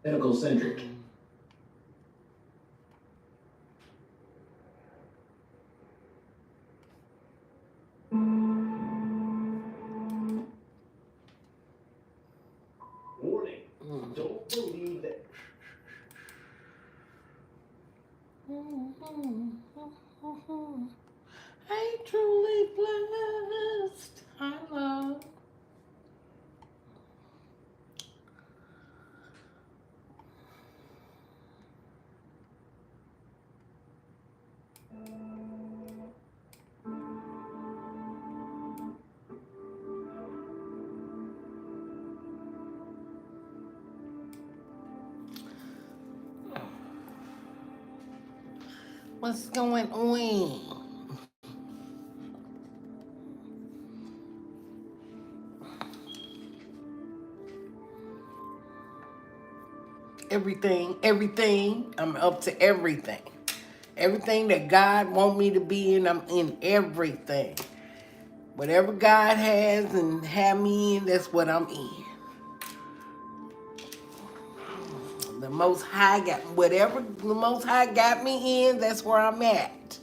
Medical centric. Warning. Don't believe that. I truly blessed. I love. What's going on? Everything. I'm up to everything. Everything that God want me to be in, I'm in everything. Whatever God has and have me in, that's what I'm in. The Most High got whatever the Most High got me in, that's where I'm at.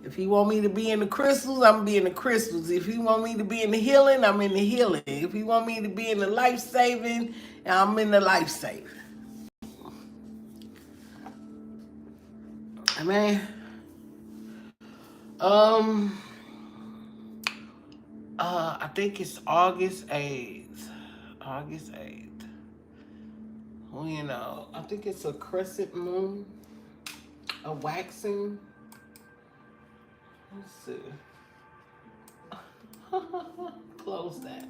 If he want me to be in the crystals, I'm gonna be in the crystals. If he want me to be in the healing, I'm in the healing. If he want me to be in the life saving, I'm in the life saving. Man, I think it's August 8th. August 8th. Well, you know, I think it's a crescent moon, a waxing. Let's see. Close that.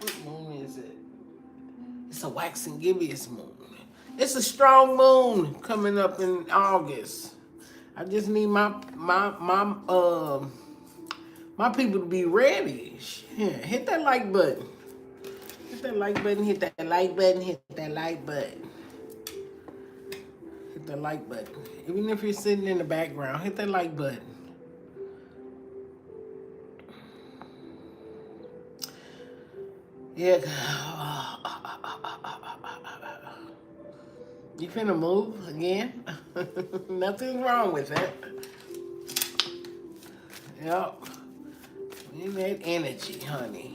What moon is it? It's a waxing gibbous moon. It's a strong moon coming up in August. I just need my people to be ready. Yeah, hit that like button. Hit that like button. Hit that like button. Hit that like button. Hit that like button. Even if you're sitting in the background, hit that like button. Yeah. You finna move again? Nothing's wrong with that. Yep. In that energy, honey.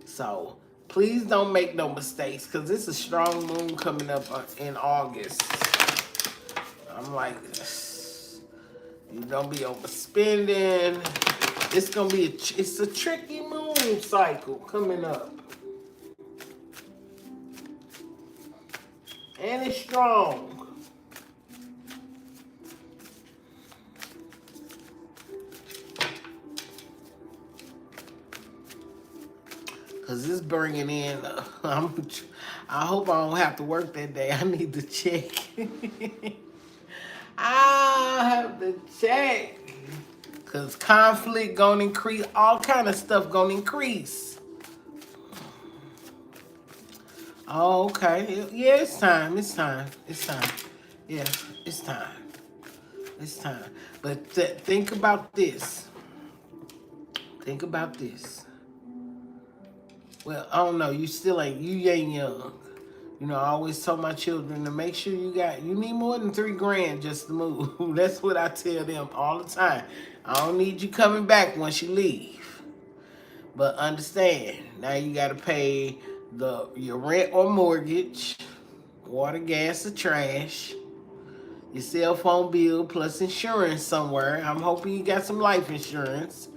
So please don't make no mistakes, because it's a strong moon coming up in August. I'm like, you don't be overspending. It's gonna be it's a tricky moon cycle coming up. And it's strong. Cause it's bringing in, I hope I don't have to work that day. I need to check. I have to check. Cause conflict gonna increase, all kind of stuff gonna increase. Oh, okay. Yeah, it's time. It's time. It's time. Yeah, it's time. It's time. But think about this. Think about this. Well, I don't know. You ain't young. You know, I always tell my children to make sure you need more than $3,000 just to move. That's what I tell them all the time. I don't need you coming back once you leave. But understand, now you got to pay your rent or mortgage, water, gas, or trash, your cell phone bill, plus insurance somewhere. I'm hoping you got some life insurance.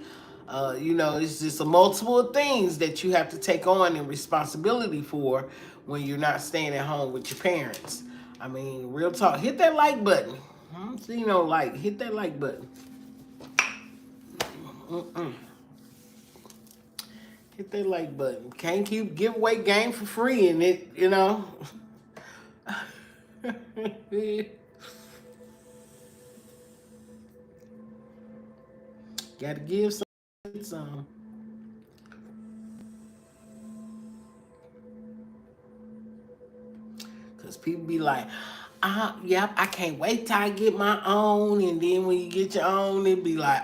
You know, it's just a multiple of things that you have to take on and responsibility for when you're not staying at home with your parents. I mean, real talk. Hit that like button. So, you know, hit that like button. Hit that like button. Can't keep giveaway game for free in it, you know. Gotta give some. Because people be like, yep, I can't wait till I get my own. And then when you get your own, it be like,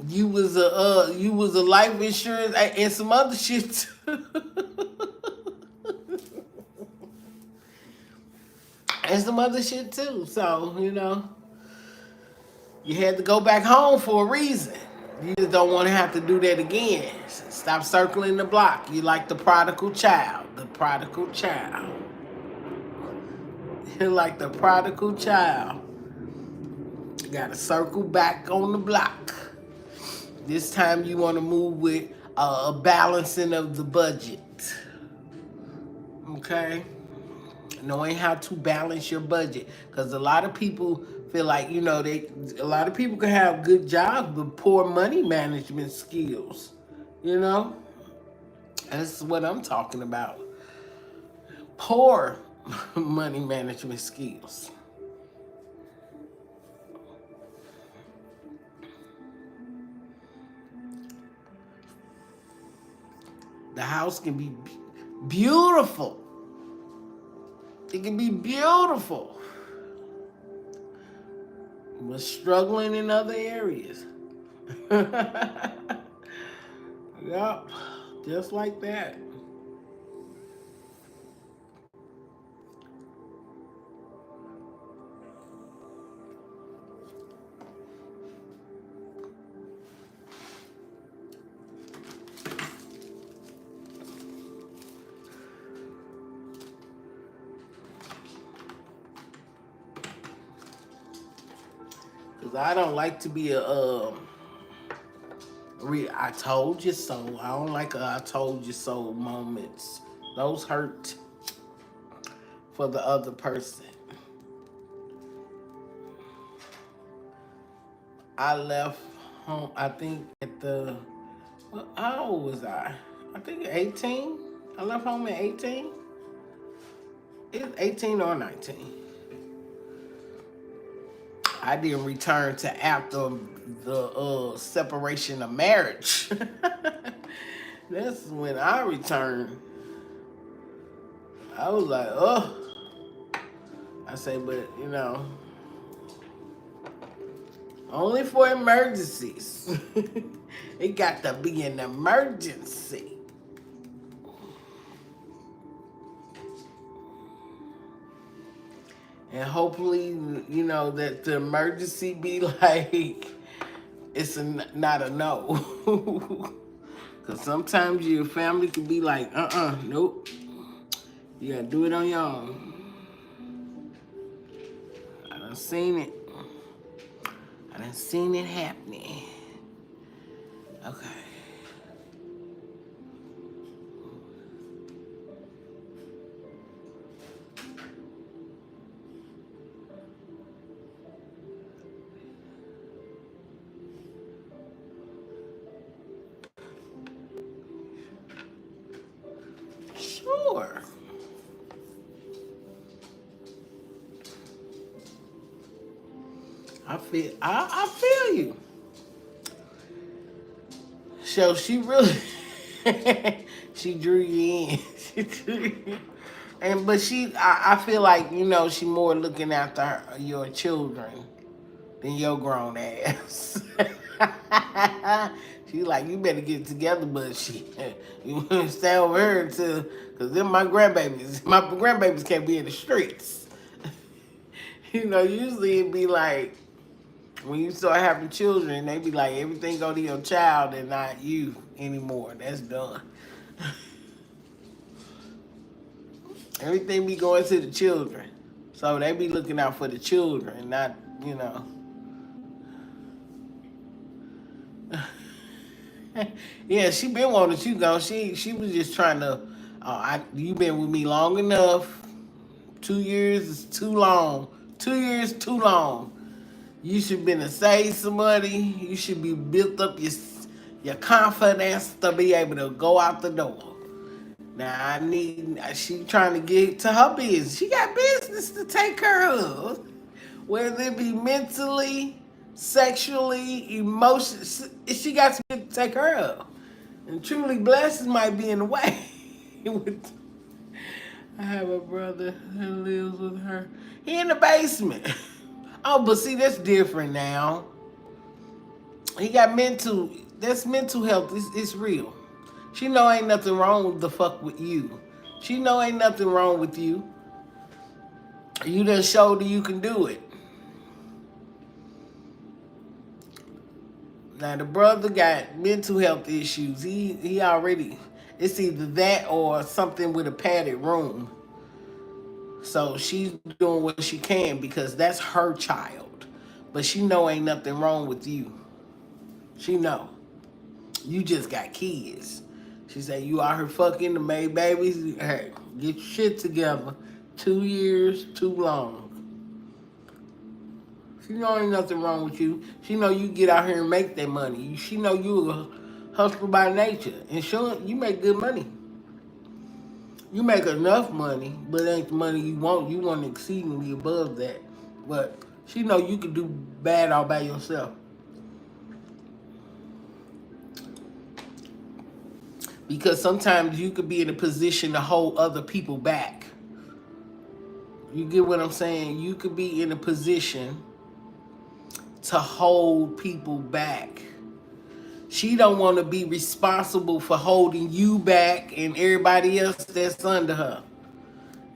You was a life insurance and some other shit. And some other shit too. So, you had to go back home for a reason. You just don't want to have to do that again. Stop circling the block. You like the prodigal child. The prodigal child. You're like the prodigal child. You gotta circle back on the block. This time you want to move with a balancing of the budget. Okay? Knowing how to balance your budget. Because a lot of people feel like, a lot of people can have good jobs but poor money management skills. That's what I'm talking about. Poor money management skills. The house can be beautiful. It can be beautiful. But struggling in other areas. Yup. Just like that. Because I don't like to be I told you so. I don't like I told you so moments. Those hurt for the other person. I left home, I think how old was I? I think 18. I left home at 18. It's 18 or 19. I didn't return to after the separation of marriage. That's when I returned. I was like, oh. I say, but only for emergencies. It got to be an emergency. And hopefully, that the emergency be like, it's not a no. Because sometimes your family can be like, nope. You got to do it on your own. I done seen it. I done seen it happening. Okay. Sure. I feel you. So she really she drew you in. She drew you in. But I feel like, she more looking after your children than your grown ass. She like, you better get it together, but you stay over here until, because then my grandbabies can't be in the streets. Usually it'd be like, when you start having children, they be like, everything go to your child and not you anymore. That's done. Everything be going to the children. So they be looking out for the children, not. Yeah, she been wanting you go. She was just trying to. You been with me long enough. 2 years is too long. 2 years too long. You should been to save some money. You should be built up your confidence to be able to go out the door. Now she trying to get to her business. She got business to take care of. Whether it be mentally, sexually, emotionally, she got to take care of. And truly blessings might be in the way. I have a brother that lives with her. He in the basement. Oh, but see, that's different now. He got mental. That's mental health. It's real. She know ain't nothing wrong with the fuck with you. She know ain't nothing wrong with you. You done showed that you can do it. Now the brother got mental health issues. He already. It's either that or something with a padded room. So she's doing what she can because that's her child. But she know ain't nothing wrong with you. She know. You just got kids. She said you out here fucking the made babies. Hey, get your shit together. 2 years too long. She know ain't nothing wrong with you. She know you get out here and make that money. She know you a hustler by nature. And you make good money. You make enough money, but it ain't the money you want. You want exceedingly above that. But she know you can do bad all by yourself. Because sometimes you could be in a position to hold other people back. You get what I'm saying? You could be in a position to hold people back. She don't want to be responsible for holding you back and everybody else that's under her.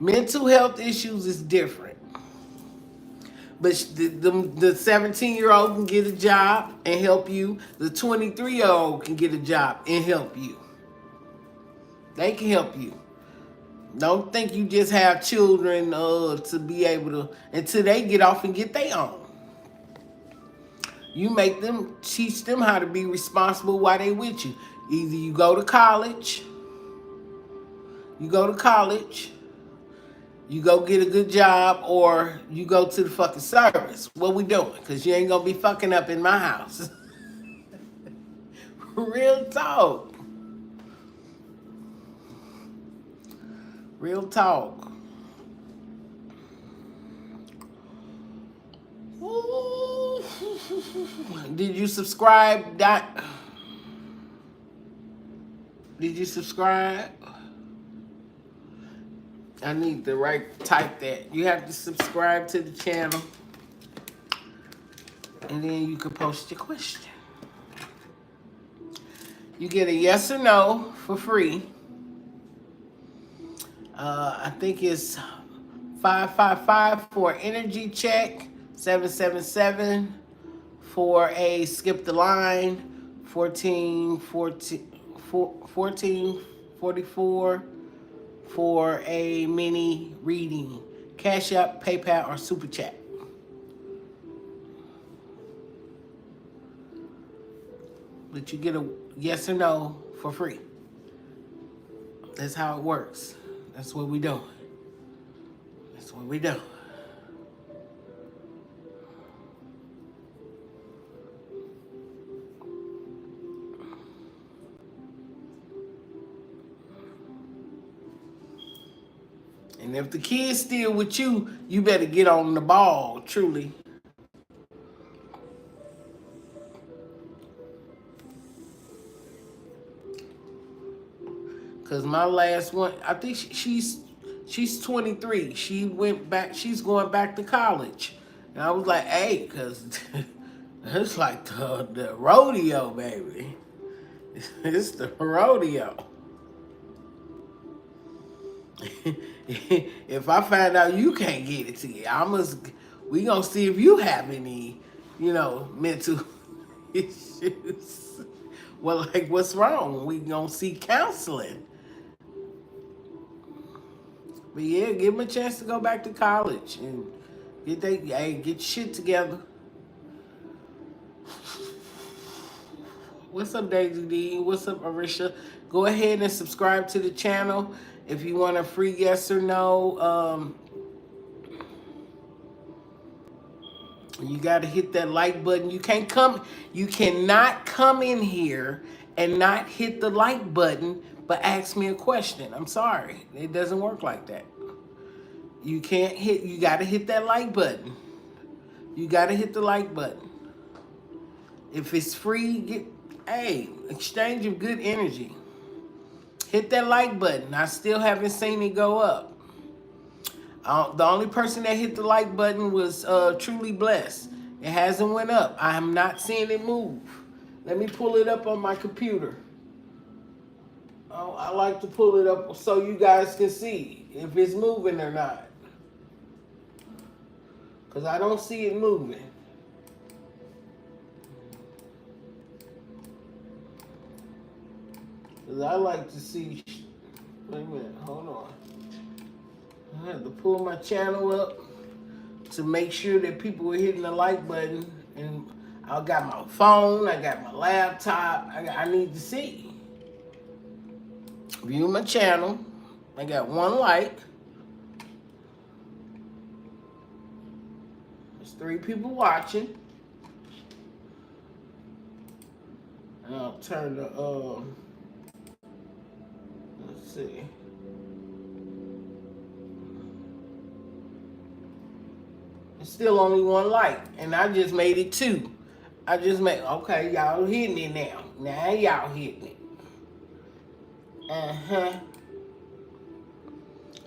Mental health issues is different. But the 17-year-old can get a job and help you. The 23-year-old can get a job and help you. They can help you. Don't think you just have children to be able to, until they get off and get their own. You make them, teach them how to be responsible while they with you. Either you go to college, you go get a good job, or you go to the fucking service. What we doing? Because you ain't going to be fucking up in my house. Real talk. Real talk. Ooh. Did you subscribe? Did you subscribe? I need to type that. You have to subscribe to the channel. And then you can post your question. You get a yes or no for free. I think it's 555 for energy check, 777 for a skip the line, 1444 for a mini reading. Cash App, PayPal, or Superchat. But you get a yes or no for free. That's how it works. That's what we doing. That's what we do. And if the kid's still with you, you better get on the ball, truly. Cause my last one, I think she's 23. She went back. She's going back to college, and I was like, hey, cause it's like the rodeo, baby. It's the rodeo. If I find out you can't get it together, we gonna see if you have any, mental issues. Well, like, what's wrong? We gonna see counseling. But yeah, give them a chance to go back to college and get your shit together. What's up, Daisy D? What's up, Arisha? Go ahead and subscribe to the channel if you want a free yes or no. You gotta hit that like button. You cannot come in here and not hit the like button but ask me a question. I'm sorry. It doesn't work like that. You gotta hit that like button. You gotta hit the like button. If it's free, exchange of good energy. Hit that like button. I still haven't seen it go up. The only person that hit the like button was Truly Blessed. It hasn't went up. I am not seeing it move. Let me pull it up on my computer. Oh, I like to pull it up so you guys can see if it's moving or not. Because I don't see it moving. Because I like to see... Wait a minute, hold on. I have to pull my channel up to make sure that people are hitting the like button. And I got my phone, I got my laptop. I need to see. View my channel. I got 1 like. There's 3 people watching. And I'll turn the let's see. It's still only 1 like, and I just made it 2. I just made, okay, y'all hitting it now. Now y'all hitting it.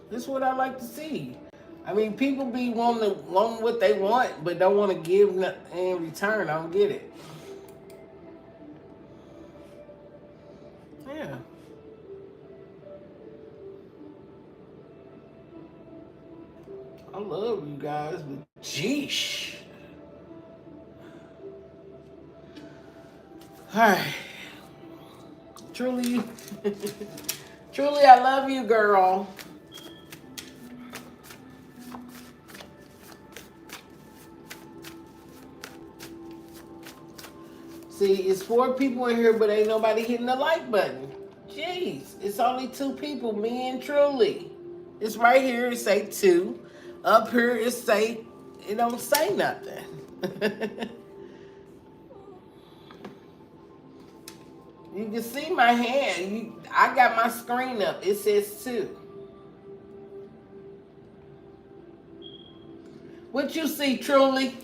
This is what I like to see. I mean, people be wanting what they want, but don't want to give in return. I don't get it. Yeah. I love you guys, but sheesh. Alright. Truly, truly, I love you, girl. See, it's 4 people in here, but ain't nobody hitting the like button. Jeez, it's only 2 people, me and Truly. It's right here, it say 2. Up here, it don't say nothing. You can see my hand. I got my screen up. It says 2. What you see, Truly?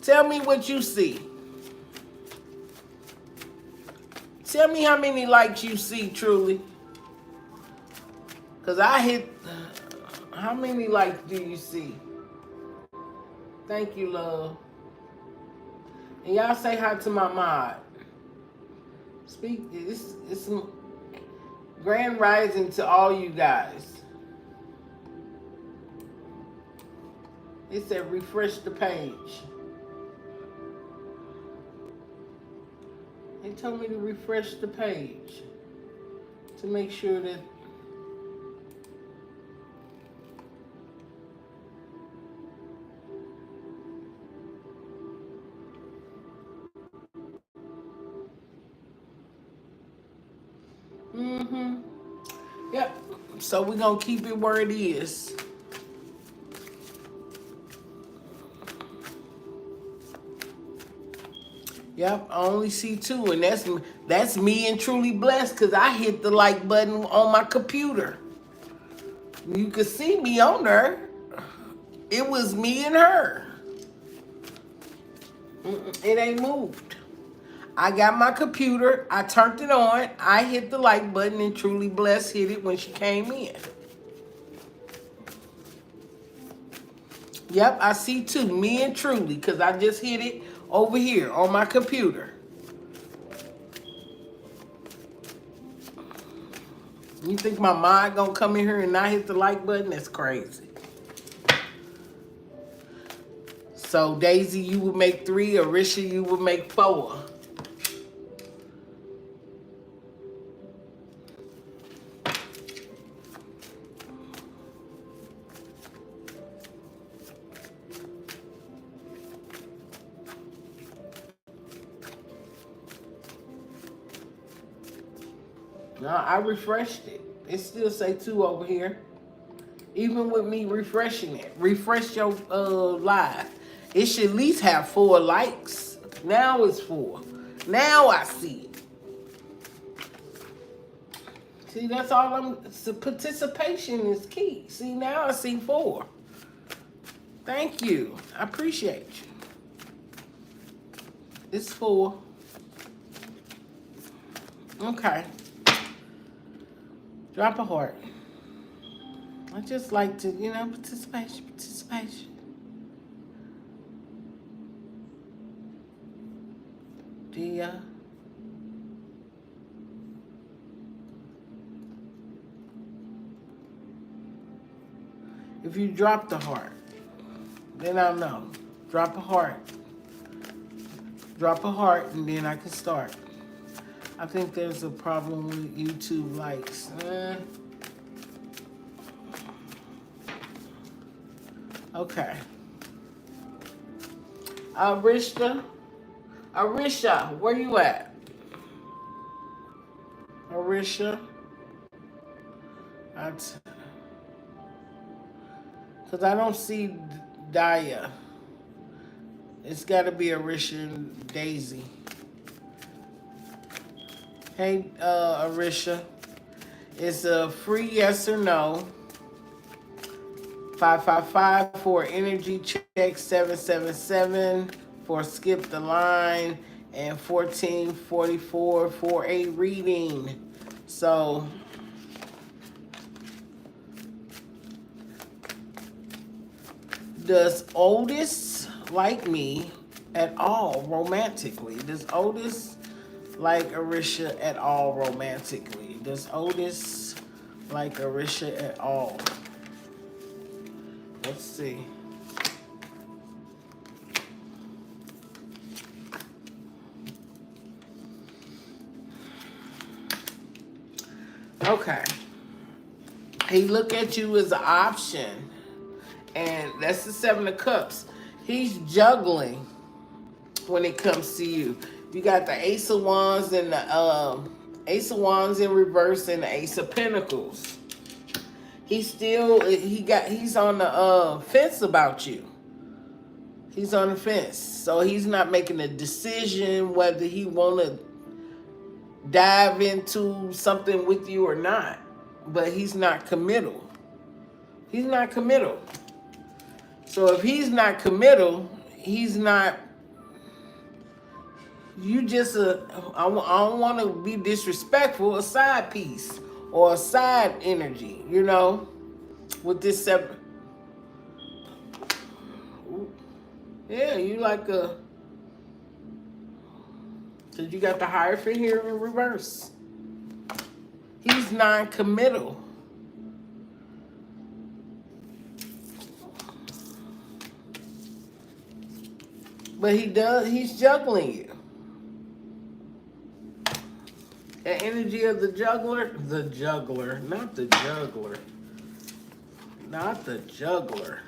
Tell me what you see. Tell me how many likes you see, Truly. Because I hit... How many likes do you see? Thank you, love. And y'all say hi to my mod. Speak... It's grand rising to all you guys. It said refresh the page. They told me to refresh the page to make sure that Yep. So we're gonna keep it where it is. Yep, I only see 2, and that's me and Truly blessed because I hit the like button on my computer. You could see me on there. It was me and her. It ain't moved. I got my computer, I turned it on, I hit the like button, and Truly blessed hit it when she came in. Yep, I see 2, me and Truly, because I just hit it over here on my computer. You think my mind gonna come in here and not hit the like button? That's crazy. So Daisy, you would make 3, Arisha, you would make 4. No, I refreshed it. It still say 2 over here. Even with me refreshing it. Refresh your live. It should at least have 4 likes. Now it's 4. Now I see it. See, that's all participation is key. See, now I see 4. Thank you. I appreciate you. It's 4. Okay. Drop a heart. I just like to, participation. Dia. If you drop the heart, then I'll know. Drop a heart. Drop a heart, and then I can start. I think there's a problem with YouTube likes. Okay. Arisha, where you at? Arisha, because I don't see Daya. It's got to be Arisha and Daisy. Hey, Arisha, it's a free yes or no. 555 for energy check, 777 for skip the line, and 1444 for a reading. So does Otis like me at all romantically? Does Otis like Arisha at all romantically? Does Otis like Arisha at all? Let's see. Okay. He look at you as an option. And that's the Seven of Cups. He's juggling when it comes to you. You got the Ace of Wands and the Ace of Wands in reverse and the Ace of Pentacles. He's on the fence about you. He's on the fence. So he's not making a decision whether he want to dive into something with you or not. But he's not committal. He's not committal. So if he's not committal, he's not, you just, I don't want to be disrespectful, a side piece or a side energy, you know, with this separate. Yeah, you like a, because you got the Hierophant here in reverse. He's non-committal. But he's juggling you. The energy of the juggler, not the juggler. Not the juggler.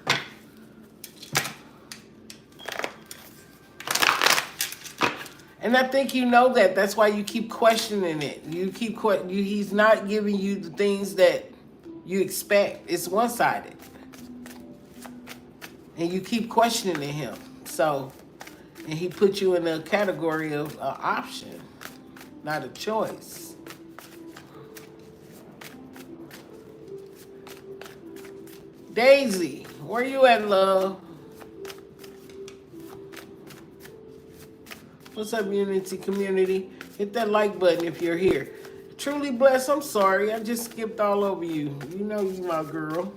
And I think you know that. That's why you keep questioning it. He's not giving you the things that you expect. It's one-sided. And you keep questioning him. So, and he put you in a category of option, not a choice. Daisy, where you at, love? What's up, Unity community? Hit that like button if you're here. Truly blessed. I'm sorry, I just skipped all over you. You know you my girl.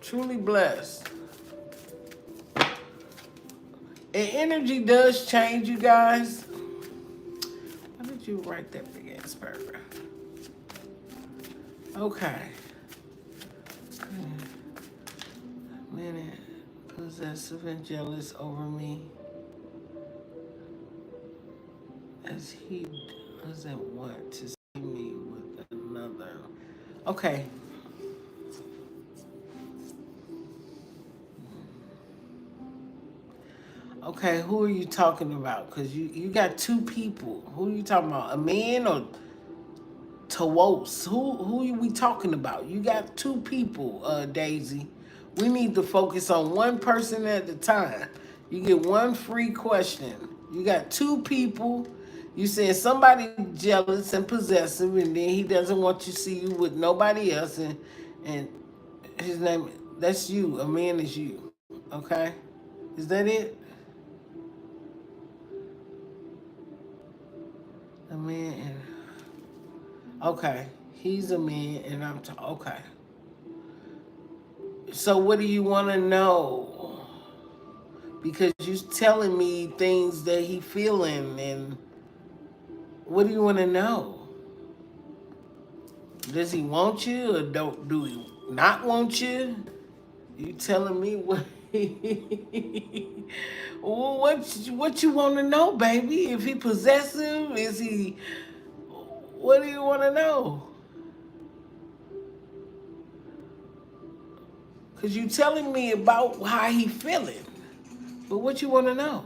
Truly blessed. And energy does change, you guys. Why did you write that big ass paragraph? Okay. Minute. Possessive and jealous over me. As he doesn't want to see me with another. Okay. Okay, who are you talking about? Because you got two people. Who are you talking about? A man or Tawos? Who are we talking about? You got two people, Daisy. We need to focus on one person at a time. You get one free question. You got two people. You said somebody jealous and possessive, and then he doesn't want you to see you with nobody else, and his name, that's you. A man is you. Okay? Is that it? A man and okay. He's a man and I'm okay. So what do you want to know? because you're telling me things that he feeling, and what do you want to know? Does he want you, or do he not want you? You telling me what? Well, what you want to know, baby? If he possessive, is he? What do you want to know? Cause you telling me about how he feeling, but what you want to know?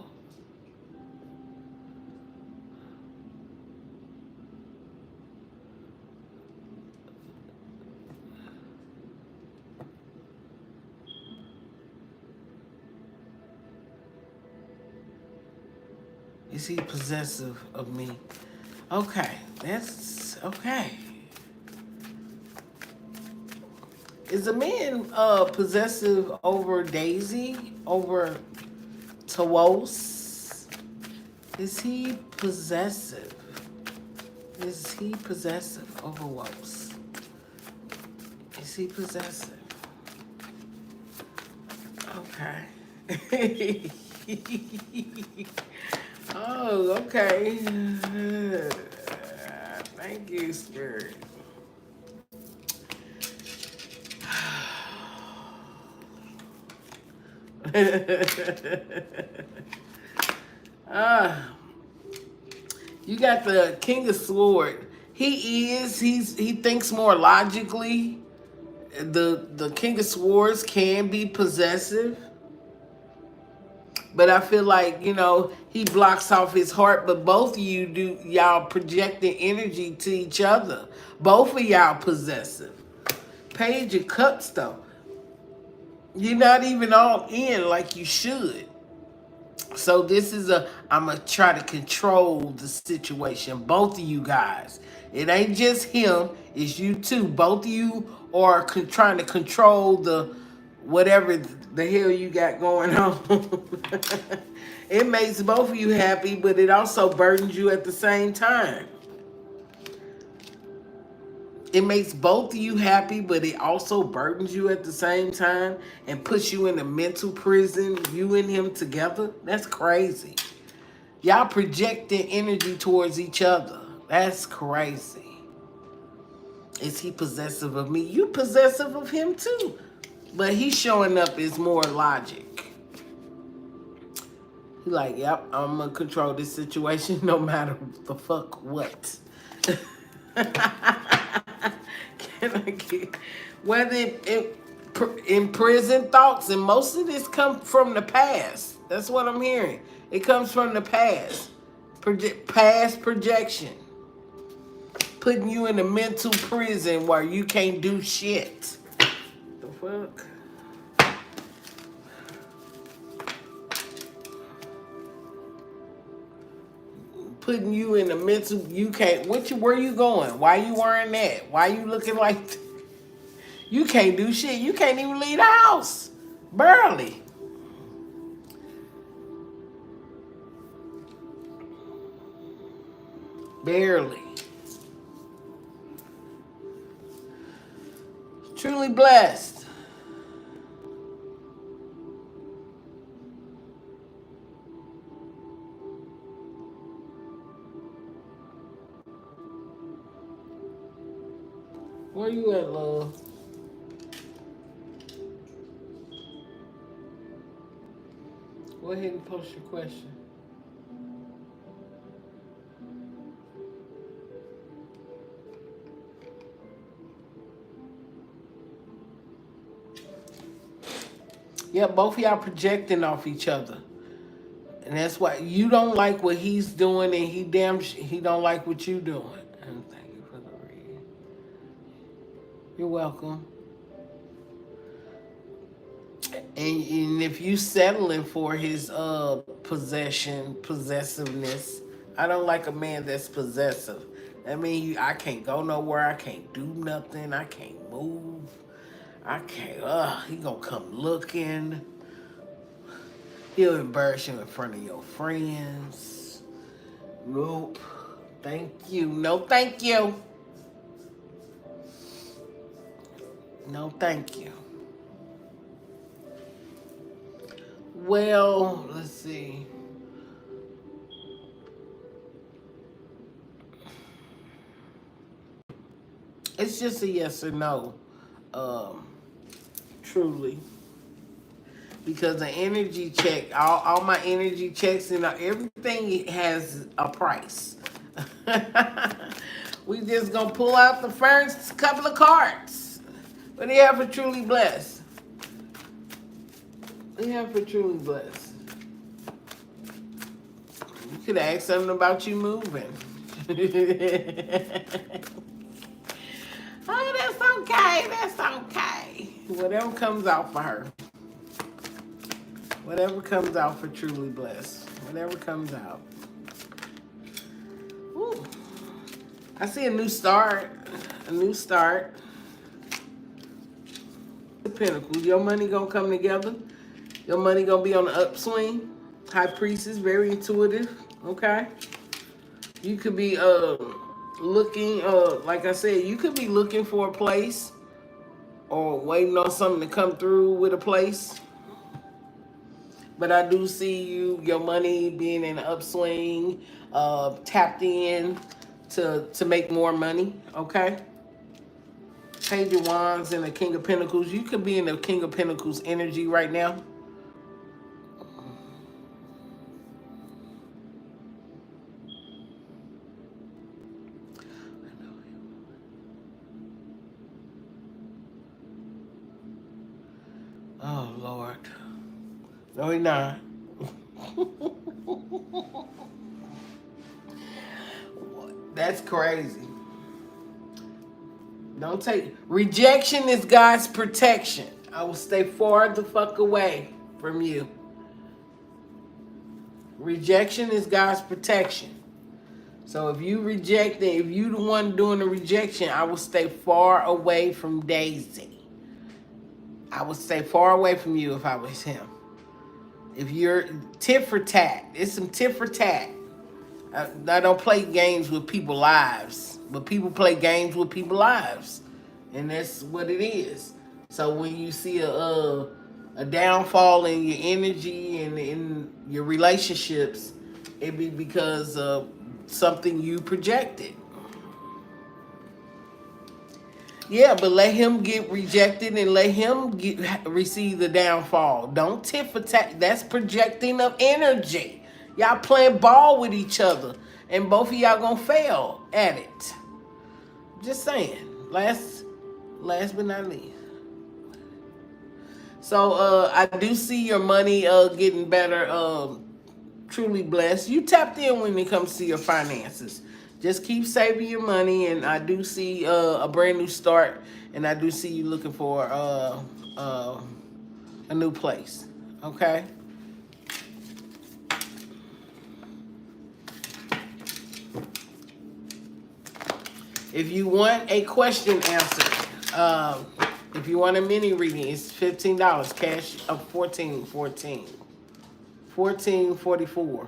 Is he possessive of me? Okay, that's okay. Is a man possessive over Daisy, over Tawos? Is he possessive? Is he possessive over Wos? Is he possessive? Okay. Oh, okay. Thank you, Spirit. Ah, you got the King of Sword. He thinks more logically. The King of Swords can be possessive, but I feel like, he blocks off his heart, but both of y'all projecting energy to each other. Both of y'all possessive. Page of Cups though. You're not even all in like you should. So this is I'm going to try to control the situation. Both of you guys. It ain't just him. It's you too. Both of you are trying to control the whatever the hell you got going on. It makes both of you happy, but it also burdens you at the same time. It makes both of you happy, but it also burdens you at the same time and puts you in a mental prison, you and him together. That's crazy. Y'all projecting energy towards each other. That's crazy. Is he possessive of me? You possessive of him too. But he's showing up as more logic. He like, yep, I'm gonna control this situation no matter the fuck what. Can I get whether in prison thoughts, and most of this comes from the past. That's what I'm hearing. It comes from the past. Past projection. Putting you in a mental prison where you can't do shit. The fuck? Putting you in a mental, you can't, where you going? Why you wearing that? Why you looking like, you can't do shit. You can't even leave the house. Barely. Barely. Truly blessed. Where you at, love? Go ahead and post your question. Yeah, both of y'all projecting off each other. And that's why you don't like what he's doing, and he don't like what you doing. And thank you for the read. You're welcome. And if you settling for his possessiveness, I don't like a man that's possessive. That means I can't go nowhere, I can't do nothing, I can't move. I can't, he gonna come looking. He'll embarrass you in front of your friends. Nope. Thank you. No, thank you. No, thank you. Well, let's see. It's just a yes or no. Um, truly. Because the energy check, all my energy checks and everything has a price. We just gonna pull out the first couple of cards. What do you have for truly blessed? What do you have for truly blessed? You could ask something about you moving. Oh, that's okay. That's okay. Whatever comes out for her. Whatever comes out for truly blessed. Whatever comes out. Ooh. I see a new start. A new start. The Pentacles. Your money gonna come together. Your money gonna be on the upswing. High Priestess, very intuitive. Okay. You could be looking like I said, you could be looking for a place or waiting on something to come through with a place. But I do see your money being in an upswing, tapped in to make more money. Okay. Page of Wands and the King of Pentacles. You could be in the King of Pentacles energy right now. Oh Lord. No, he not. That's crazy. Don't take rejection is God's protection. I will stay far the fuck away from you. Rejection is God's protection. So if you reject it, if you the one doing the rejection, I will stay far away from Daisy. I would stay far away from you if I was him. If you're tit for tat, it's some tit for tat. I don't play games with people's lives, but people play games with people's lives, and that's what it is. So when you see a downfall in your energy and in your relationships, it be because of something you projected. Yeah, but let him get rejected and let him receive the downfall. Don't tit for tat. That's projecting of energy. Y'all playing ball with each other, and both of y'all gonna fail at it. Just saying. Last but not least. So I do see your money getting better. Truly blessed. You tapped in when it comes to your finances. Just keep saving your money, and I do see a brand new start, and I do see you looking for a new place. Okay. If you want a question answered, if you want a mini reading, it's $15. Cash of $14.44.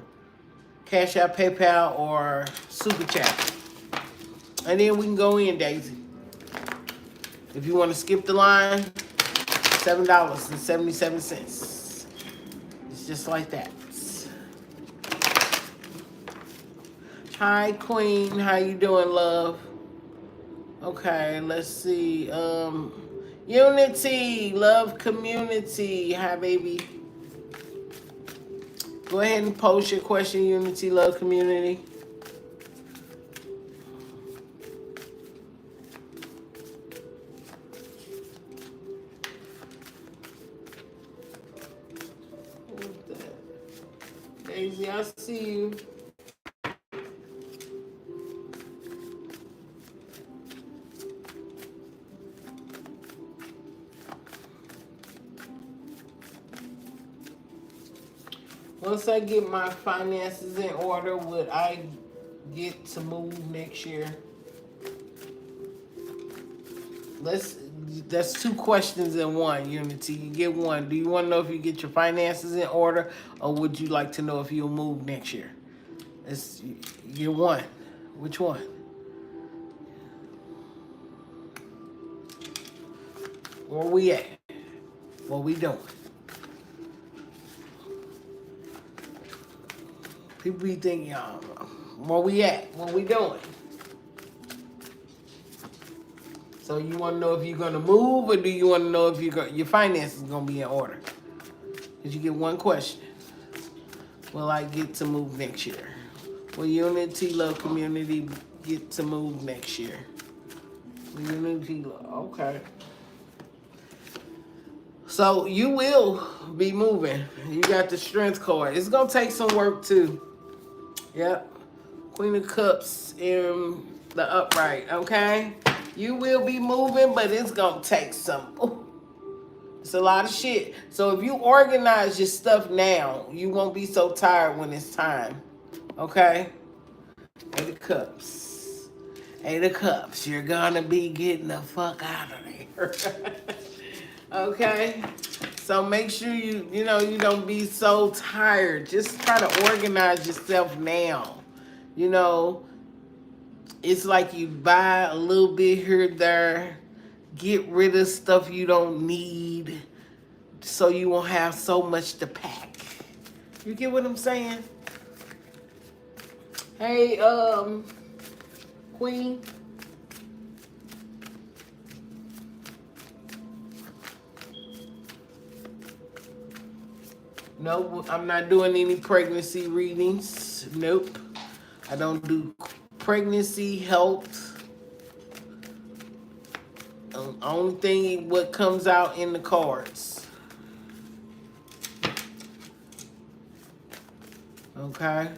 Cash App, PayPal, or Superchat. And then we can go in, Daisy. If you want to skip the line, $7.77. It's just like that. Hi, Queen. How you doing, love? Okay, let's see. Unity, love, community. Hi, baby. Go ahead and post your question, Unity, love, community. Daisy, I see you. Once I get my finances in order, would I get to move next year? That's two questions in one, Unity. You get one. Do you want to know if you get your finances in order, or would you like to know if you'll move next year? It's year one. Which one? Where we at? What we doing? People be thinking, where we at? What we doing? So you want to know if you're going to move, or do you want to know if your finances going to be in order? Because you get one question. Will I get to move next year? Will Unity Love Community get to move next year? Unity Love, okay. So you will be moving. You got the strength card. It's going to take some work too. Yep. Queen of Cups in the upright, okay? You will be moving, but it's going to take some. It's a lot of shit. So if you organize your stuff now, you won't be so tired when it's time. Okay? 8 of Cups. 8 of Cups. You're gonna be getting the fuck out of there. Okay? So make sure you don't be so tired. Just try to organize yourself now. It's like you buy a little bit here, there. Get rid of stuff you don't need so you won't have so much to pack. You get what I'm saying? Hey, Queen. No, I'm not doing any pregnancy readings. Nope. I don't do pregnancy, health. Only thing what comes out in the cards. Okay.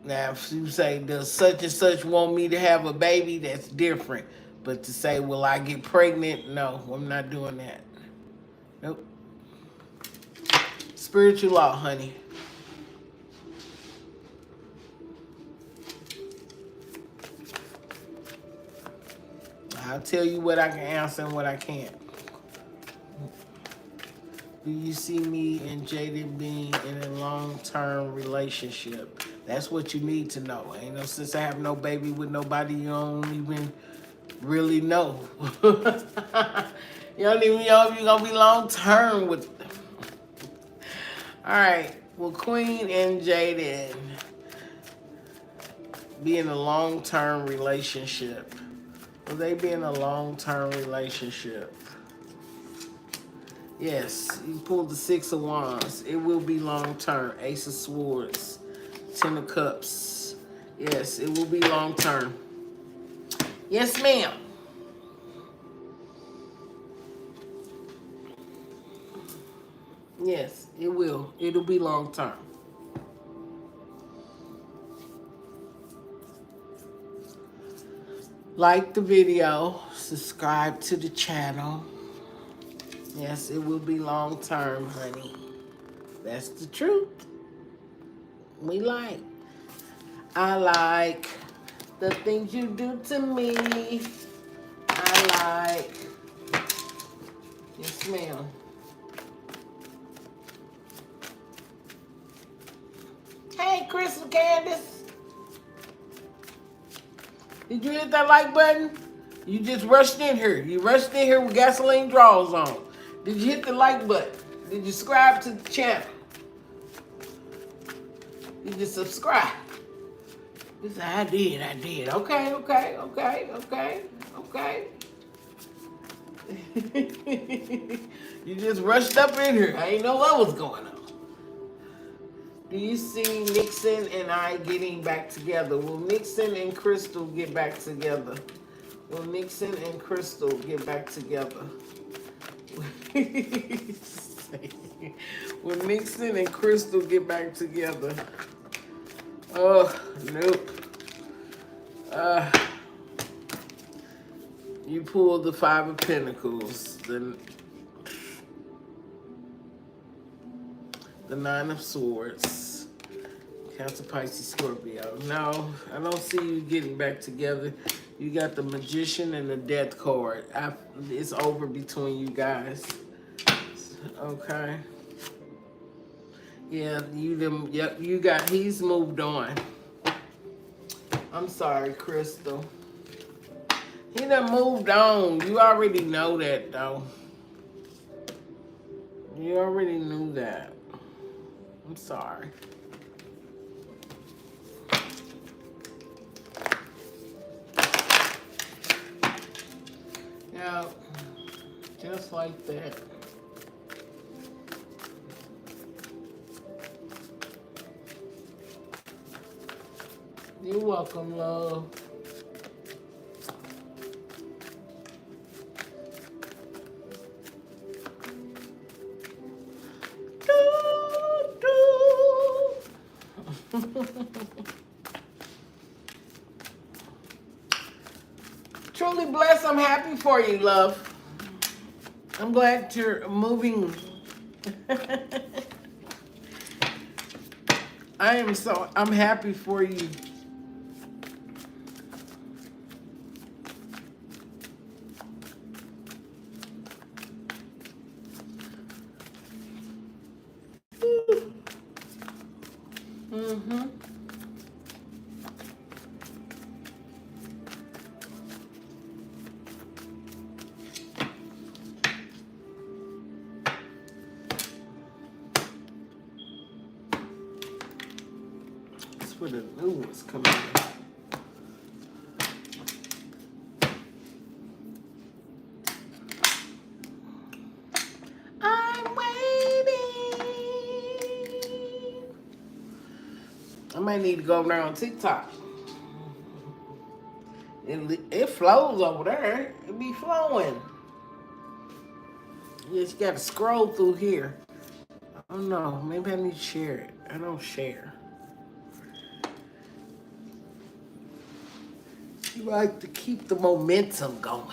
Now, if you say, does such and such want me to have a baby, that's different. But to say, will I get pregnant? No, I'm not doing that. Nope. Spiritual law, honey. I'll tell you what I can answer and what I can't. Do you see me and Jaden being in a long-term relationship? That's what you need to know. Ain't no sense I have no baby with nobody you don't even really know. You don't even know if you're going to be long-term with them. All right. Well, Queen and Jaden be in a long-term relationship. Will they be in a long-term relationship? Yes, you pulled the 6 of Wands. It will be long-term. Ace of Swords. 10 of Cups. Yes, it will be long-term. Yes, ma'am. Yes, it will. It'll be long-term. Like the video. Subscribe to the channel. Yes, it will be long-term, honey. That's the truth. We like. I like the things you do to me. I like. Yes, ma'am. Hey, Crystal Candace. Did you hit that like button? You just rushed in here. You rushed in here with gasoline draws on. Did you hit the like button? Did you subscribe to the channel? Did you subscribe? He said, I did. Okay. You just rushed up in here. I didn't know what was going on. Do you see Nixon and I getting back together? Will Nixon and Crystal get back together? Will Nixon and Crystal get back together? Will Nixon and Crystal get back together? Oh, nope. You pulled the 5 of Pentacles, the 9 of Swords, Cancer, Pisces, Scorpio. No, I don't see you getting back together. You got the Magician and the Death card. It's over between you guys. Okay. Yeah, he's moved on. I'm sorry, Crystal. He done moved on. You already know that, though. You already knew that. I'm sorry. Yeah, just like that. You're welcome, love. Truly blessed. I'm happy for you, love. I'm glad you're moving. I'm happy for you. Mm-hmm. That's where the new ones come in. I'm waiting. I might need to go over there on TikTok. It flows over there. It be flowing. You just gotta scroll through here. I don't know. Maybe I need to share it. I don't share. You like to keep the momentum going.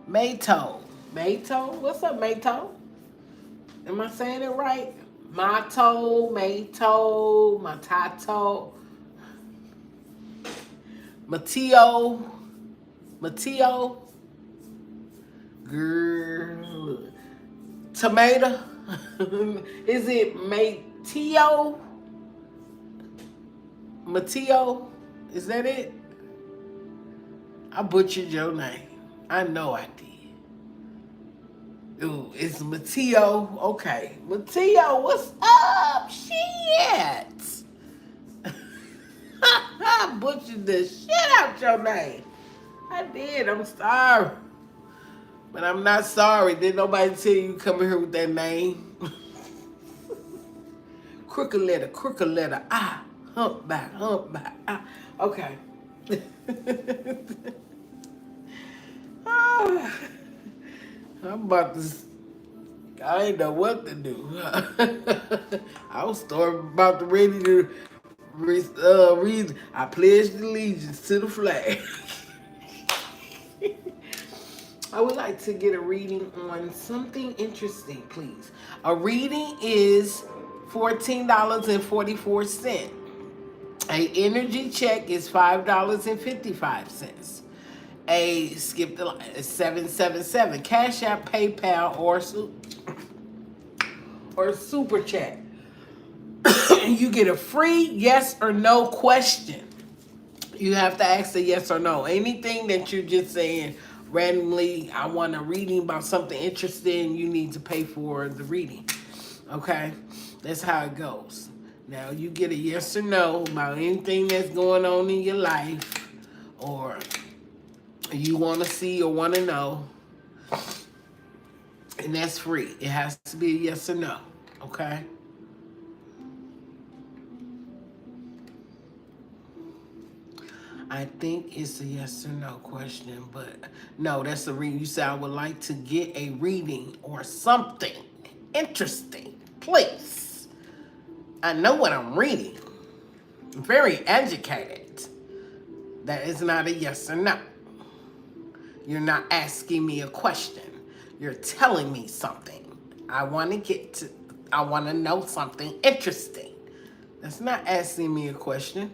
Mato. Mato? What's up, Mato? Am I saying it right? Mato, Mato, Matato, Mateo, Mateo, girl, tomato. Is it Mateo? Mateo? Is that it? I butchered your name. I know I did. Ooh, it's Mateo. Okay. Mateo, what's up? Shit. I butchered the shit out your name. I did. I'm sorry. But I'm not sorry. Did nobody tell you come here with that name? Crooked letter, ah. Humpback, ah. Okay. Ah, I'm about to. I ain't know what to do. I was about to ready to read. I pledge allegiance to the flag. I would like to get a reading on something interesting, please. A reading is $14.44. A energy check is $5.55. A skip the line is 777. Cash App, PayPal, or Super Chat. You get a free yes or no question. You have to ask a yes or no. Anything that you're just saying randomly, I want a reading about something interesting, you need to pay for the reading. Okay? That's how it goes. Now, you get a yes or no about anything that's going on in your life, or you want to see or want to know, and that's free. It has to be a yes or no. Okay? I think it's a yes or no question, but no, that's a reading. You said I would like to get a reading or something interesting, please. I know what I'm reading. I'm very educated. That is not a yes or no. You're not asking me a question. You're telling me something. I want to know something interesting. That's not asking me a question.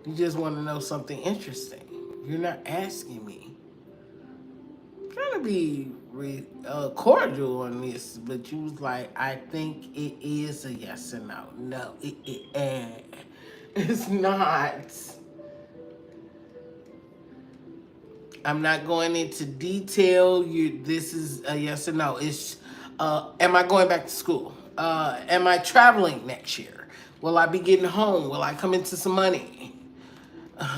You just want to know something interesting. You're not asking me. I'm trying to be cordial on this, but you was like, I think it is a yes or no. No, it's not. I'm not going into detail. This is a yes or no. It's, am I going back to school? Am I traveling next year? Will I be getting home? Will I come into some money?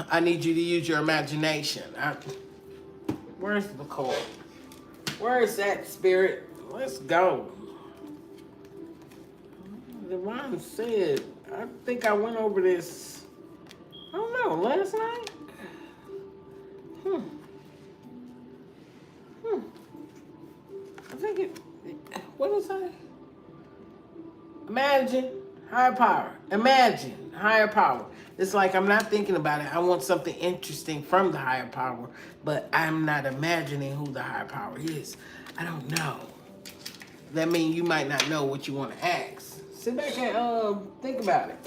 I need you to use your imagination. Where's the card? Where is that, spirit? Let's go. Devon said, I think I went over this, I don't know, last night? I think what is that? Imagine higher power. Imagine higher power. It's like I'm not thinking about it. I want something interesting from the higher power, but I'm not imagining who the higher power is. I don't know. That means you might not know what you want to ask. Sit back and think about it.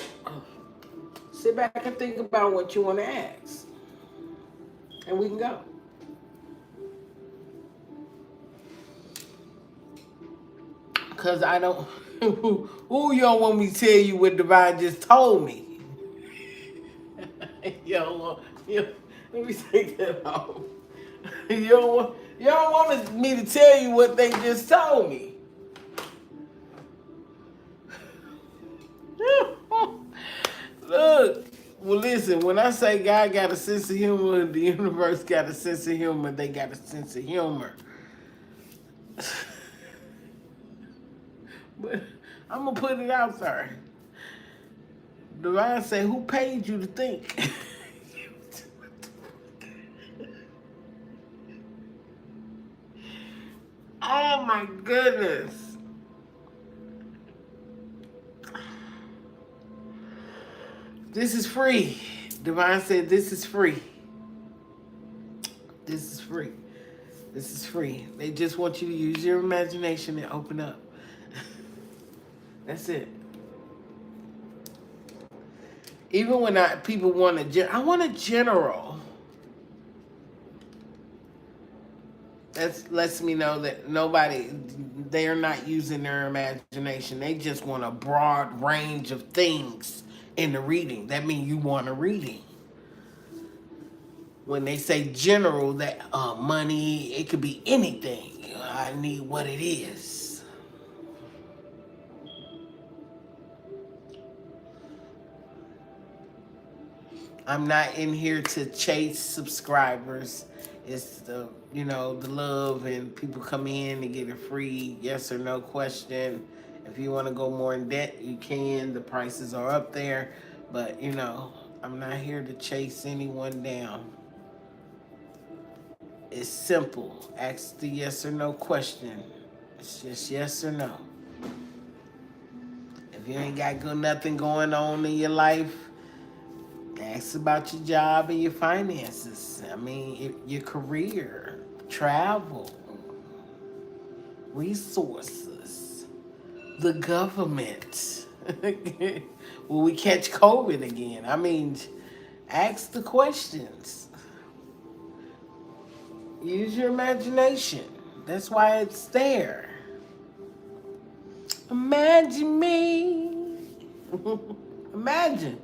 Sit back and think about what you want to ask. And we can go. Because I don't... Who you don't want me to tell you what Divine just told me? Let me take that off. You don't want me to tell you what they just told me. Look, well, listen, when I say God got a sense of humor, the universe got a sense of humor, they got a sense of humor. But I'm going to put it out there. Divine say, who paid you to think? Oh, my goodness. This is free. Divine said, this is free. This is free. This is free. They just want you to use your imagination and open up. That's it. Even when people want I want a general. That lets me know that they are not using their imagination. They just want a broad range of things in the reading. That means you want a reading. When they say general, that money, it could be anything. I need what it is. I'm not in here to chase subscribers. It's the love, and people come in and get a free yes or no question. If you want to go more in debt, you can. The prices are up there. But, I'm not here to chase anyone down. It's simple. Ask the yes or no question. It's just yes or no. If you ain't got nothing going on in your life, ask about your job and your finances. I mean, your career, travel, resources, the government. Will we catch COVID again? I mean, ask the questions. Use your imagination. That's why it's there. Imagine me. Imagine.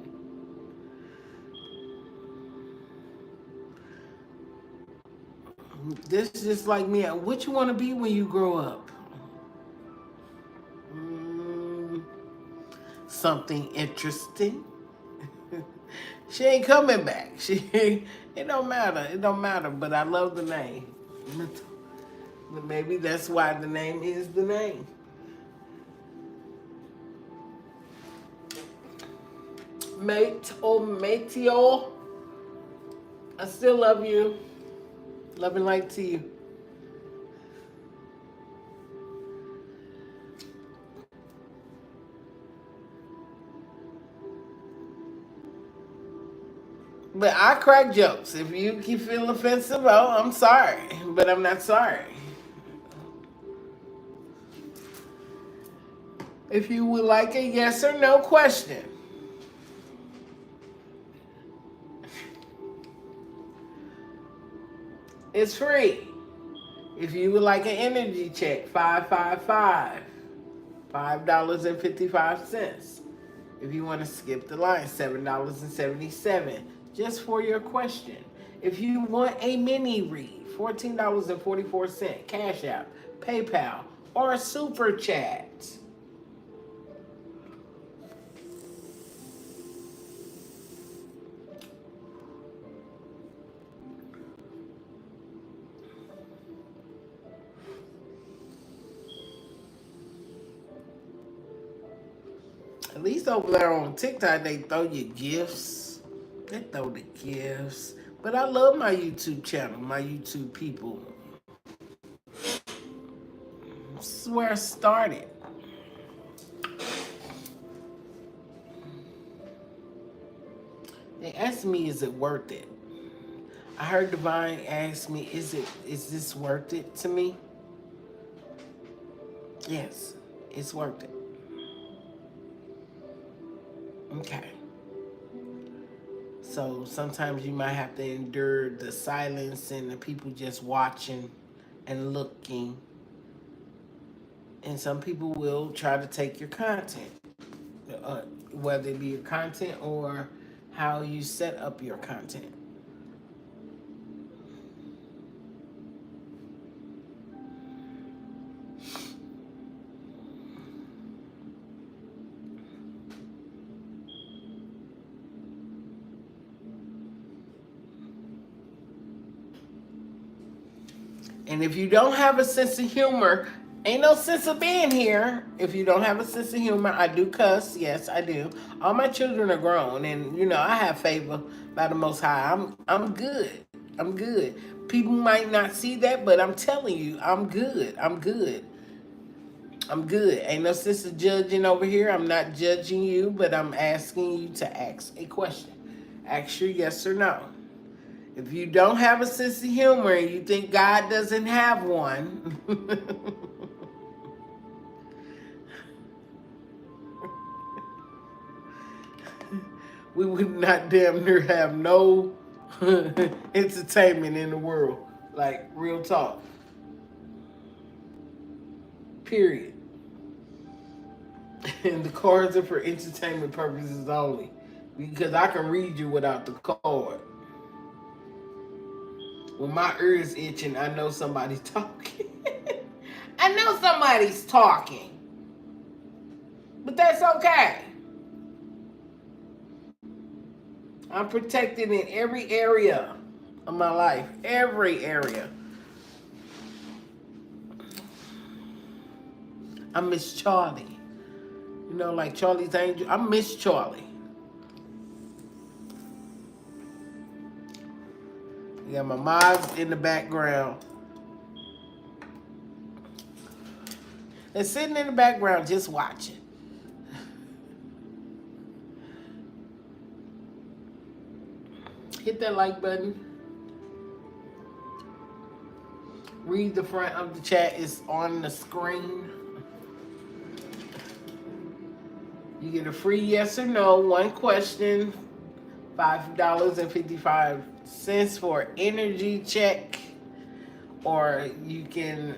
This is just like me. What you want to be when you grow up? Something interesting. She ain't coming back. It don't matter. It don't matter. But I love the name. But maybe that's why the name is the name. Mate or mateo, I still love you. Love and light to you. But I crack jokes. If you feel offensive, oh, I'm sorry. But I'm not sorry. If you would like a yes or no question, it's free. If you would like an energy check, 555, $5.55. If you want to skip the line, $7.77 just for your question. If you want a mini read, $14.44, Cash App, PayPal, or Super Chat. At least over there on TikTok, they throw you gifts. They throw the gifts. But I love my YouTube channel, my YouTube people. This is where I started. They asked me, is it worth it? I heard Divine ask me, is this worth it to me? Yes, it's worth it. Okay. So sometimes you might have to endure the silence and the people just watching and looking. And some people will try to take your content, whether it be your content or how you set up your content. And if you don't have a sense of humor, ain't no sense of being here. If you don't have a sense of humor, I do cuss. Yes, I do. All my children are grown, and I have favor by the Most High. I'm good. I'm good. People might not see that, but I'm telling you, I'm good. I'm good. I'm good. Ain't no sense of judging over here. I'm not judging you, but I'm asking you to ask a question. Ask your yes or no. If you don't have a sense of humor and you think God doesn't have one, we would not damn near have no entertainment in the world. Like, real talk. Period. And the cards are for entertainment purposes only. Because I can read you without the card. When my ears itching, I know somebody's talking. I know somebody's talking. But that's okay. I'm protected in every area of my life. Every area. I miss Charlie. Like Charlie's Angel. I miss Charlie. You got my mods in the background. They're sitting in the background just watching. Hit that like button. Read the front of the chat. It's on the screen. You get a free yes or no, one question, $5.55 for energy check, or you can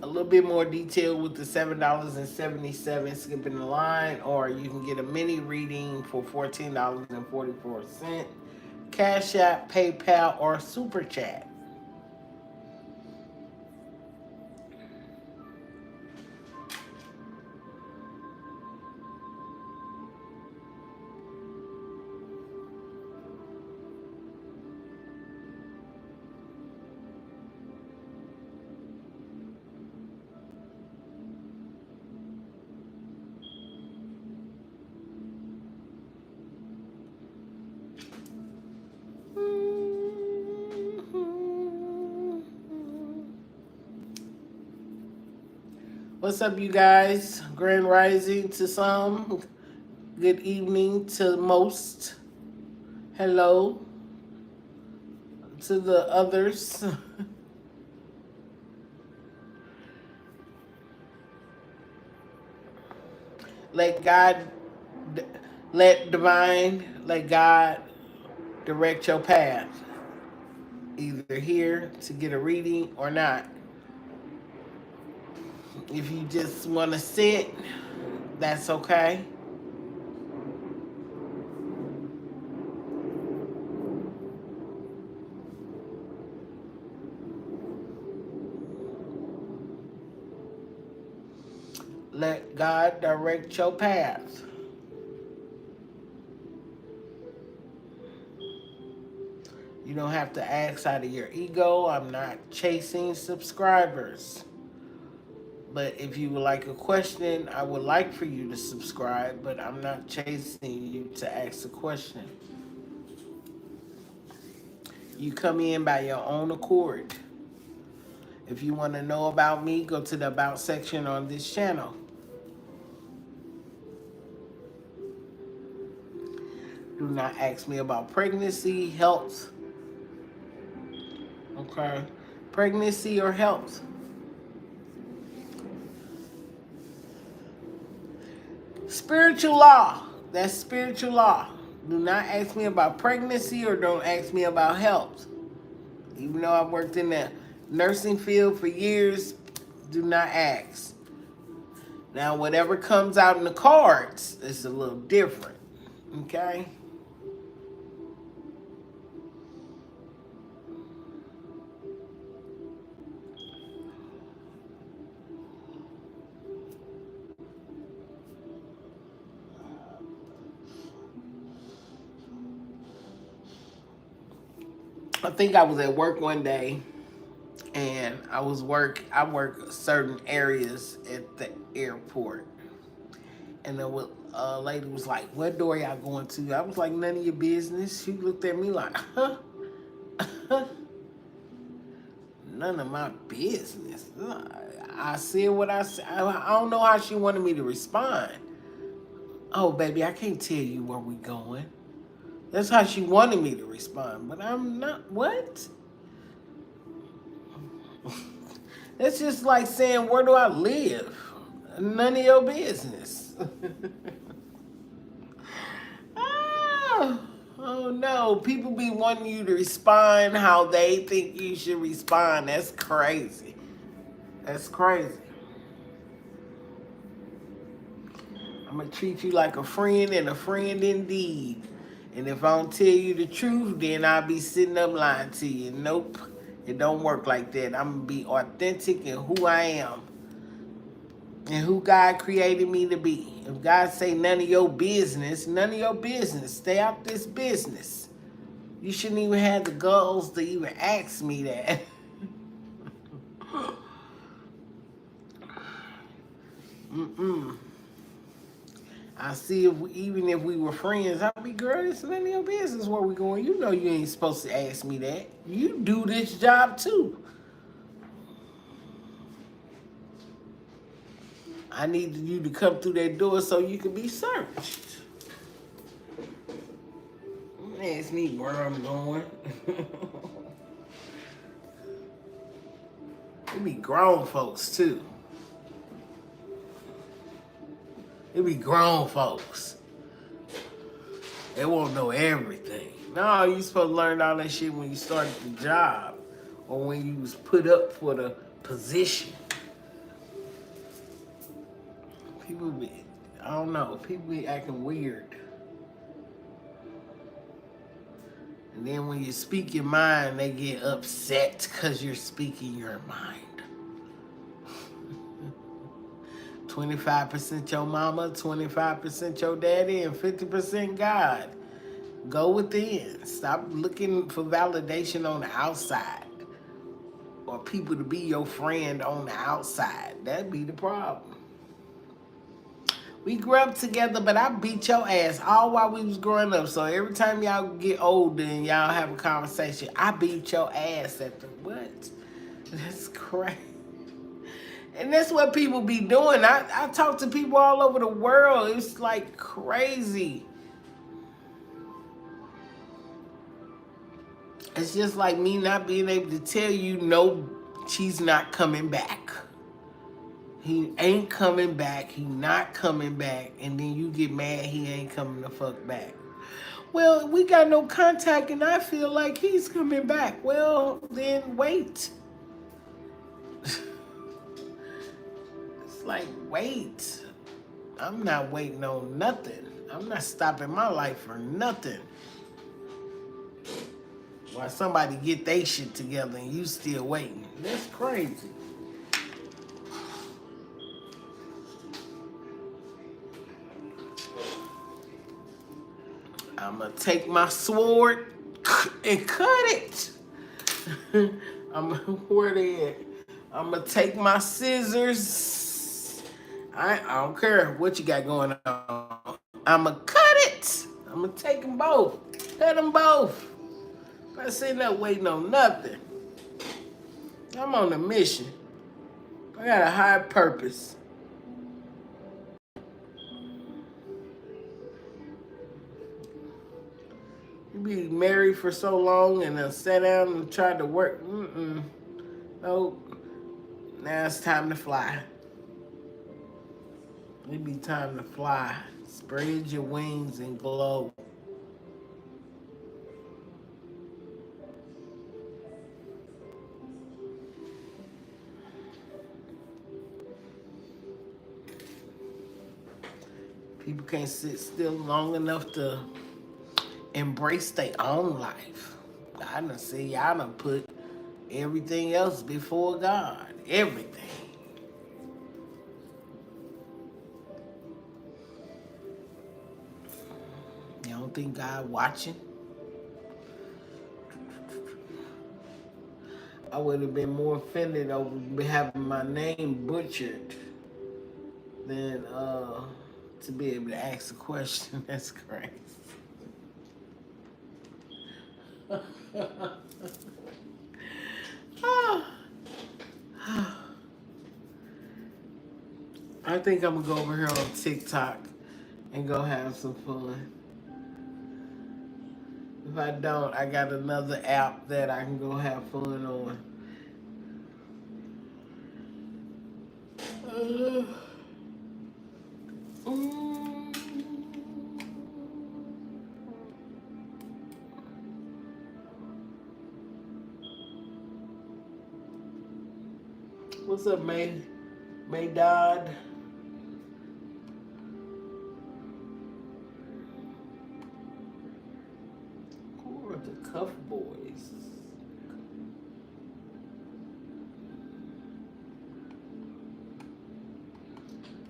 a little bit more detail with the $7.77 skipping the line, or you can get a mini reading for $14.44. Cash App, PayPal, or Super Chat. What's up, you guys? Grand Rising to some. Good evening to most. Hello to the others. Let God direct your path. Either here to get a reading or not. If you just want to sit, that's okay. Let God direct your path. You don't have to ask out of your ego. I'm not chasing subscribers. But if you would like a question, I would like for you to subscribe, but I'm not chasing you to ask a question. You come in by your own accord. If you want to know about me, go to the About section on this channel. Do not ask me about pregnancy, health. Okay? Pregnancy or health. Spiritual law. That's spiritual law. Do not ask me about pregnancy or don't ask me about health. Even though I've worked in the nursing field for years, do not ask. Now, whatever comes out in the cards is a little different. Okay? I think I was at work one day and I work certain areas at the airport. And then a lady was like, "What door y'all going to?" I was like, "None of your business." She looked at me like, "Huh?" None of my business. I said what I said. I don't know how she wanted me to respond. Oh, baby, I can't tell you where we going. That's how she wanted me to respond, but I'm not. What? That's just like saying, where do I live? None of your business. Oh no, people be wanting you to respond how they think you should respond. That's crazy. That's crazy. I'm gonna treat you like a friend and a friend indeed. And if I don't tell you the truth, then I'll be sitting up lying to you. Nope, it don't work like that. I'm gonna be authentic in who I am and who God created me to be. If God say none of your business, none of your business. Stay out this business. You shouldn't even have the gulls to even ask me that. I see even if we were friends, I'd be, girl, it's none of your business where we going. You know you ain't supposed to ask me that. You do this job too. I need you to come through that door so you can be searched. Don't ask me where I'm going. It be grown folks too. It be grown folks. They won't know everything. No, you supposed to learn all that shit when you started the job or when you was put up for the position. People be, I don't know, people be acting weird. And then when you speak your mind, they get upset because you're speaking your mind. 25% your mama, 25% your daddy, and 50% God. Go within. Stop looking for validation on the outside or people to be your friend on the outside. That'd be the problem. We grew up together, but I beat your ass all while we was growing up. So every time y'all get older and y'all have a conversation, I beat your ass at the what? That's crazy. And that's what people be doing. I talk to people all over the world. It's like crazy. It's just like me not being able to tell you, no, she's not coming back. He ain't coming back. He not coming back. And then you get mad he ain't coming the fuck back. Well, we got no contact and I feel like he's coming back. Well, then wait. like, wait. I'm not waiting on nothing. I'm not stopping my life for nothing. While somebody get their shit together and you still waiting. That's crazy. I'm gonna take my sword and cut it. Where they at? I'm gonna take my scissors. I don't care what you got going on. I'm gonna cut it. I'm gonna take them both. Cut them both. I'm not sitting there waiting on nothing. I'm on a mission. I got a high purpose. You be married for so long and then sat down and tried to work. Nope. Now it's time to fly. It be time to fly. Spread your wings and glow. People can't sit still long enough to embrace their own life. I done see y'all done put everything else before God. Everything. You don't think God watching? I would have been more offended over having my name butchered than to be able to ask a question. That's crazy. I think I'm gonna go over here on TikTok and go have some fun. If I don't, I got another app that I can go have fun on. What's up, May? May Dodd. Who are the Cuff Boys?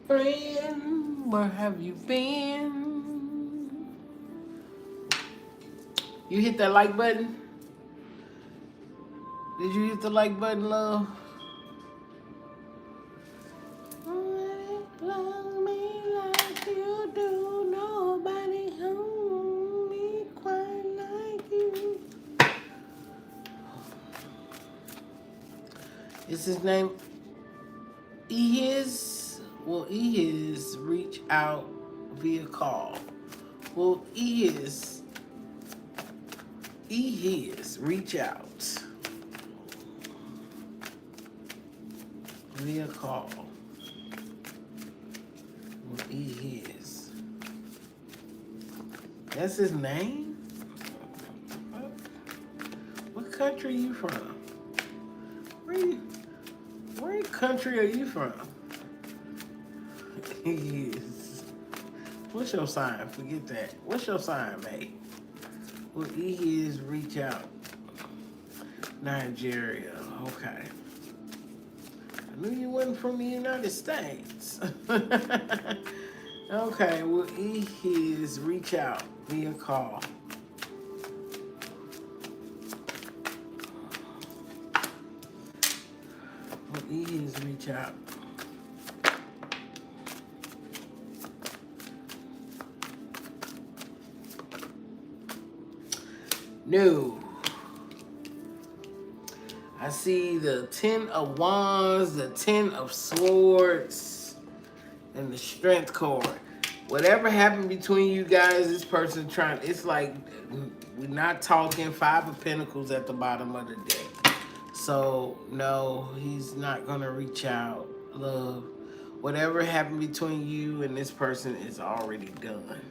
Friend, where have you been? You hit that like button? Did you hit the like button, love? Love me like you do. Nobody hold me quite like you. Is his name Ehis? Will Ehis reach out via call? Will Ehis reach out via call? Will Ehis? That's his name? What country are you from? Where country are you from? Yes. What's your sign? Forget that. What's your sign, mate? Will Ehis reach out? Nigeria. Okay. I knew you wasn't from the United States. Okay. Will Ehis reach out via call? Will Ehis reach out? No. I see the 10 of Wands, the 10 of Swords, and the Strength card. Whatever happened between you guys, this person trying, it's like we're not talking 5 of Pentacles at the bottom of the deck. So, no, he's not going to reach out, love. Whatever happened between you and this person is already done.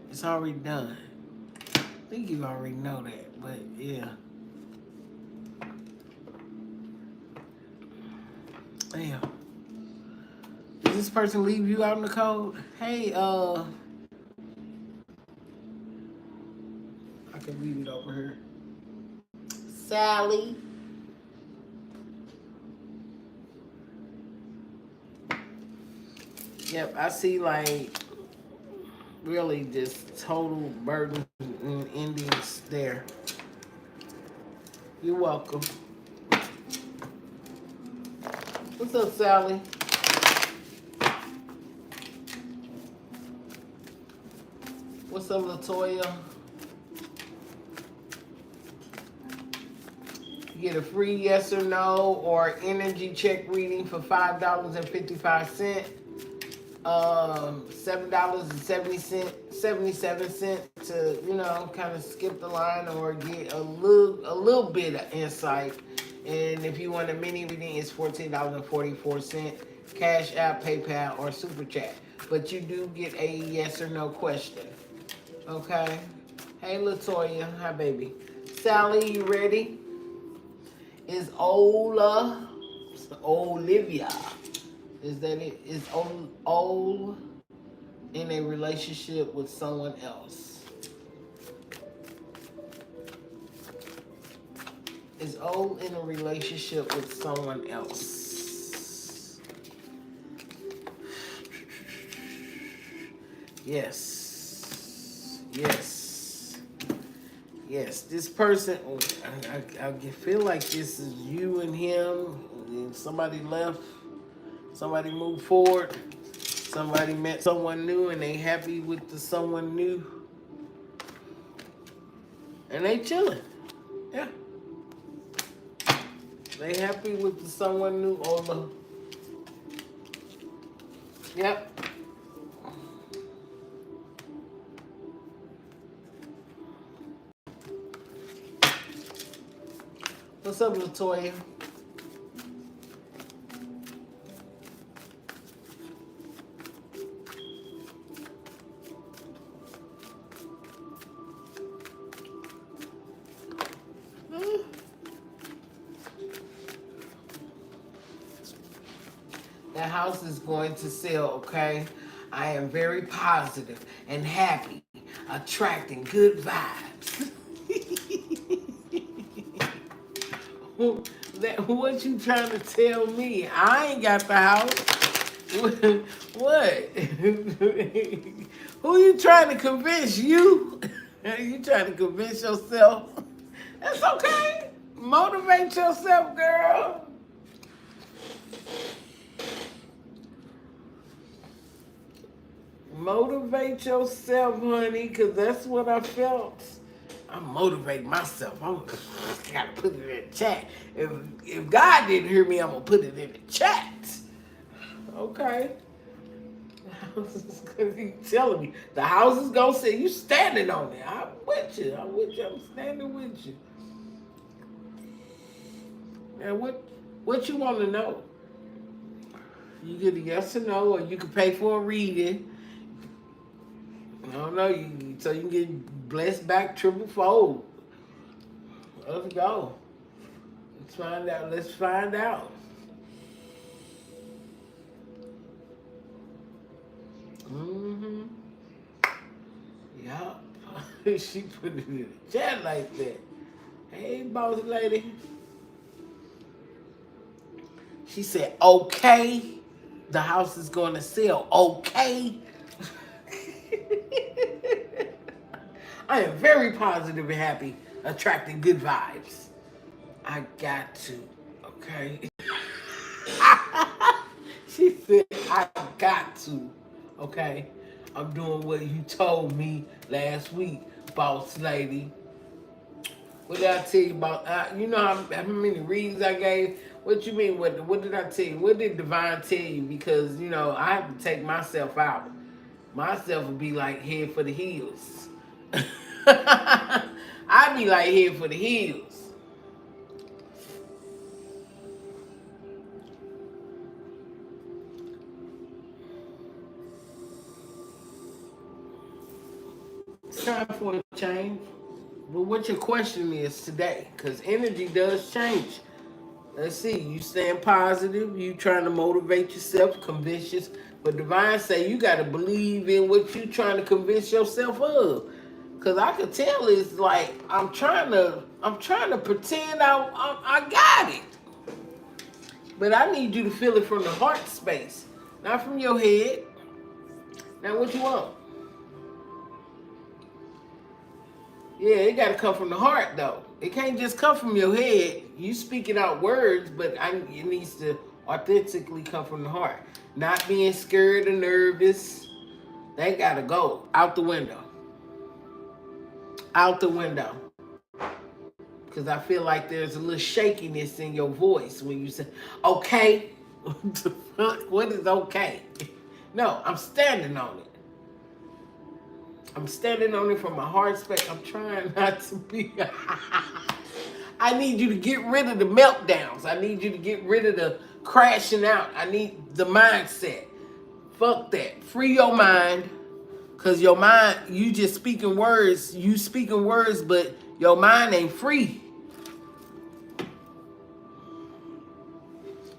It's already done. I think you already know that, but yeah. Damn. this person leave you out in the cold? Hey, I can leave it over here. Sally. Yep, I see like really just total burden and endings there. You're welcome. What's up, Sally? What's up, Latoya? You get a free yes or no or energy check reading for $5.55. $7.77 to, you know, kind of skip the line or get a little bit of insight. And if you want a mini reading, it's $14.44. Cash App, PayPal, or Superchat. But you do get a yes or no question. Okay? Hey, Latoya. Hi, baby. Sally, you ready? Is Olivia. Is that it? Is Ol in a relationship with someone else? Is Ol in a relationship with someone else? Yes. Yes. Yes. This person, I feel like this is you and him. And somebody left. Somebody moved forward. Somebody met someone new and they happy with the someone new. And they chilling. Yeah. They happy with the someone new on the. Yep. What's up, Latoya? That house is going to sell, okay? I am very positive and happy, attracting good vibes. What you trying to tell me? I ain't got the house. What? Who you trying to convince? You? You trying to convince yourself? That's okay. Motivate yourself, girl. Motivate yourself, honey, because that's what I felt. I'm motivating myself. I gotta put it in the chat. If God didn't hear me, I'm gonna put it in the chat. Okay. The house is gonna be telling me. The house is gonna say you standing on it. I'm with you. I'm with you. I'm standing with you. And what you want to know? You get a yes or no, or you can pay for a reading. I don't know, so you can get blessed back triple fold. Let's go. Let's find out. Let's find out. Mm-hmm. Yup. She put it in the chat like that. Hey, boss lady. She said, okay, the house is going to sell. Okay. I am very positive and happy, attracting good vibes. I got to, okay? She said, I got to, okay? I'm doing what you told me last week, boss lady. What did I tell you about? You know how many readings I gave? What you mean? What did I tell you? What did Divine tell you? Because, you know, I have to take myself out. Myself would be like head for the heels. I'd be like head for the heels. It's time for a change. But what your question is today, because energy does change. Let's see. You staying positive. You trying to motivate yourself, convince yourself. But Divine say you got to believe in what you trying to convince yourself of. Cause I could tell it's like I'm trying to pretend I got it. But I need you to feel it from the heart space, not from your head. Now what you want? Yeah, it got to come from the heart, though. It can't just come from your head. You speaking out words, but it needs to authentically come from the heart. Not being scared or nervous. They got to go out the window. Out the window. Because I feel like there's a little shakiness in your voice when you say, okay. What is okay? No, I'm standing on it. I'm standing on it from my heart space. I'm trying not to be. I need you to get rid of the meltdowns. I need you to get rid of the crashing out. I need the mindset. Fuck that. Free your mind. Because your mind, you just speaking words. You speaking words, but your mind ain't free.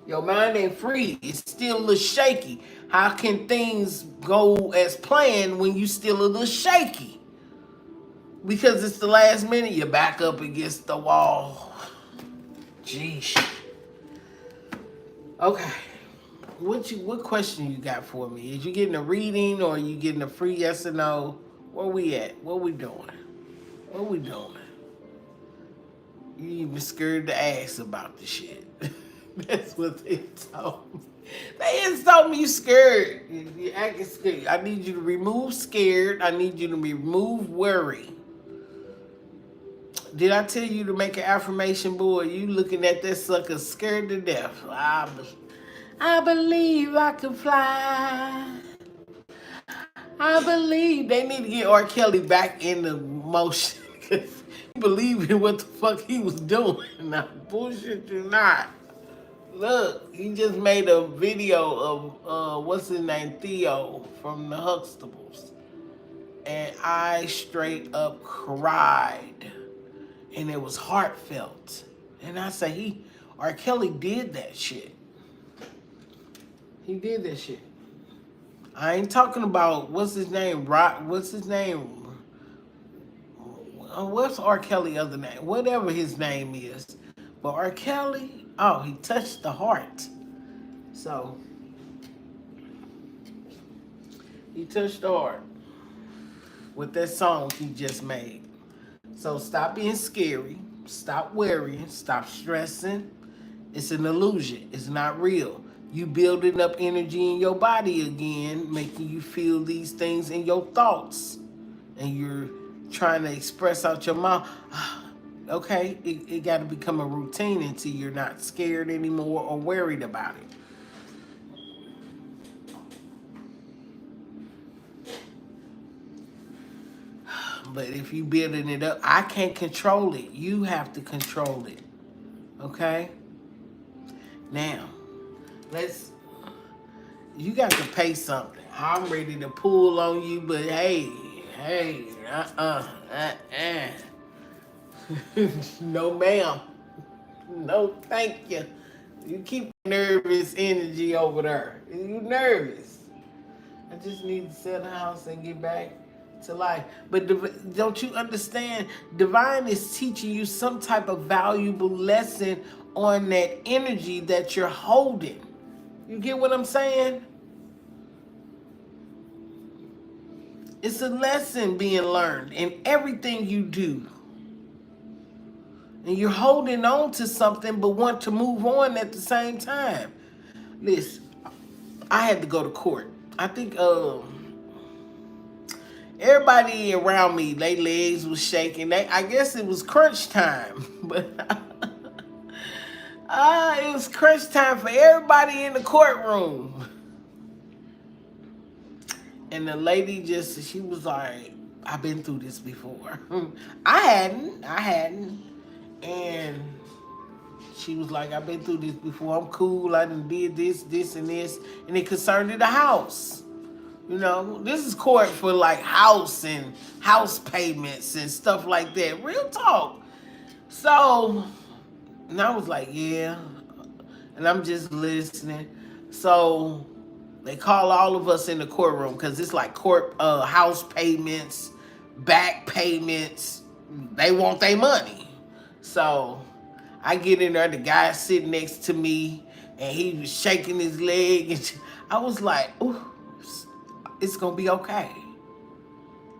Your mind ain't free. It's still a little shaky. How can things go as planned when you still a little shaky? Because it's the last minute, you're back up against the wall. Jeez. Okay. What question you got for me? Is you getting a reading or are you getting a free yes or no? Where we at? What we doing? What we doing? You even scared to ask about the shit. That's what they told me. They just told me you scared. You acting scared. I need you to remove scared. I need you to remove worry. Did I tell you to make an affirmation board? You looking at that sucker scared to death. I believe I can fly. I believe they need to get R. Kelly back in the motion. He believed in what the fuck he was doing. Now, bullshit you not. Look, he just made a video of, what's his name, Theo from the Huxtables. And I straight up cried. And it was heartfelt. And I say, R. Kelly did that shit. He did that shit. I ain't talking about, what's his name, what's his name? What's R. Kelly other name? Whatever his name is. But R. Kelly, oh, he touched the heart. So, he touched the heart with that song he just made. So stop being scary. Stop worrying. Stop stressing. It's an illusion. It's not real. You building up energy in your body again, making you feel these things in your thoughts. And you're trying to express out your mouth. Okay, it got to become a routine until you're not scared anymore or worried about it. But if you building it up, I can't control it. You have to control it. Okay? Now, you got to pay something. I'm ready to pull on you, but hey, no ma'am. No thank you. You keep nervous energy over there. You nervous. I just need to sell the house and get back to life. But don't you understand? Divine is teaching you some type of valuable lesson on that energy that you're holding. You get what I'm saying? It's a lesson being learned in everything you do. And you're holding on to something but want to move on at the same time. Listen, I had to go to court. I think everybody around me, their legs was shaking. I guess it was crunch time. But it was crunch time for everybody in the courtroom. And the lady she was like, I've been through this before. I hadn't. And she was like, I've been through this before. I'm cool. I done did this, and this. And it concerned the house. You know, this is court for like house and house payments and stuff like that. Real talk. So, and I was like, yeah, and I'm just listening. So they call all of us in the courtroom because it's like court house payments, back payments. They want their money. So I get in there. The guy sitting next to me, and he was shaking his leg, and I was like, "Ooh, it's gonna be okay.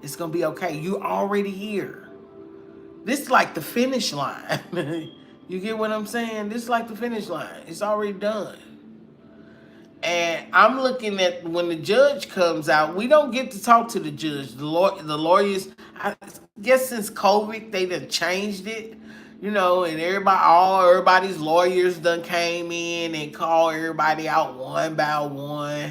It's gonna be okay. You already here. This is like the finish line." You get what I'm saying? This is like the finish line. It's already done. And I'm looking at when the judge comes out, we don't get to talk to the judge. The lawyers, I guess since COVID, they done changed it, you know, and everybody's lawyers done came in and called everybody out one by one.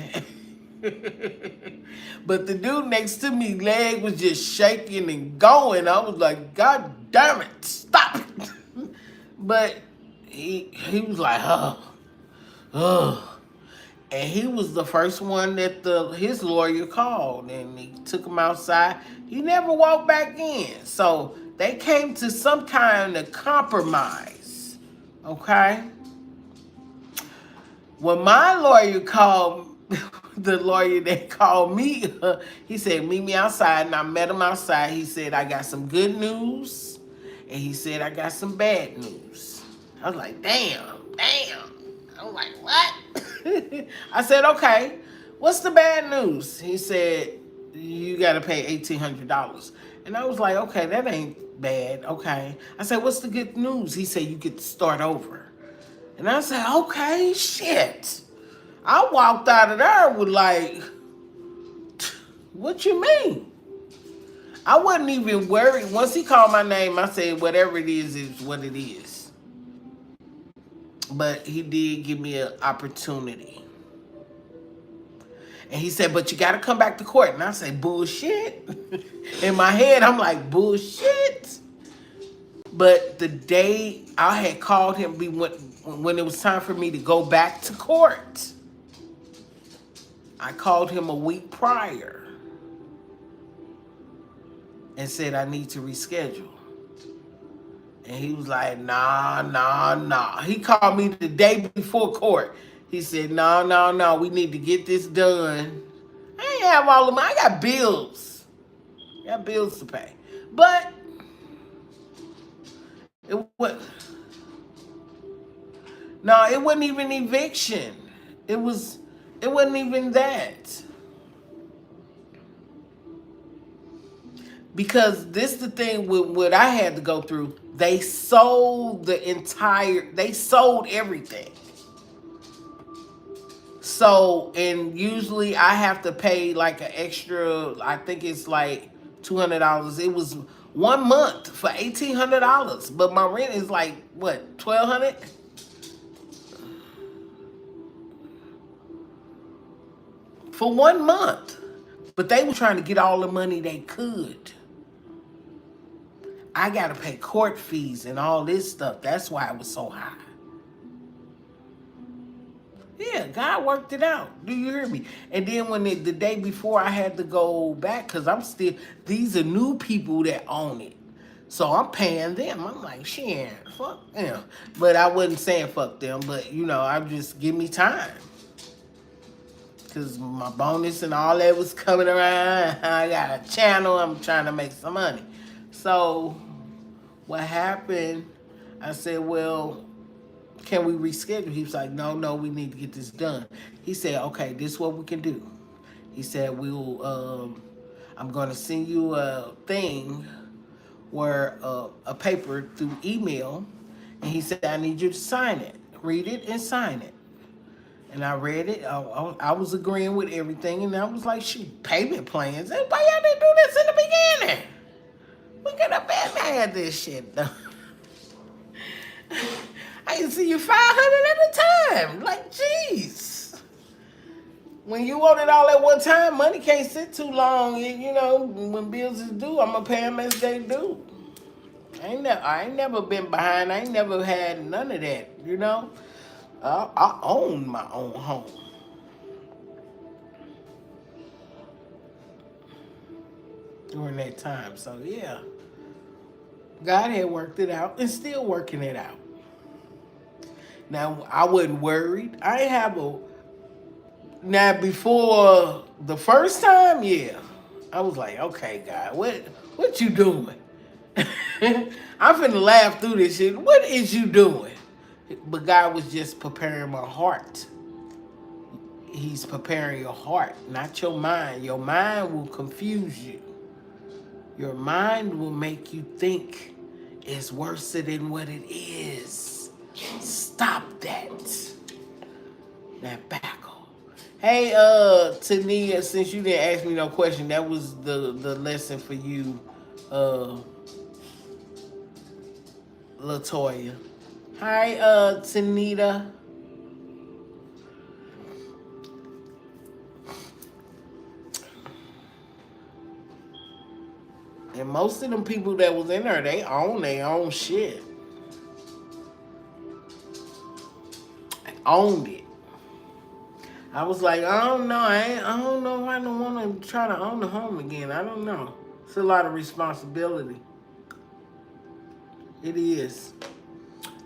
But the dude next to me, leg was just shaking and going. I was like, God damn it, stop it. But he was like, oh. And he was the first one that his lawyer called, and he took him outside. He never walked back in. So they came to some kind of compromise. Okay? When my lawyer called, the lawyer that called me, he said, meet me outside. And I met him outside. He said, I got some good news. And he said, I got some bad news. I was like, damn. I was like, what? I said, okay, what's the bad news? He said, you got to pay $1,800. And I was like, okay, that ain't bad. Okay. I said, what's the good news? He said, you get to start over. And I said, okay, shit. I walked out of there with like, what you mean? I wasn't even worried. Once he called my name, I said, whatever it is what it is. But he did give me an opportunity. And he said, but you got to come back to court. And I said, bullshit. In my head, I'm like, bullshit. But the day I had called him, when it was time for me to go back to court, I called him a week prior and said, I need to reschedule. And he was like, nah. He called me the day before court. He said, no, we need to get this done. I ain't have all of my, I got bills. I got bills to pay. But it wasn't even eviction. It wasn't even that. Because this the thing with what I had to go through. They sold everything. So, and usually I have to pay like an extra, I think it's like $200. It was 1 month for $1,800, but my rent is like, what, $1,200? For 1 month. But they were trying to get all the money they could. I got to pay court fees and all this stuff. That's why it was so high. Yeah, God worked it out. Do you hear me? And then when the day before I had to go back, because these are new people that own it. So I'm paying them. I'm like, shit, fuck them. But I wasn't saying fuck them, but I just give me time. Because my bonus and all that was coming around. I got a channel. I'm trying to make some money. So what happened, I said, well, can we reschedule? He was like, no, we need to get this done. He said, okay, this is what we can do. He said, I'm going to send you a thing where a paper through email. And he said, I need you to sign it. Read it and sign it. And I read it. I was agreeing with everything. And I was like, shoot, payment plans. Why y'all didn't do this in the beginning? We could have been had this shit done. I can see you 500 at a time. Like, jeez. When you want it all at one time, money can't sit too long. When bills is due, I'm going to pay them as they do. I ain't never been behind. I ain't never had none of that, I own my own home. During that time. So, yeah. God had worked it out and still working it out. Now, I wasn't worried. I ain't have a... Now, before the first time, yeah. I was like, okay, God, what you doing? I'm finna laugh through this shit. What is you doing? But God was just preparing my heart. He's preparing your heart, not your mind. Your mind will confuse you. Your mind will make you think it's worse than what it is. Stop that. Now back off. Hey, Tania, since you didn't ask me no question, that was the lesson for you, Latoya. Hi, Tanita. And most of them people that was in there, they own their own shit. They owned it. I was like, I don't know. I don't know if I don't want to try to own the home again. I don't know. It's a lot of responsibility. It is.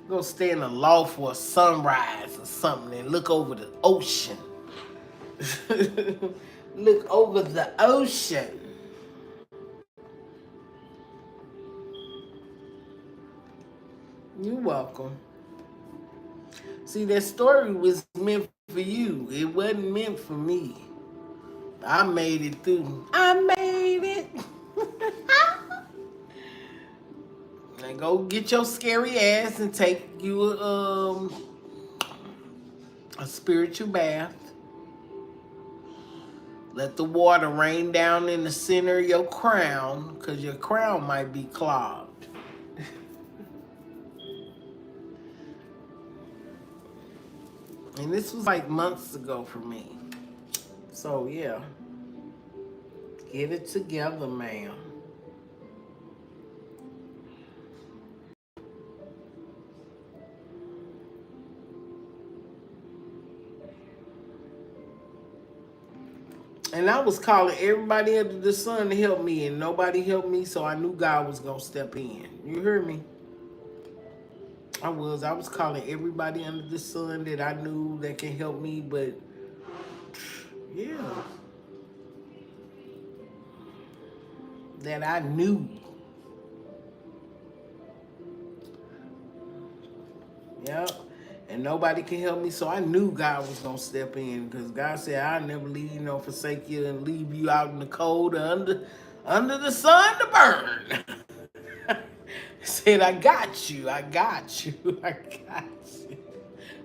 Go stay in the loft for a sunrise or something and look over the ocean. Look over the ocean. You're welcome. See, that story was meant for you. It wasn't meant for me. I made it through. I made it. Now go get your scary ass and take you a spiritual bath. Let the water rain down in the center of your crown, because your crown might be clogged. And this was like months ago for me. So yeah. Get it together, ma'am. And I was calling everybody under the sun to help me, and nobody helped me, so I knew God was going to step in. You heard me? I was calling everybody under the sun that I knew that can help me, but yeah. That I knew. Yep. And nobody can help me, so I knew God was going to step in, because God said, I'll never leave you nor forsake you and leave you out in the cold or under the sun to burn. Said, I got you, I got you, I got you.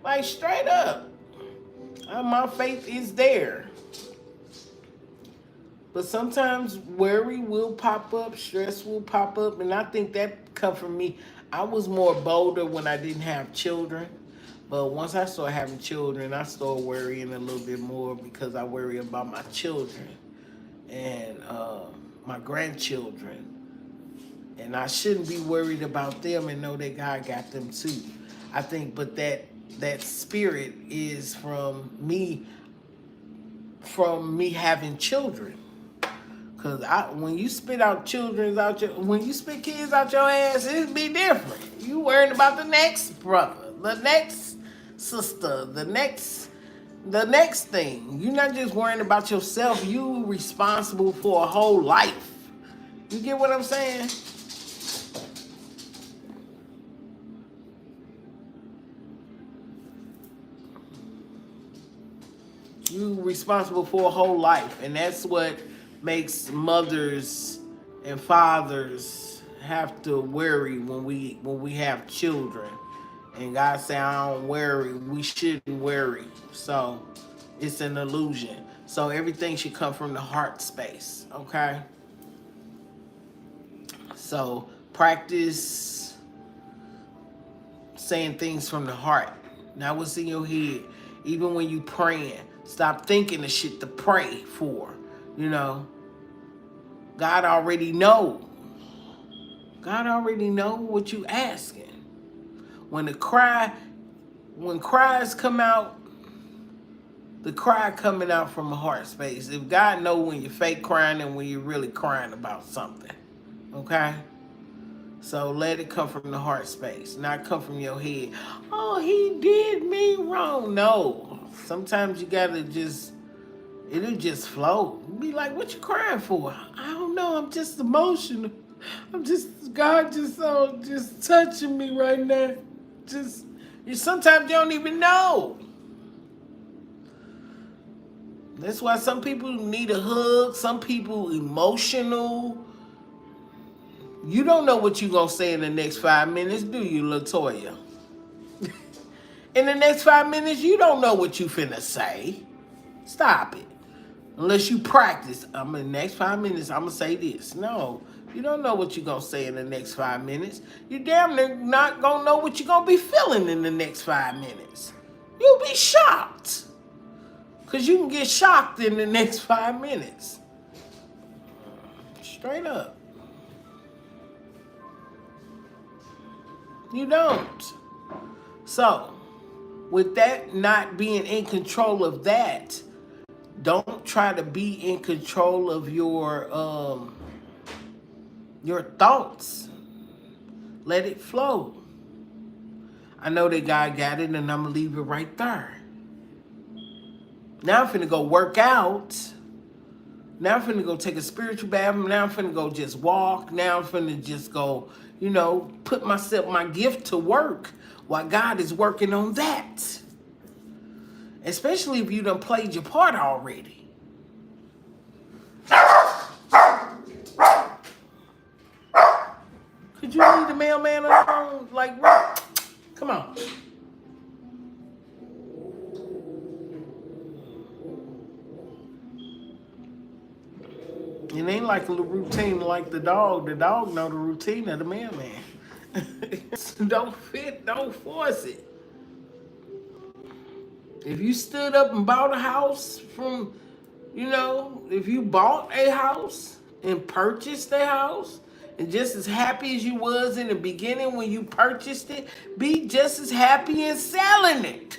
Like, straight up. My faith is there. But sometimes worry will pop up, stress will pop up, and I think that come from me. I was more bolder when I didn't have children. But once I started having children, I started worrying a little bit more, because I worry about my children and my grandchildren. And I shouldn't be worried about them and know that God got them too. I think, but that spirit is from me having children. Cause when you spit out when you spit kids out your ass, it be different. You worrying about the next brother, the next sister, the next thing. You're not just worrying about yourself. You responsible for a whole life. You get what I'm saying? You responsible for a whole life, and that's what makes mothers and fathers have to worry when we have children. And God say, I don't worry. We shouldn't worry. So it's an illusion. So everything should come from the heart space. Okay. So practice saying things from the heart, not what's in your head. Even when you praying, stop thinking of shit to pray for. You know, God already know. God already know what you asking. When cries come out, the cry coming out from a heart space. If God know when you're fake crying and when you're really crying about something, okay? So let it come from the heart space, not come from your head. Oh, he did me wrong. No. Sometimes you gotta just, it'll just flow. Be like, what you crying for? I don't know. I'm just emotional. God just touching me right now. Just, sometimes you don't even know. That's why some people need a hug. Some people emotional. You don't know what you gonna say in the next 5 minutes, do you, Latoya? In the next 5 minutes, you don't know what you finna say. Stop it. Unless you practice. In the next 5 minutes, I'm gonna say this. No, you don't know what you gonna say in the next 5 minutes. You damn near not gonna know what you gonna be feeling in the next 5 minutes. You'll be shocked. Because you can get shocked in the next 5 minutes. Straight up. You don't. So, with that not being in control of that, don't try to be in control of your thoughts. Let it flow. I know that God got it, and I'm gonna leave it right there. Now I'm finna go work out. Now I'm finna go take a spiritual bath. Now I'm finna go just walk. Now I'm finna just go, put my gift to work while God is working on that. Especially if you done played your part already. Could you leave the mailman alone? Like, what? Come on. It ain't like a little routine like the dog. The dog know the routine of the mailman. Don't force it. If you stood up and bought a house from, if you bought a house and purchased a house, and just as happy as you was in the beginning when you purchased it, be just as happy in selling it.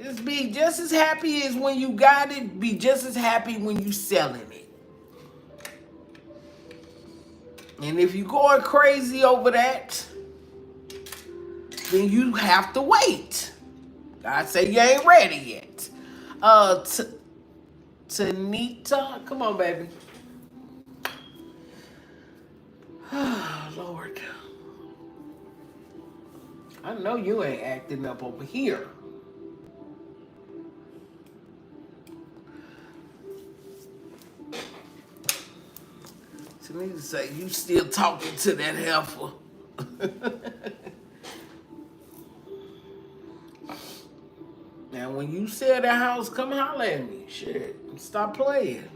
Just be just as happy as when you got it. Be just as happy when you selling it. And if you going crazy over that, then you have to wait. God say you ain't ready yet. Tanita, come on, baby. Lord. I know you ain't acting up over here. Tanita say you still talking to that heifer. Now, when you sell that house, come holler at me. Shit, stop playing.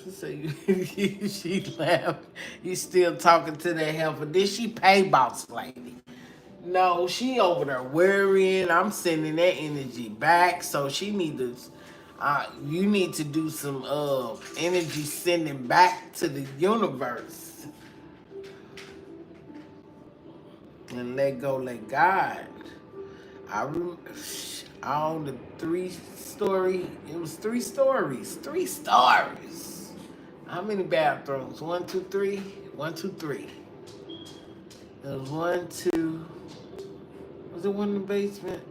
She say she laughed. You still talking to that heifer? Did she pay boss lady? No, she over there worrying. I'm sending that energy back, so she need to. You need to do some energy sending back to the universe and let go, let God. I owned a 3-story. It was 3 stories. 3 stories. How many bathrooms? 1, 2, 3. 1, 2, 3. There was 1, 2. Was it one in the basement?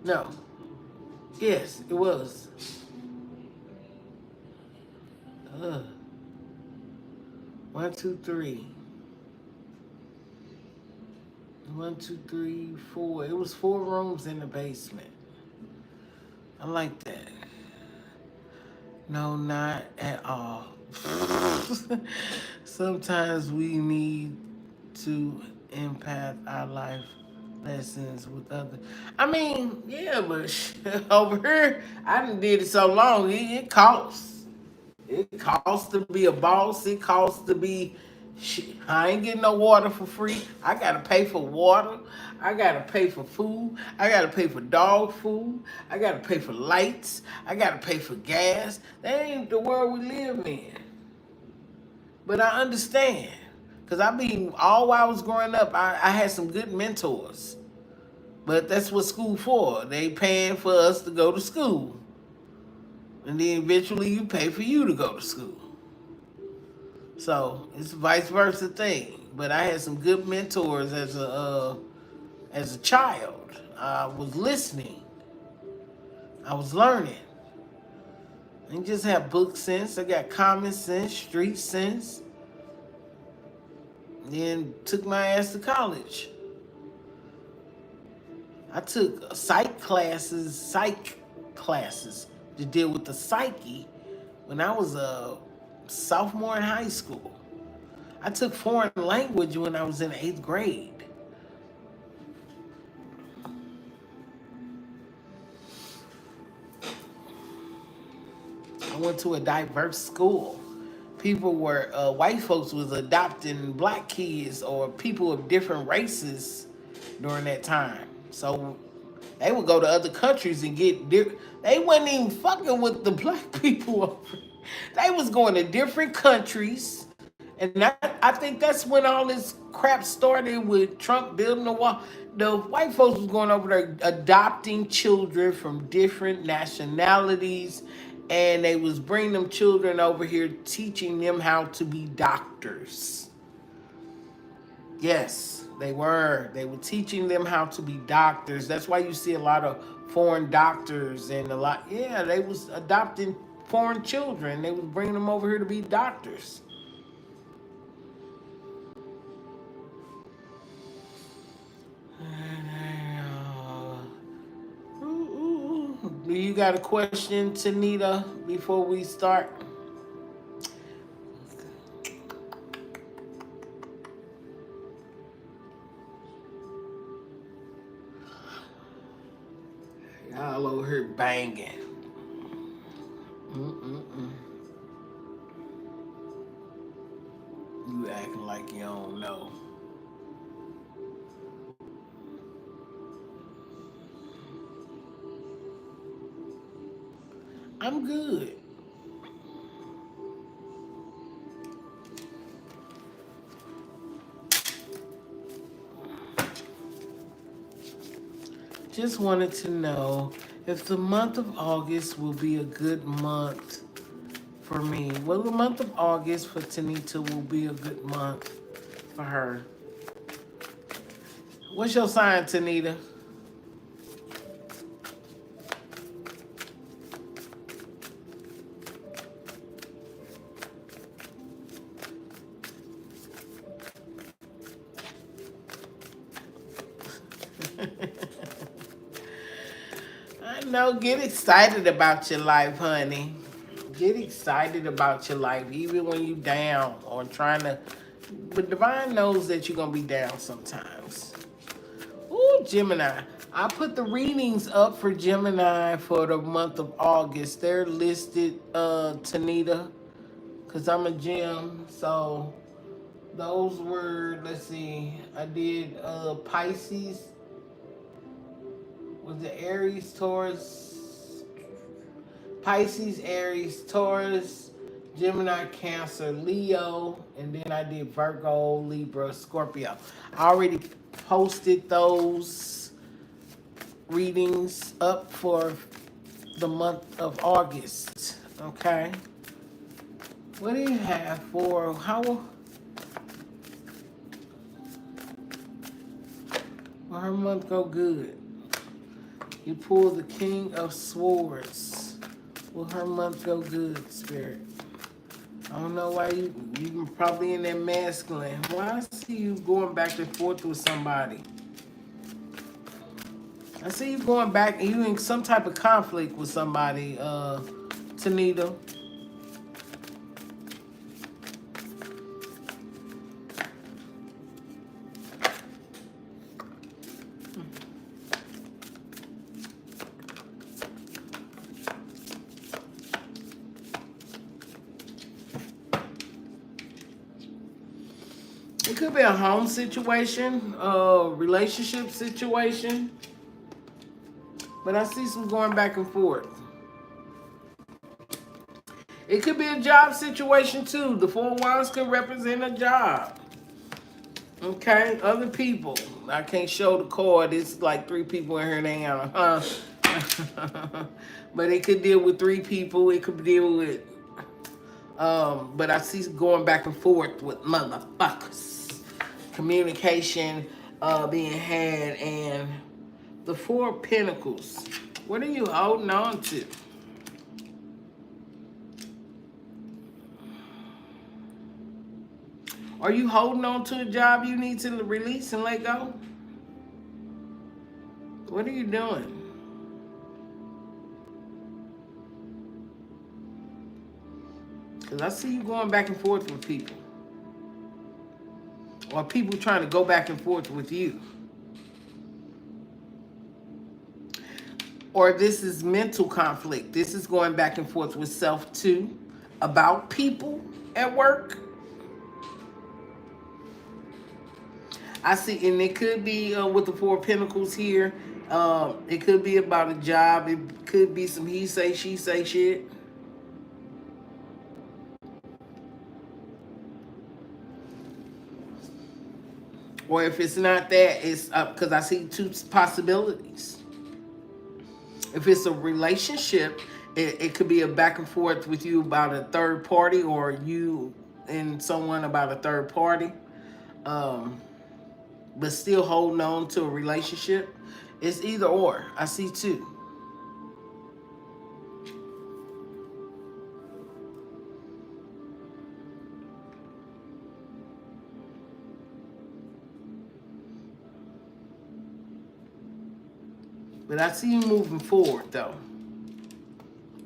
No. Yes, it was. 1, 2, 3. 1, 2, 3, 4. It was 4 rooms in the basement. I like that. No, not at all. Sometimes we need to impact our life lessons with others. I mean, yeah, but over here, I done did it so long, it costs. It costs to be a boss. It costs to be. I ain't getting no water for free. I gotta pay for water. I gotta pay for food. I gotta pay for dog food. I gotta pay for lights. I gotta pay for gas. That ain't the world we live in. But I understand. Because all while I was growing up, I had some good mentors. But that's what school for. They paying for us to go to school. And then eventually you pay for you to go to school. So it's a vice versa thing. But I had some good mentors as a child. I was listening. I was learning. I didn't just have book sense. I got common sense, street sense. Then took my ass to college. I took psych classes to deal with the psyche when I was a sophomore in high school. I took foreign language when I was in 8th grade. I went to a diverse school. People were, white folks was adopting black kids or people of different races during that time. So they would go to other countries and get they wasn't even fucking with the black people. They was going to different countries. And I think that's when all this crap started with Trump building the wall. The white folks was going over there adopting children from different nationalities, and they was bringing them children over here, teaching them how to be doctors. Yes, they were. They were teaching them how to be doctors. That's why you see a lot of foreign doctors and they was adopting foreign children. They was bringing them over here to be doctors. Do you got a question, Tanita, before we start? Y'all over here banging. You acting like you don't know. I'm good. Just wanted to know if the month of August will be a good month for me. Well, the month of August for Tanita will be a good month for her. What's your sign, Tanita? I know, get excited about your life, honey. Get excited about your life, even when you down or trying to. But Divine knows that you're going to be down sometimes. Ooh, Gemini. I put the readings up for Gemini for the month of August. They're listed, Tanita, because I'm a Gem. So those were, let's see, I did Pisces. Was it Aries, Taurus, Pisces, Aries, Taurus, Gemini, Cancer, Leo, and then I did Virgo, Libra, Scorpio. I already posted those readings up for the month of August. Okay. What do you have for how? Will her month go good? You pull the King of Swords. Will her month go good, Spirit? I don't know why you probably in that masculine. Why I see you going back and forth with somebody? I see you going back and you in some type of conflict with somebody, Tanita. It could be a home situation, a relationship situation. But I see some going back and forth. It could be a job situation too. The 4 Wands could represent a job. Okay, other people. I can't show the card. It's like 3 people in here and they ain't But it could deal with 3 people. It could deal with, but I see going back and forth with motherfuckers. Communication being had, and the 4 of Pentacles. What are you holding on to? Are you holding on to a job you need to release and let go? What are you doing? Because I see you going back and forth with people. Or people trying to go back and forth with you. Or this is mental conflict. This is going back and forth with self too. About people at work. I see, and it could be with the 4 of Pentacles here. It could be about a job. It could be some he say, she say shit. Or if it's not that, it's because I see 2 possibilities. If it's a relationship, it could be a back and forth with you about a third party, or you and someone about a third party. But still holding on to a relationship. It's either or. I see 2. But I see you moving forward, though.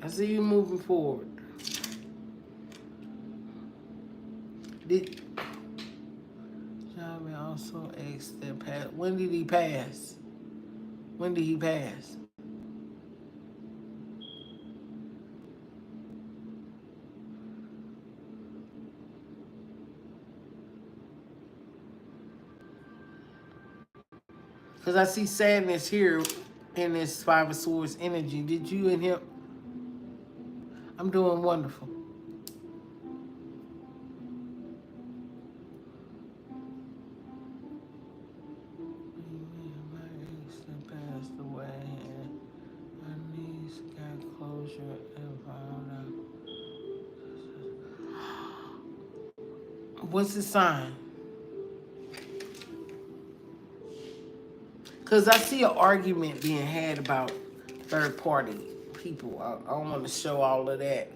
I see you moving forward. Did John also asked that pass? When did he pass? When did he pass? Because I see sadness here in this 5 of Swords energy. Did you and him? I'm doing wonderful. My ex passed away, and my niece got closure and found out. What's the sign? Because I see an argument being had about third party people. I don't want to show all of that.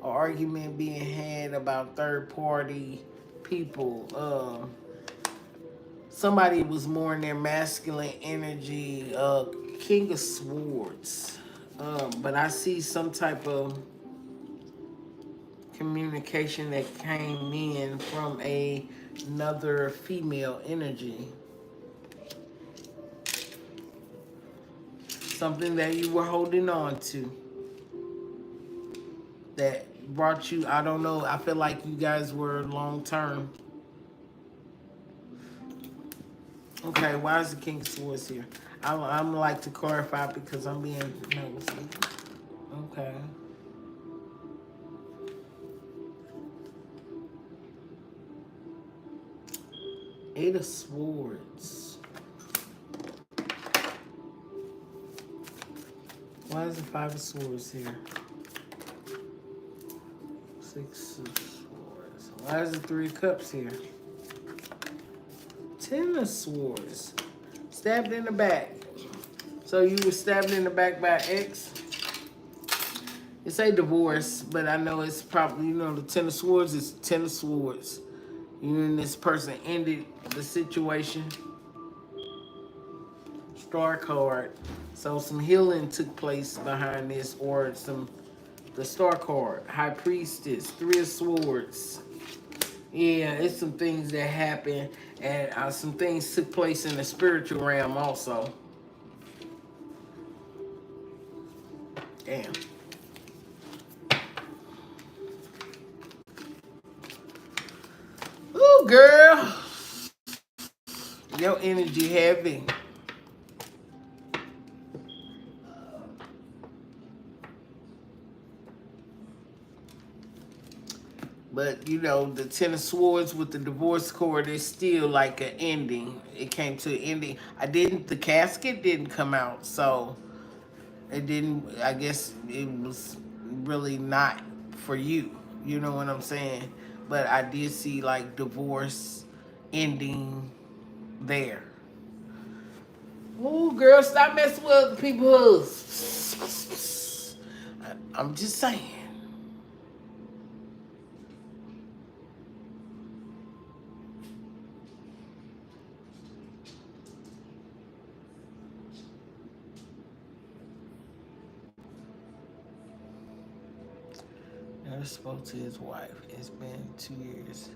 An argument being had about third party people. Somebody was more in their masculine energy. King of Swords. But I see some type of communication that came in from another female energy. Something that you were holding on to that brought you, I don't know, I feel like you guys were long term. Okay, why is the King of Swords here? I'm like to clarify because I'm being nosy. Okay. Eight of Swords. Why is the 5 of Swords here? 6 of Swords. Why is the 3 of Cups here? 10 of Swords. Stabbed in the back. So you were stabbed in the back by an ex? It's a divorce, but I know it's probably, you know, the 10 of Swords is 10 of Swords. You and this person ended the situation. Star card. So some healing took place behind this, or the Star card. High Priestess. 3 of Swords. Yeah, it's some things that happened, and some things took place in the spiritual realm also. Damn. Ooh, girl. Your energy heavy. But, you know, the 10 of Swords with the divorce cord is still like an ending. It came to an ending. The casket didn't come out, so it didn't, I guess it was really not for you. You know what I'm saying? But I did see like divorce ending there. Ooh, girl, stop messing with other people's. I'm just saying. Never spoke to his wife. It's been 2 years.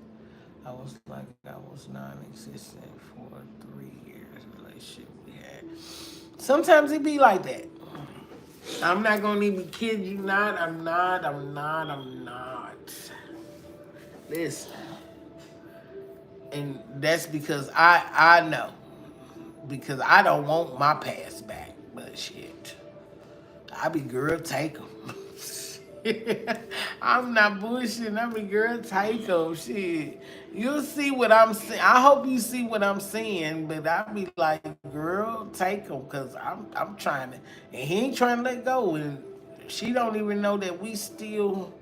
I was like, I was non-existent for 3 years relationship we had. Sometimes it be like that. I'm not gonna even kid you not. I'm not. Listen, and that's because I know because I don't want my past back. But shit, I be girl take 'em. I'm not bullshitting. I mean, girl, take 'em. Shit, you'll see what I'm saying. I hope you see what I'm saying. But I be like, girl, take 'em, cause I'm trying to, and he ain't trying to let go, and she don't even know that we still.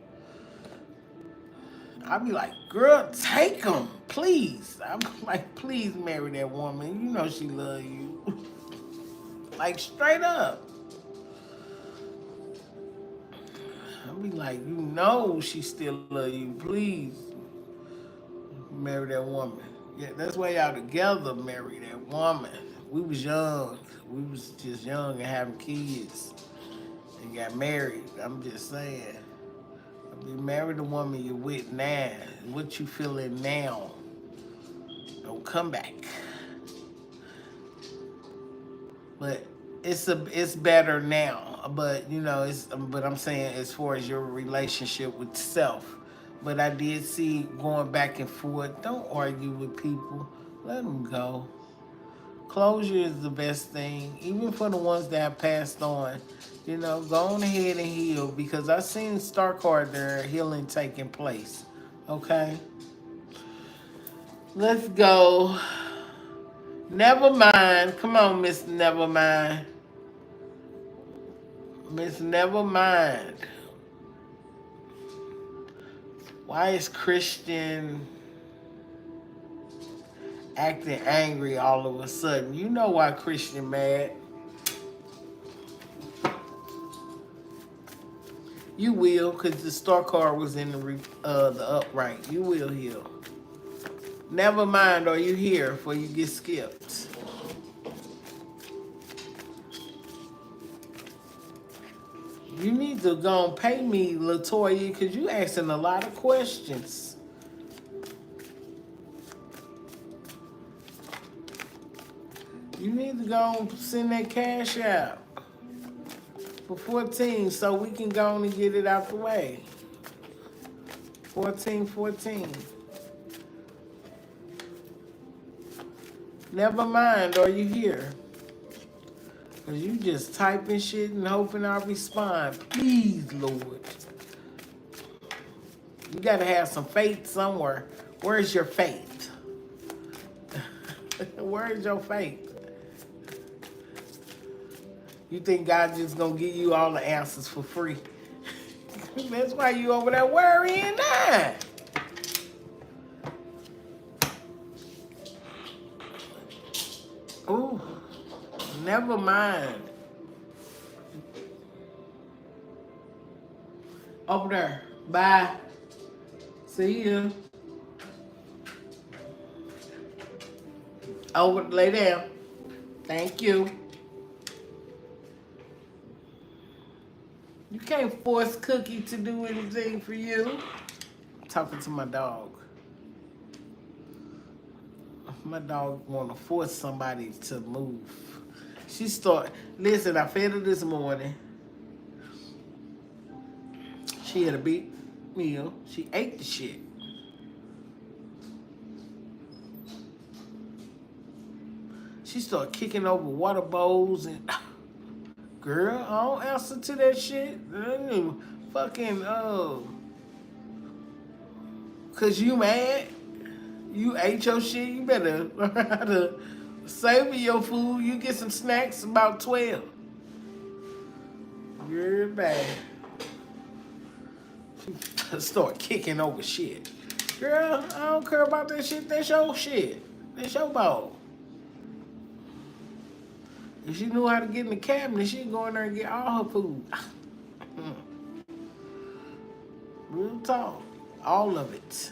I be like, girl, take 'em, please. I'm like, please marry that woman. You know she love you, like straight up. I be like, you know she still love you. Please marry that woman. Yeah, that's why y'all together marry that woman. We was young. We was just young and having kids and got married. I'm just saying. Be married the woman you're with now. What you feeling now? Don't come back. But it's better now. But you know, but I'm saying as far as your relationship with self. But I did see going back and forth. Don't argue with people. Let them go. Closure is the best thing, even for the ones that have passed on. You know, go on ahead and heal because I seen Star Card there healing taking place. Okay, let's go. Never mind. Come on, Miss Never Mind. Miss Never Mind. Why is Christian acting angry all of a sudden? You know why Christian mad. You will, because the star card was in the upright. You will heal. Never mind, are you here before you get skipped? You need to go and pay me, Latoya, because you asking a lot of questions. You need to go and send that cash out for 14 so we can go on and get it out the way. 14. Never mind, are you here? Because you just typing shit and hoping I respond. Please, Lord. You got to have some faith somewhere. Where's your faith? Where's your faith? You think God just going to give you all the answers for free? That's why you over there worrying now. Ooh, never mind. Over there. Bye. See you. Over, lay down. Thank you. You can't force Cookie to do anything for you. I'm talking to my dog. My dog want to force somebody to move. Listen, I fed her this morning. She had a big meal. She ate the shit. She started kicking over water bowls and... Girl, I don't answer to that shit. Fucking, cause you mad? You ate your shit, you better learn how to savor your food. You get some snacks about 12. You're bad. She start kicking over shit. Girl, I don't care about that shit. That's your shit. That's your ball. If she knew how to get in the cabinet, she'd go in there and get all her food. Real talk. All of it.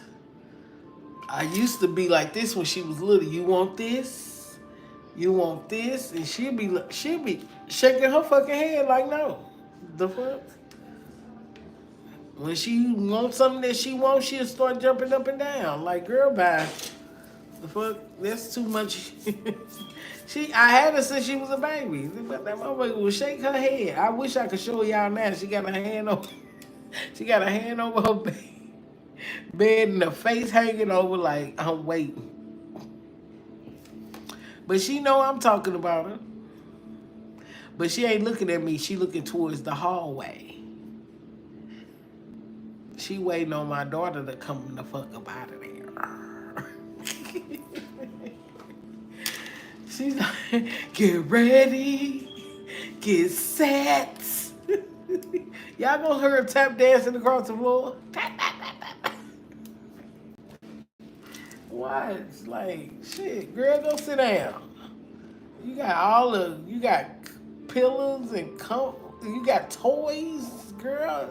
I used to be like this when she was little. You want this? You want this? And she'd be shaking her fucking head like no. The fuck? When she wants something that she wants, she'll start jumping up and down. Like, girl, bye. The fuck? That's too much. I had her since she was a baby. But that motherfucker will shake her head. I wish I could show y'all now. She got she got a hand over her bed and her face hanging over like I'm waiting. But she know I'm talking about her. But she ain't looking at me. She looking towards the hallway. She waiting on my daughter to come the fuck up out of there. She's like, get ready, get set. Y'all gonna hear her tap dancing across the floor? Tap, tap, tap, tap. What? It's like, shit, girl, go sit down. You got pillows and you got toys, girl.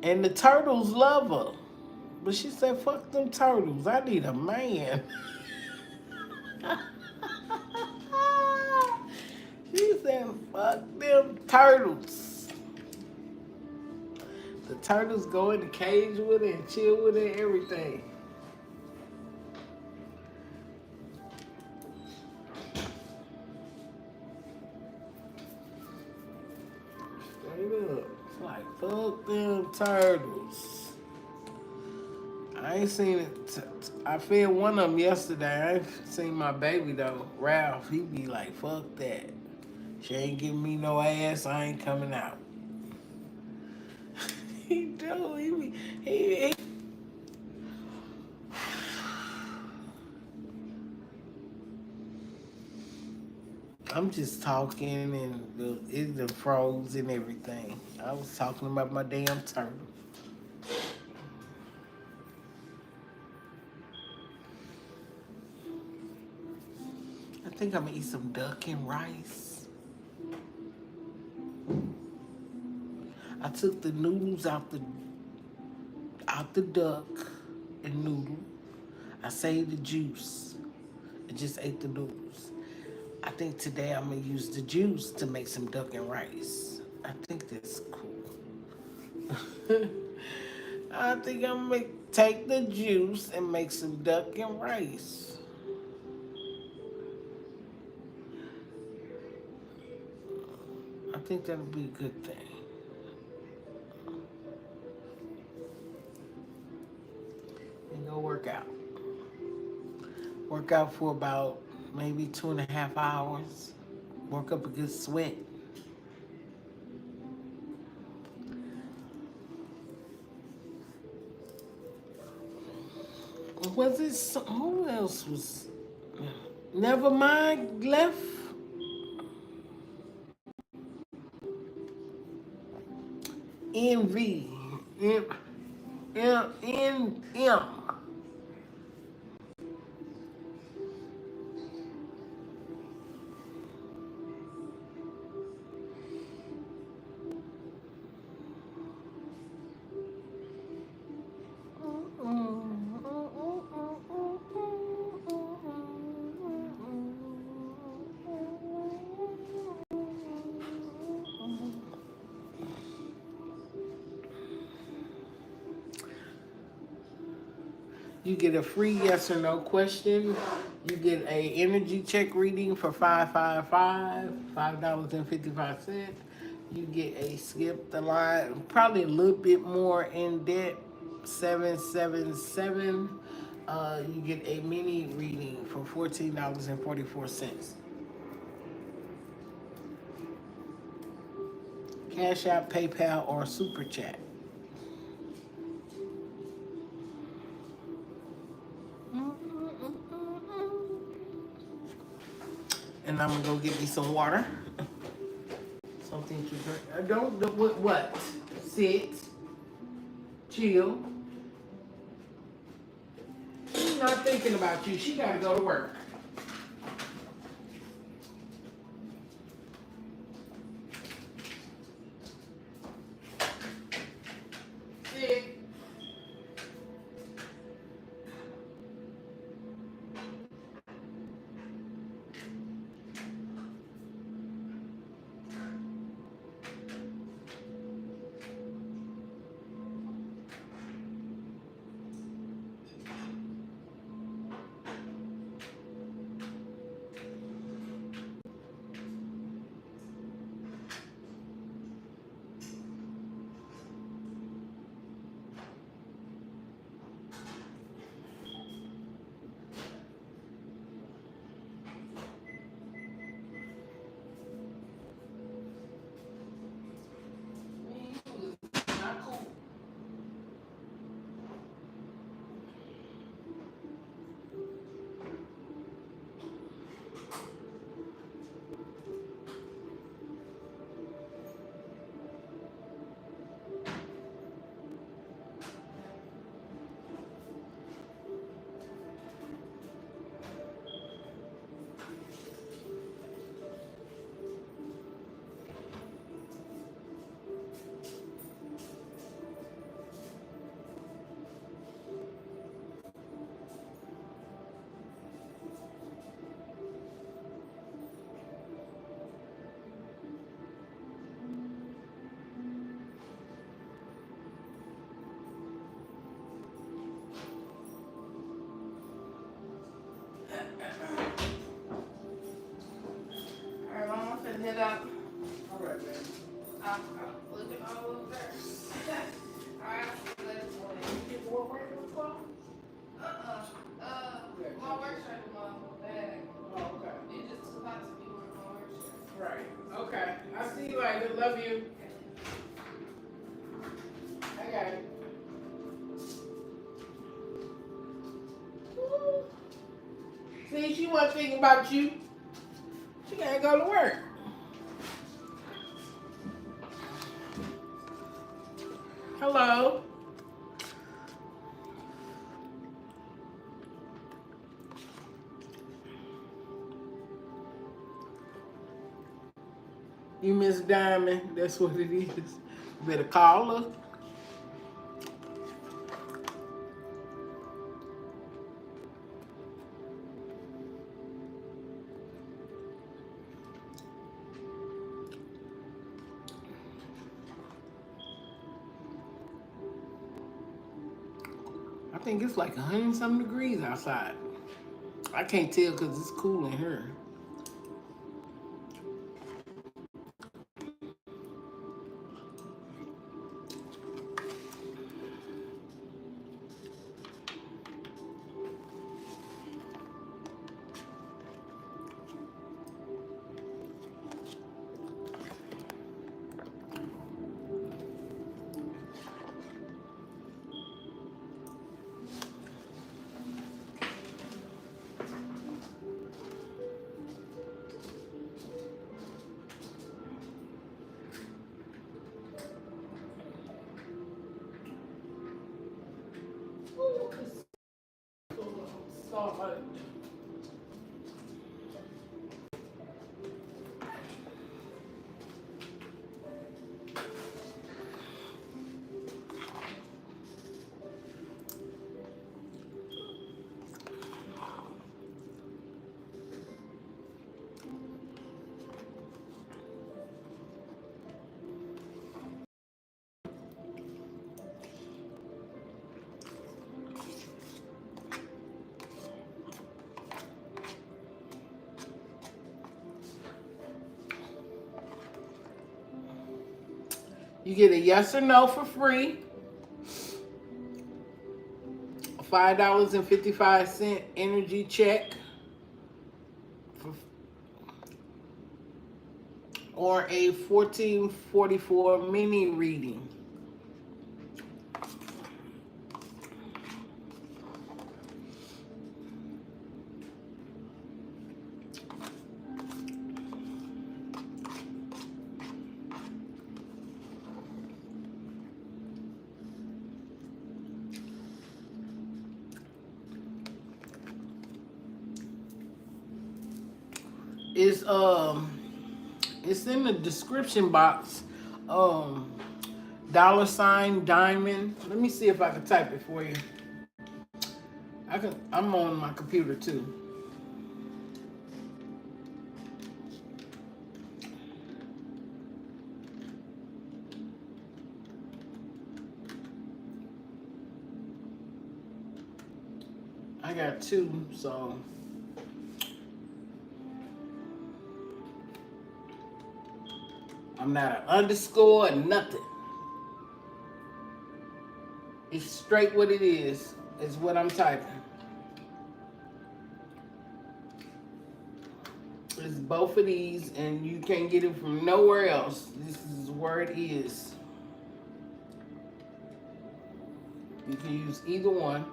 And the turtles love her. But she said, fuck them turtles. I need a man. She said, fuck them turtles. The turtles go in the cage with it and chill with it and everything. Straight up. It's like, fuck them turtles. I ain't seen it. I fed one of them yesterday. I ain't seen my baby though. Ralph, he be like, fuck that. She ain't giving me no ass. I ain't coming out. He do. He. I'm just talking and it done froze and everything. I was talking about my damn turtle. I think I'm gonna eat some duck and rice. I took the noodles out the duck and noodle. I saved the juice. I just ate the noodles. I think today I'm gonna use the juice to make some duck and rice. I think that's cool. I think I'm gonna take the juice and make some duck and rice. I think that'll be a good thing. And go work out. Work out for about maybe 2.5 hours. Work up a good sweat. Was it, who else was, never mind, left? NV. M. You get a free yes or no question. You get a energy check reading for $5.55. You get a skip the line, probably a little bit more in debt, $777. You get a mini reading for $14.44. Cash App, PayPal, or Superchat. And I'm gonna go get me some water. Something to drink. Don't do what? Sit. Chill. She's not thinking about you. She gotta go to work. Sit. Not cool. Alright, I'm finna head out. Alright, man. I'm looking all over there. Alright, let's go. You get more work with clothes? My work shirt in my bag. Oh, okay. It just too hot to be wearing my work shirt. Right. Okay. I'll see you later. Love you. I got it. Woo. See, she wasn't thinking about you. She gotta go to work. Hello. You Miss Diamond, that's what it is. You better call her. I think it's like 100-something degrees outside. I can't tell because it's cool in here. You get a yes or no for free. $5.55 energy check. Or a 1444 mini reading. It's in the description box. $diamond. Let me see if I can type it for you. I'm on my computer too. I got two, so I'm not an underscore or nothing. It's straight what it is what I'm typing. It's both of these, and you can't get it from nowhere else. This is where it is. You can use either one.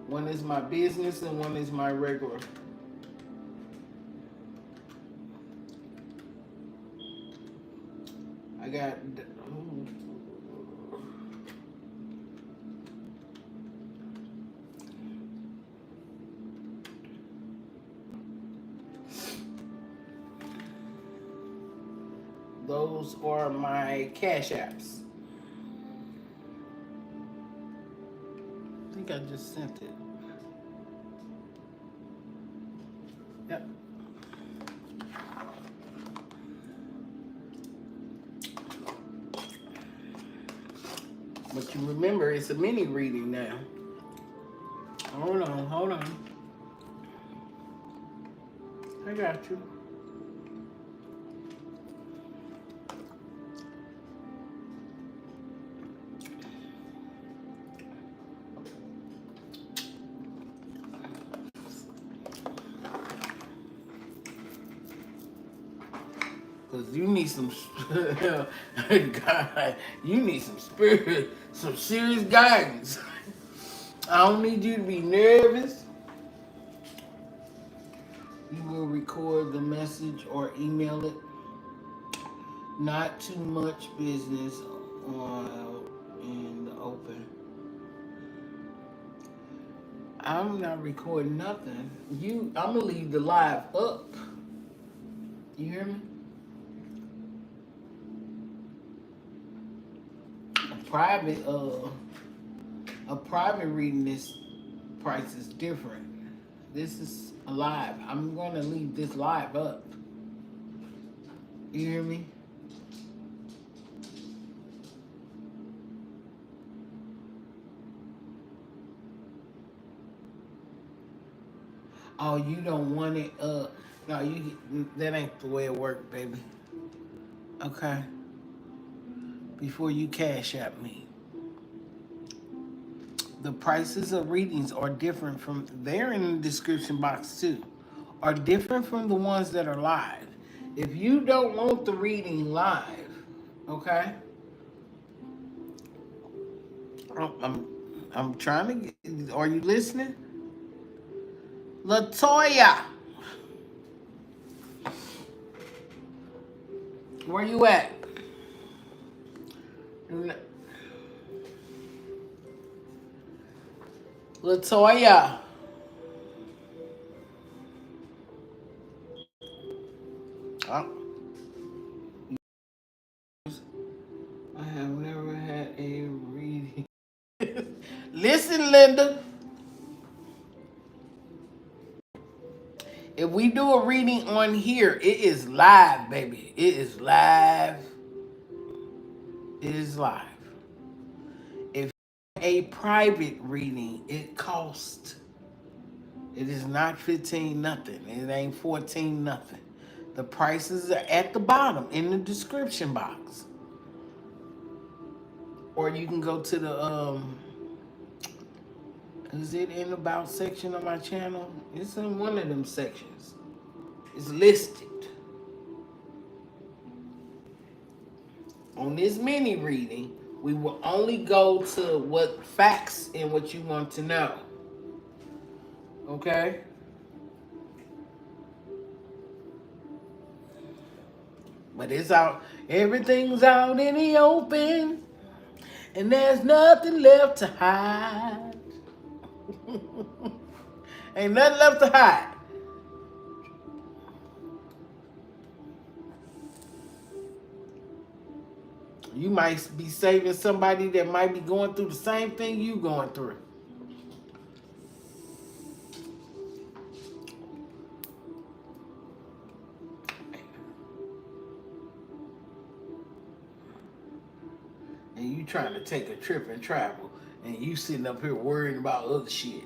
One is my business and one is my regular. I got those are my cash apps. I think I just sent it. Yep. But you remember, it's a mini reading now. Hold on. I got you. Cause you need some, God, you need some spirit, some serious guidance. I don't need you to be nervous. You will record the message or email it. Not too much business in the open. I'm not recording nothing. I'm gonna leave the live up. You hear me? A private reading, this price is different. This is a live. I'm gonna leave this live up. You hear me? Oh, you don't want it up. No, that ain't the way it works, baby. Okay. Before you cash at me. The prices of readings are different from, they're in the description box too, are different from the ones that are live. If you don't want the reading live, okay? I'm trying to get, are you listening? Latoya, where you at? Latoya. Oh. I have never had a reading. Listen, Linda. If we do a reading on here, it is live, baby. It is live. It is live. If a private reading, it costs. It is not 15 nothing. It ain't 14 nothing. The prices are at the bottom in the description box. Or you can go to the is it in the about section of my channel? It's in one of them sections. It's listed. On this mini reading, we will only go to what facts and what you want to know. Okay? But it's out, everything's out in the open, and there's nothing left to hide. Ain't nothing left to hide. You might be saving somebody that might be going through the same thing you going through. And you trying to take a trip and travel, and you sitting up here worrying about other shit.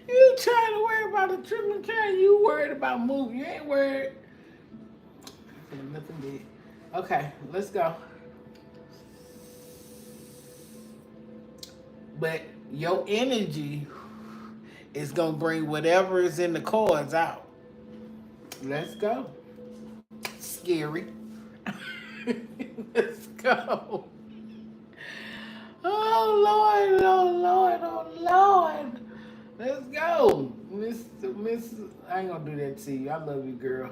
You trying to worry about a trip and travel, you worried about moving. You ain't worried. Nothing big. Okay, let's go. But your energy is gonna bring whatever is in the cards out. Let's go. Scary. Let's go. Oh Lord, oh Lord, oh Lord. Let's go. Miss, I ain't gonna do that to you. I love you, girl.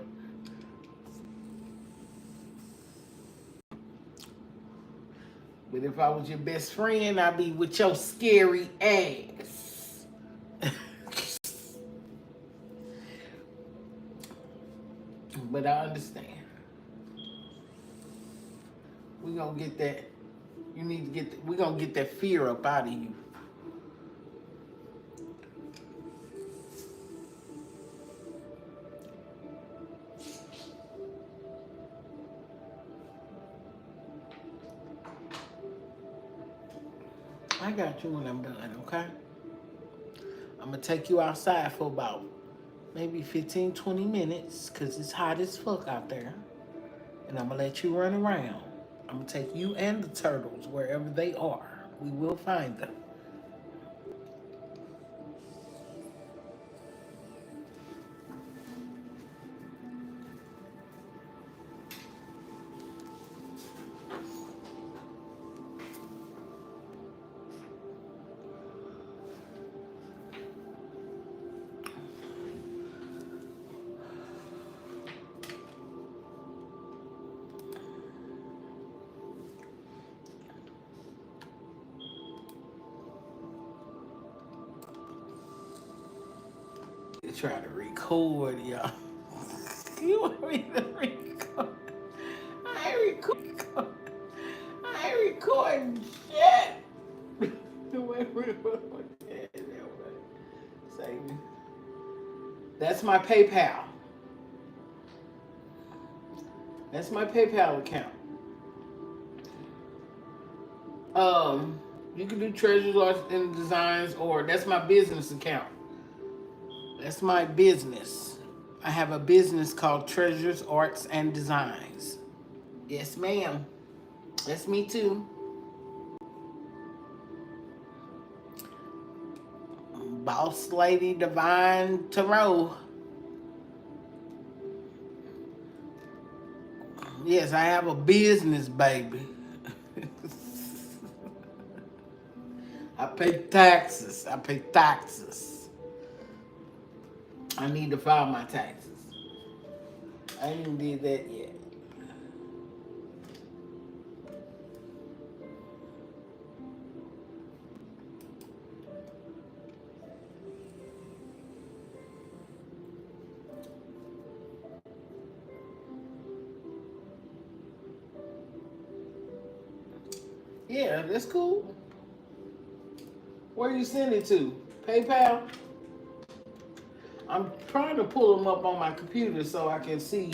But if I was your best friend, I'd be with your scary ass. But I understand. We're gonna get that. You need to get. We're gonna get that fear up out of you. I got you when I'm done, okay? I'm gonna take you outside for about maybe 15, 20 minutes because it's hot as fuck out there. And I'm gonna let you run around. I'm gonna take you and the turtles wherever they are. We will find them. Try to record, y'all. You want me to record? I ain't record. I ain't recording shit. Save me. That's my PayPal. That's my PayPal account. You can do Treasures Arts and Designs, or that's my business account. That's my business. I have a business called Treasures Arts and Designs. Yes, ma'am. That's me too. Boss Lady Divine Tarot. Yes, I have a business, baby. I pay taxes. I pay taxes. I need to file my taxes. I ain't even did that yet. Yeah, that's cool. Where you send it to? PayPal? I'm trying to pull them up on my computer so I can see.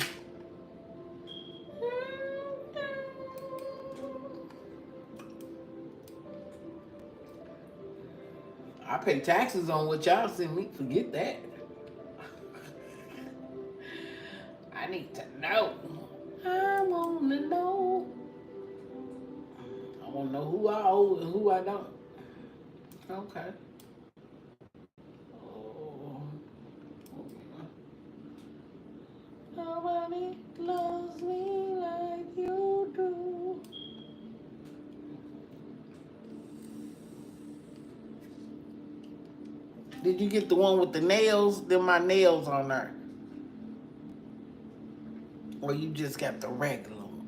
I pay taxes on what y'all send me. Forget that. I need to know. I want to know. I want to know who I owe and who I don't. Okay. Oh. Nobody loves me like you do. Did you get the one with the nails? Then my nails on there. Or you just got the regular one?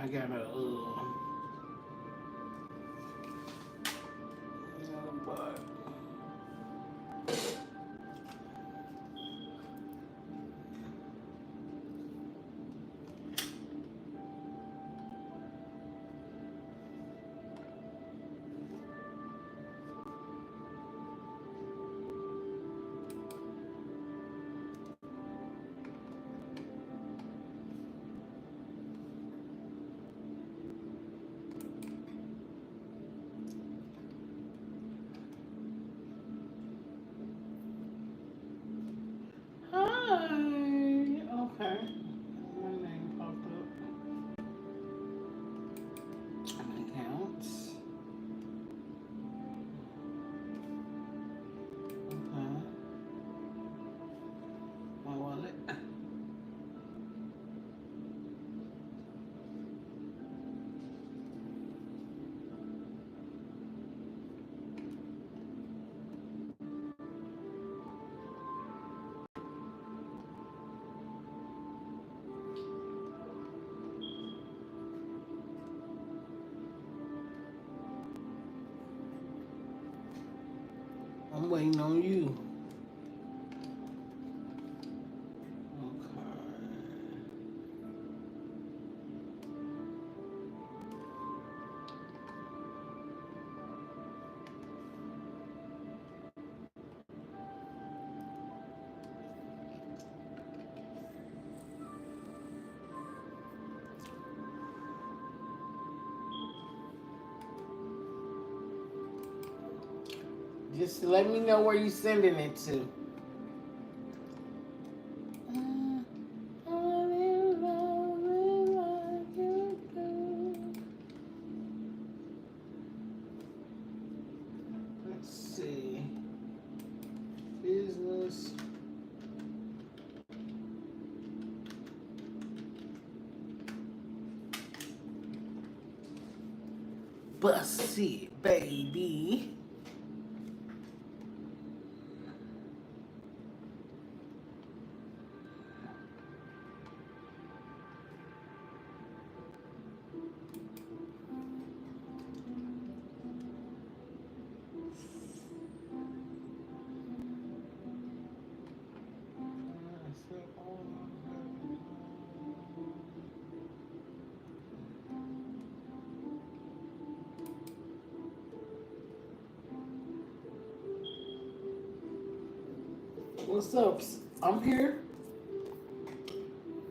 I gotta but hi. Okay. My name popped up. Accounts. Okay. My wallet. I'm waiting on you. Okay. Just let me know where you sending it to. Let's see. Business. Bust it, baby. What's up? I'm here.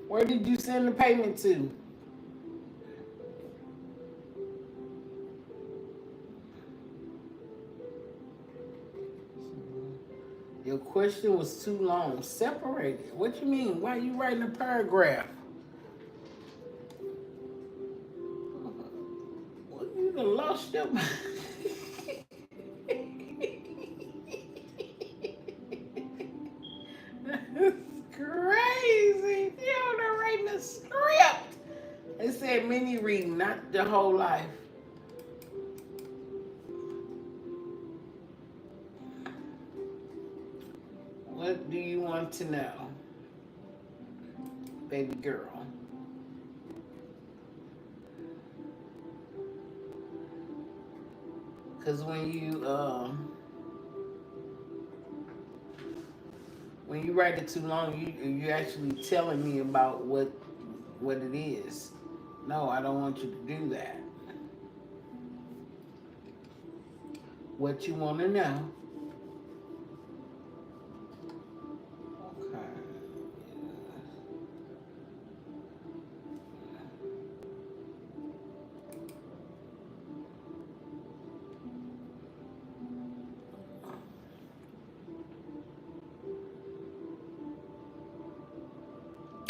Where did you send the payment to? Your question was too long. Separate it. What you mean? Why are you writing a paragraph? Well, you done lost your mind. That's crazy. You done writing a script. It said mini reading, not the whole life. What do you want to know, baby girl? Because when you write it too long, you actually telling me about what it is. No, I don't want you to do that. What you want to know? Okay.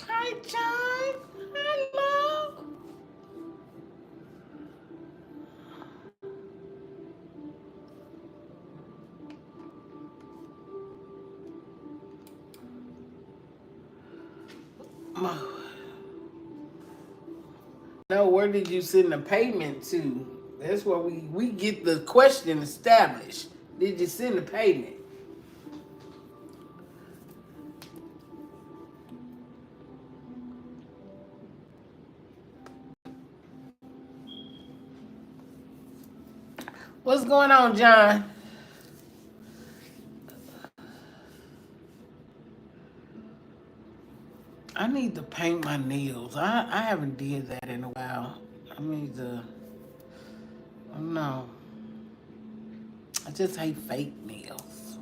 Hi, John. Hello. No, where did you send the payment to? That's where we get the question established. Did you send the payment? What's going on, John? I need to paint my nails. I haven't did that in a while. I need to. I don't know. I just hate fake nails.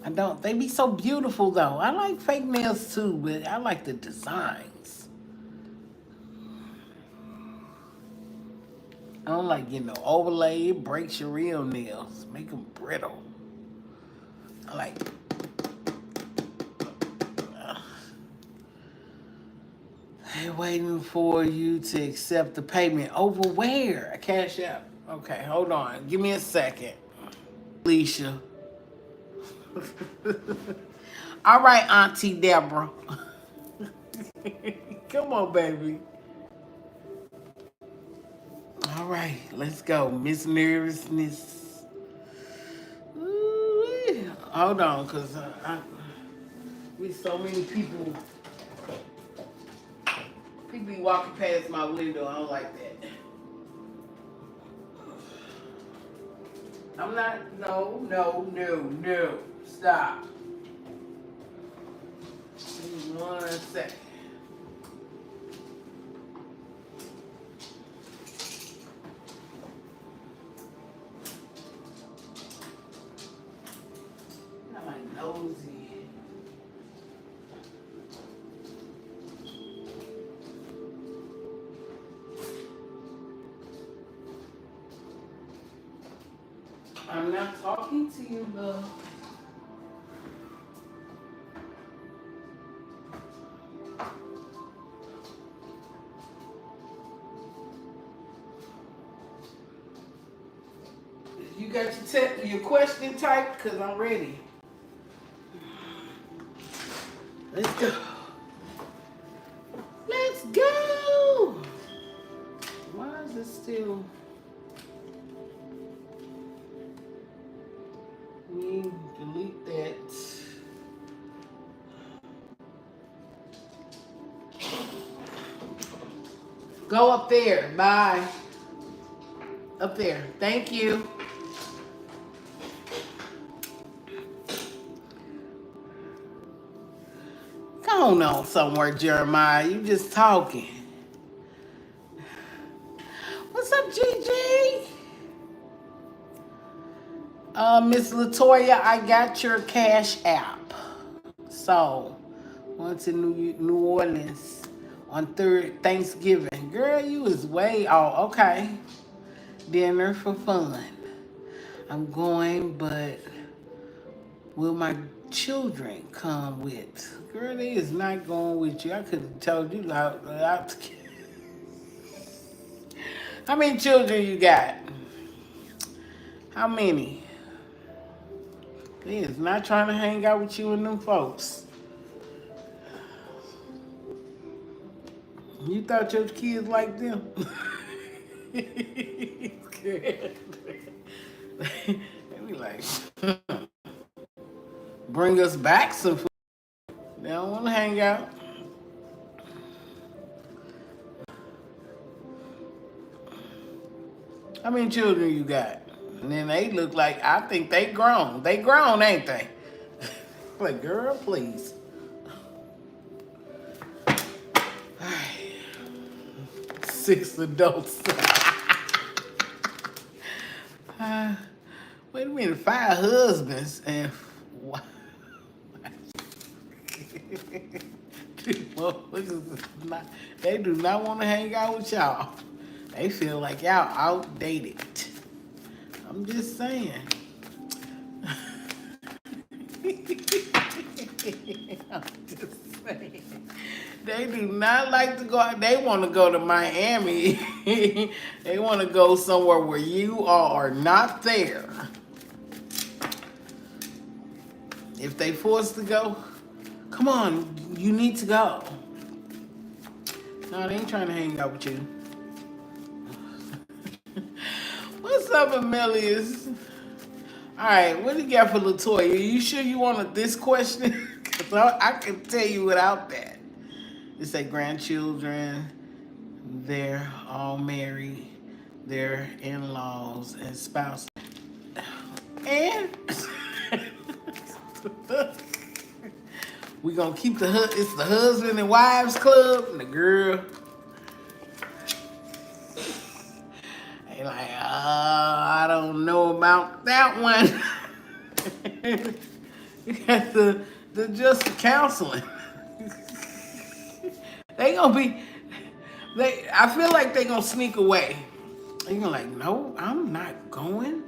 I don't. They be so beautiful though. I like fake nails too, but I like the designs. I don't like getting no overlay. It breaks your real nails. Make them brittle. I like. They're waiting for you to accept the payment. Over where? A cash app. Okay, hold on. Give me a second. Alicia. All right, Auntie Deborah. Come on, baby. All right, let's go. Miss Nervousness. Ooh-wee. Hold on, because with so many people be walking past my window. I don't like that. I'm not, no. Stop. Give me 1 second. I'm like nosy. I'm not talking to you, love. You got your question typed? Because I'm ready. Let's go. Let's go. Why is it still... delete that. Go up there. Bye. Up there. Thank you. Go on somewhere, Jeremiah. You just talking. What's up, Gigi? Miss Latoya, I got your Cash App. So, went to New Orleans on Thanksgiving. Girl, you was way off. Okay. Dinner for fun. I'm going, but will my children come with? Girl, they is not going with you. I could have told you how many children you got? How many? They is not trying to hang out with you and them folks. You thought your kids like them? They be like, bring us back some food. They don't want to hang out. How many children you got? And then they look like, I think they grown. They grown, ain't they? Like, girl, please. All right. 6 adults. Wait a minute, 5 husbands and they do not want to hang out with y'all. They feel like y'all outdated. I'm just saying. I'm just saying. They do not like to go out. They want to go to Miami. They want to go somewhere where you are not there. If they forced to go, come on, you need to go. No, they ain't trying to hang out with you. What's up, Amelius? All right, what do you got for Latoya? Are you sure you wanted this question? Because I can tell you without that. It say grandchildren, they're all married. their in-laws and spouse. And we gonna keep it's the husband and wives club, and the girl ain't like, I don't know about that one. You got the just counseling. They gonna be, I feel like they gonna sneak away. They gonna like, no, I'm not going.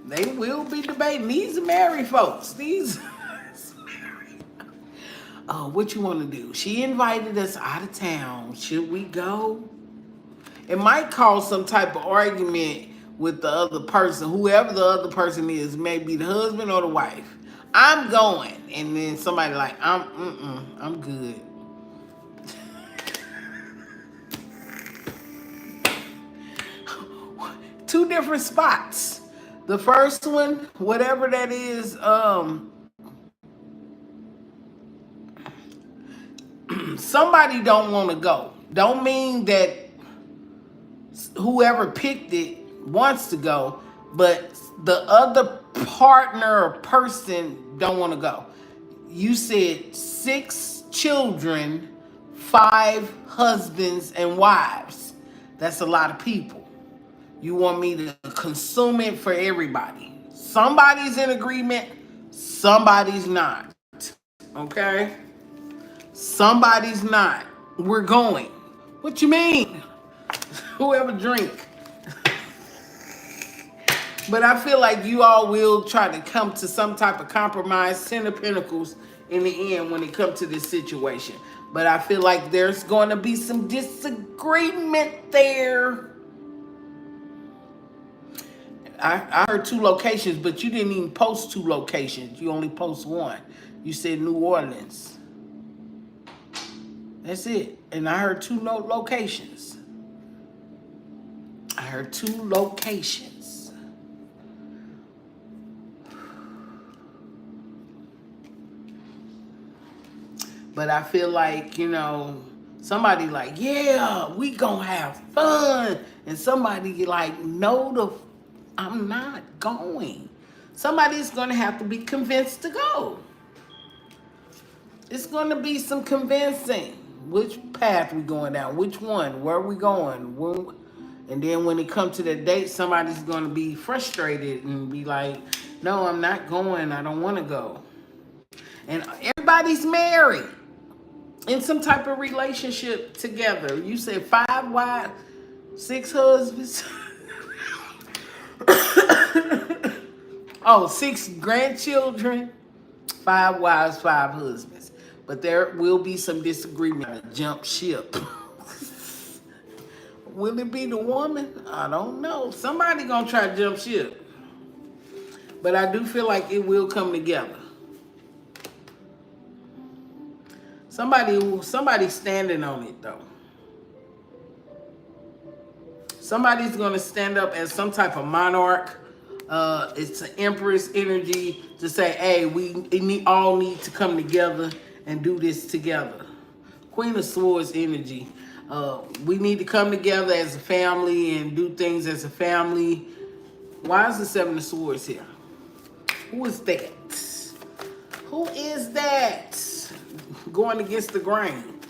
They will be debating. These are married folks. These. Oh, what you want to do? She invited us out of town. Should we go? It might cause some type of argument with the other person, whoever the other person is, maybe the husband or the wife. I'm going, and then somebody like, I'm good. Two different spots. The first one, whatever that is, somebody don't want to go. Don't mean that whoever picked it wants to go, but the other partner or person don't want to go. You said 6 children, 5 husbands and wives. That's a lot of people. You want me to consume it for everybody. Somebody's in agreement, somebody's not. Okay? Somebody's not. We're going. What you mean? Whoever drink. But I feel like you all will try to come to some type of compromise, 10 of Pentacles in the end when it comes to this situation. But I feel like there's going to be some disagreement there. I heard 2 locations, but you didn't even post 2 locations. You only post 1. You said New Orleans. That's it. And I heard 2 locations. I heard 2 locations. But I feel like, somebody like, yeah, we gonna have fun. And somebody like, no, I'm not going. Somebody's gonna have to be convinced to go. It's gonna be some convincing. Which path we going down? Which one? Where are we going? And then when it comes to the date, somebody's gonna be frustrated and be like, no, I'm not going. I don't want to go. And everybody's married in some type of relationship together. You said 5 wives, 6 husbands. Oh, 6 grandchildren, 5 wives, 5 husbands. But there will be some disagreement. Jump ship. Will it be the woman? I don't know. Somebody gonna try to jump ship. But I do feel like it will come together. Somebody's standing on it though. Somebody's gonna stand up as some type of monarch. It's an empress energy to say, hey, we all need to come together and do this together. Queen of Swords energy. We need to come together as a family and do things as a family. Why is the 7 of Swords here? Who is that? Who is that? Going against the grain.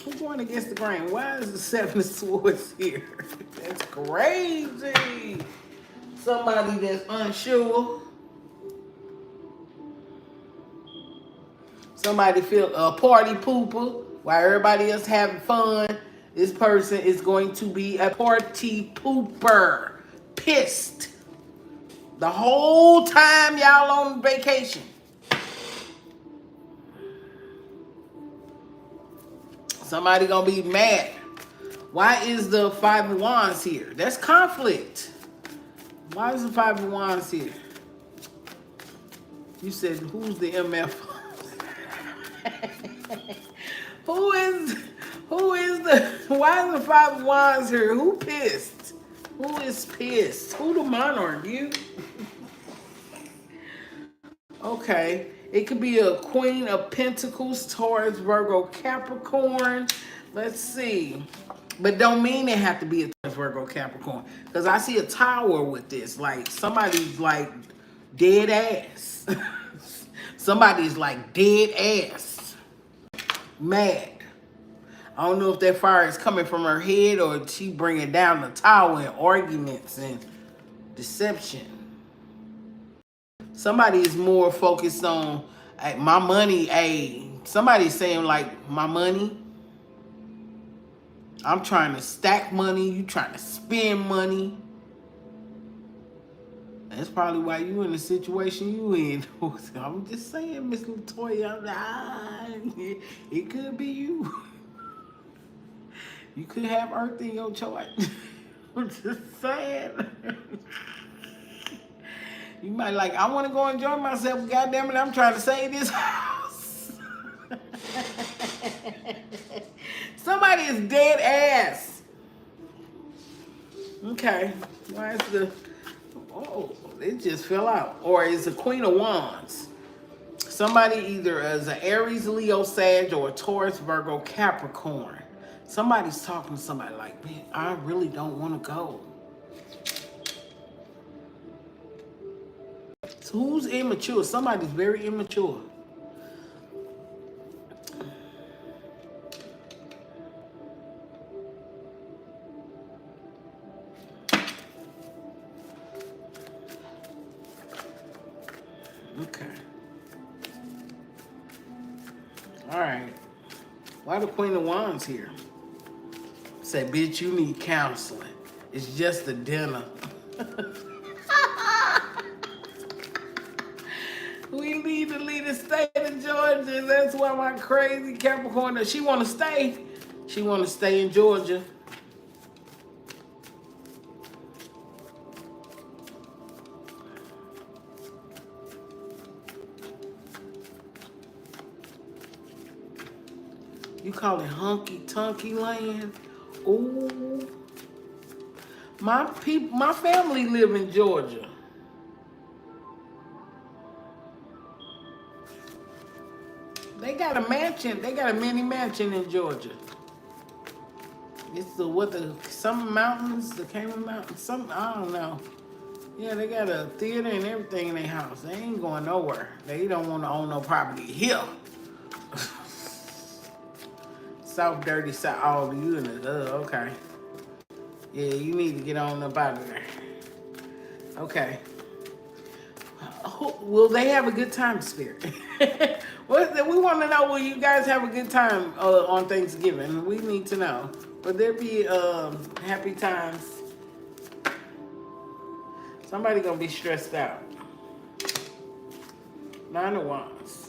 Who's going against the grain? Why is the 7 of Swords here? That's crazy. Somebody that's unsure. Somebody feel a party pooper while everybody else having fun. This person is going to be a party pooper. Pissed. The whole time y'all on vacation. Somebody gonna be mad. Why is the 5 of Wands here? That's conflict. Why is the 5 of Wands here? You said, who's the MF? Who is why is the 5 of Wands here? Who pissed? Who is pissed? Who the monarch? You? Okay. It could be a Queen of Pentacles, Taurus, Virgo, Capricorn. Let's see. But don't mean it have to be a Virgo, Capricorn. Because I see a tower with this. Like, somebody's like dead ass. Somebody's like dead ass. Mad. I don't know if that fire is coming from her head or she bringing down the tower in arguments and deception. Somebody is more focused on my money. Somebody's saying like my money. I'm trying to stack money. You trying to spend money. That's probably why you in the situation you in. I'm just saying, Miss Latoya. It could be you. You could have Earth in your chart. I'm just saying. You might like, I want to go enjoy myself. God damn it, I'm trying to save this house. Somebody is dead ass. Okay. Why is the... Oh, it just fell out. Or it's a Queen of Wands. Somebody either is an Aries, Leo, Sag, or a Taurus, Virgo, Capricorn. Somebody's talking to somebody like, man, I really don't want to go. So who's immature? Somebody's very immature. Okay. All right. Why the Queen of Wands here? Say, bitch, you need counseling. It's just a dinner. We need to leave the state of Georgia. That's why my crazy Capricorn, she want to stay. She want to stay in Georgia. You call it hunky-tunky land? Ooh. My family live in Georgia. They got a mansion. They got a mini mansion in Georgia. It's some mountains, the Cayman Mountains, I don't know. Yeah, they got a theater and everything in their house. They ain't going nowhere. They don't want to own no property here. South Dirty South. Oh, you in it? Okay. Yeah, you need to get on up out of there. Okay. Will they have a good time, Spirit? We want to know, will you guys have a good time on Thanksgiving? We need to know. Will there be happy times? Somebody gonna be stressed out. 9 of Wands.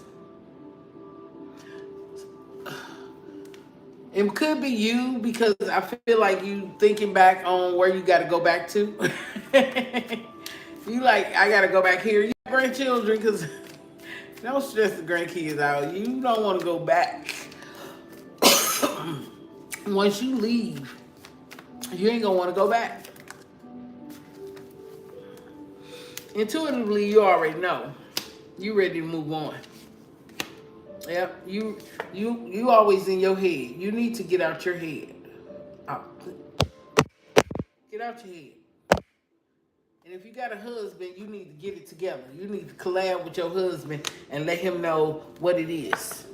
It could be you because I feel like you thinking back on where you got to go back to. You like, I got to go back here. You got grandchildren because don't stress the grandkids out. You don't want to go back. Once you leave, you ain't going to want to go back. Intuitively, you already know. You ready to move on. Yep, you always in your head. You need to get out your head. Get out your head. And if you got a husband, you need to get it together. You need to collab with your husband and let him know what it is.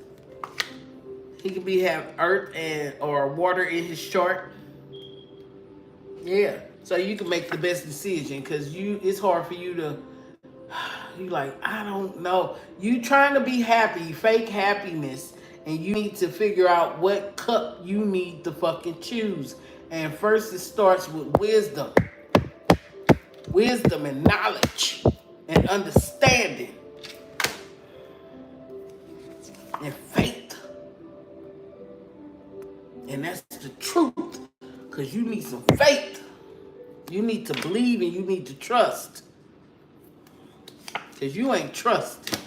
He could have earth or water in his chart. Yeah, so you can make the best decision because it's hard for you to. You like, I don't know. You trying to be happy, fake happiness, and you need to figure out what cup you need to fucking choose. And first it starts with wisdom. Wisdom and knowledge and understanding. And faith. And that's the truth. Because you need some faith. You need to believe and you need to trust. Because you ain't trusting.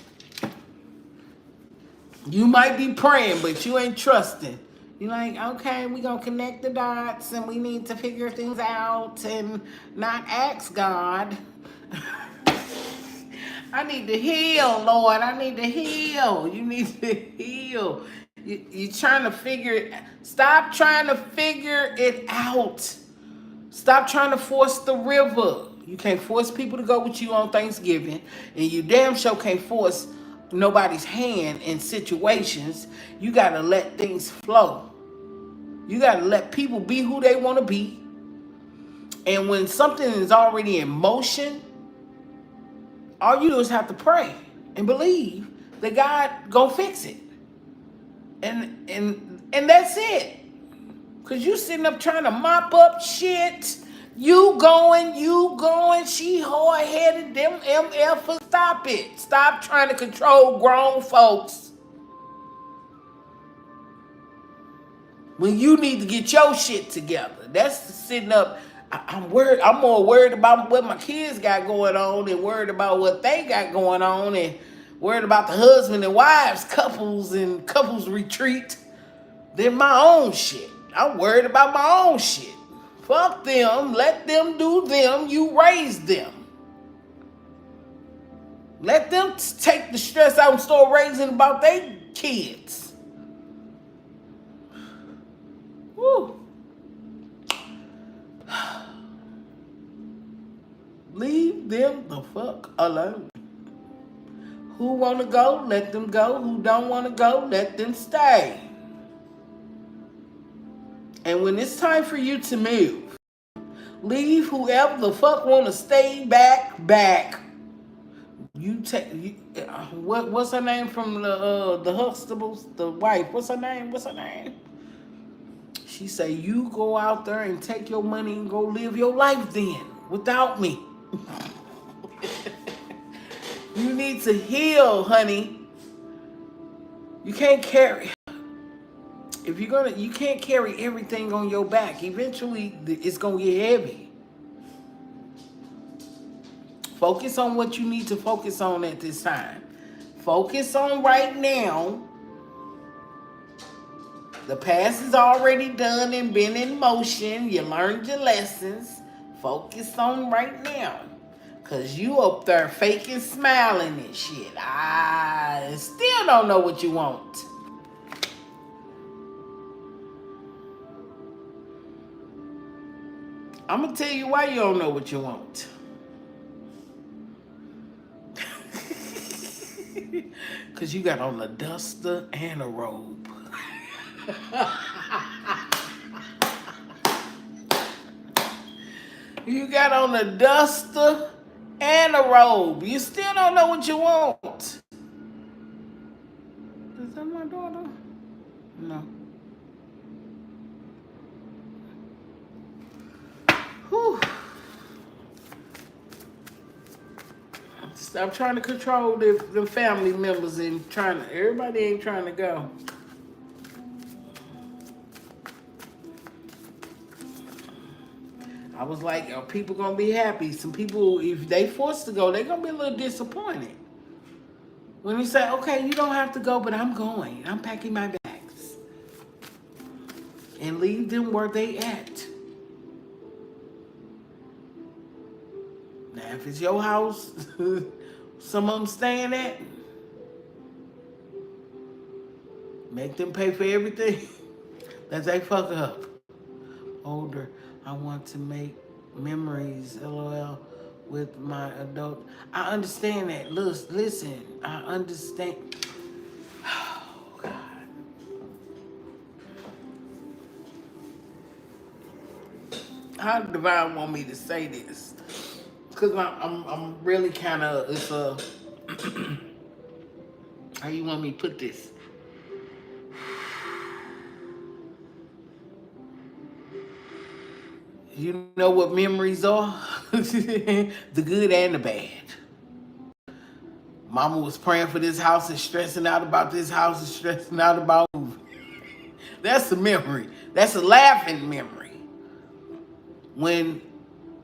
You might be praying, but you ain't trusting. You're like, okay, we're going to connect the dots and we need to figure things out and not ask God. I need to heal, Lord. I need to heal. You need to heal. You're trying to figure it. Stop trying to figure it out. Stop trying to force the river. You can't force people to go with you on Thanksgiving, and you damn sure can't force nobody's hand in situations. You gotta let things flow. You gotta let people be who they want to be. And when something is already in motion, all you do is have to pray and believe that God gonna fix it. And that's it. Cause you sitting up trying to mop up shit. You going, she hard-headed, them MF, stop it. Stop trying to control grown folks when you need to get your shit together. That's sitting up. I'm worried. I'm more worried about what my kids got going on and worried about what they got going on and worried about the husband and wives, couples and couples retreat than my own shit. I'm worried about my own shit. Fuck them. Let them do them. You raise them. Let them take the stress out and start raising about their kids. Woo. Leave them the fuck alone. Who want to go, let them go. Who don't want to go, let them stay. And when it's time for you to move, leave whoever the fuck want to stay back. You take what's her name from the Huxtables? The wife. What's her name? She say you go out there and take your money and go live your life then without me. You need to heal, honey. You can't carry. If you're gonna, you can't carry everything on your back. Eventually, it's gonna get heavy. Focus on what you need to focus on at this time. Focus on right now. The past is already done and been in motion. You learned your lessons. Focus on right now. Cause you up there faking smiling and shit. I still don't know what you want. I'm gonna tell you why you don't know what you want. Cause you got on a duster and a robe. You got on a duster and a robe. You still don't know what you want. Is that my daughter? No. Whew. Stop trying to control the family members and everybody ain't trying to go. I was like, are people gonna be happy? Some people, if they forced to go, they're gonna be a little disappointed. When you say, okay, you don't have to go, but I'm going. I'm packing my bags. And leave them where they at. Now, if it's your house, some of them staying at, make them pay for everything that they fuck up. Older, I want to make memories, LOL, with my adult. I understand that. Listen, I understand. Oh, God. How the divine want me to say this? Because I'm really kind of, it's a, how you want me to put this? You know what memories are? The good and the bad. Mama was praying for this house and stressing out about this house and stressing out about moving. That's a memory. That's a laughing memory. When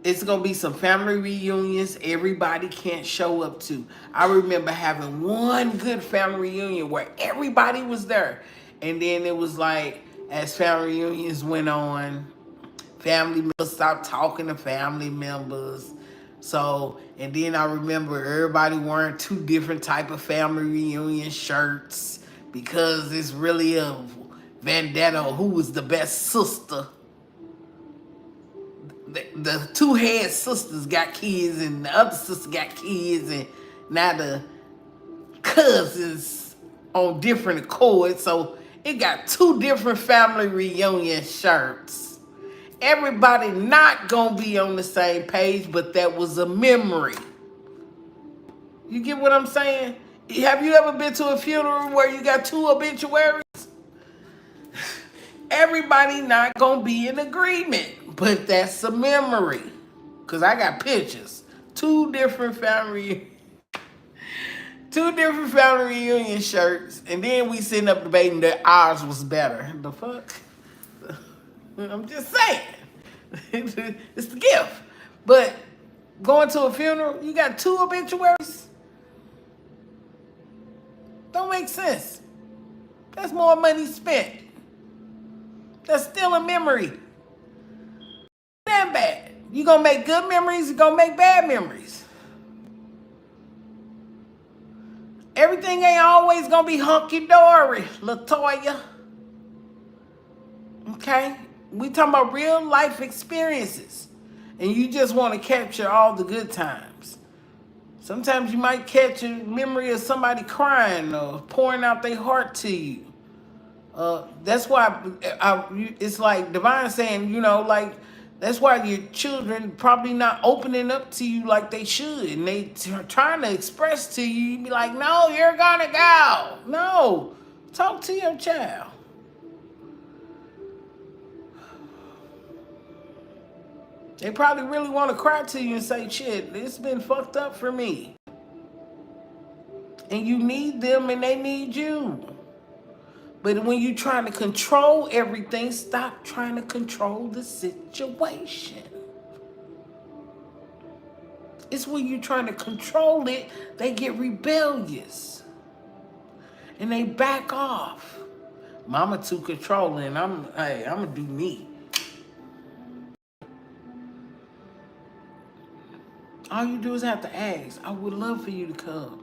it's going to be some family reunions everybody can't show up to. I remember having one good family reunion where everybody was there. And then it was like, as family reunions went on, family members stopped talking to family members. So, and then I remember everybody wearing two different type of family reunion shirts because it's really a vendetta who was the best sister. the two head sisters got kids and the other sister got kids, and now the cousins on different accords. So it got two different family reunion shirts. Everybody not gonna be on the same page, but that was a memory. You get what I'm saying? Have you ever been to a funeral where you got two obituaries? Everybody not gonna be in agreement, but that's a memory. Cause I got pictures. Two different family reunion shirts, and then we sitting up debating that ours was better. The fuck? I'm just saying. It's the gift. But going to a funeral, you got two obituaries? Don't make sense. That's more money spent. That's still a memory. That bad. You gonna make good memories, you gonna make bad memories. Everything ain't always gonna be hunky-dory, LaToya. Okay? We talking about real life experiences. And you just want to capture all the good times. Sometimes you might catch a memory of somebody crying or pouring out their heart to you. That's why it's like Divine saying, like, that's why your children probably not opening up to you like they should. And they trying to express to you. You be like, no, you're gonna go. No, talk to your child. They probably really want to cry to you and say, shit, it's been fucked up for me. And you need them and they need you. But when you're trying to control everything, stop trying to control the situation. It's when you're trying to control it, they get rebellious. And they back off. Mama too controlling. I'm gonna do me. All you do is have to ask. I would love for you to come.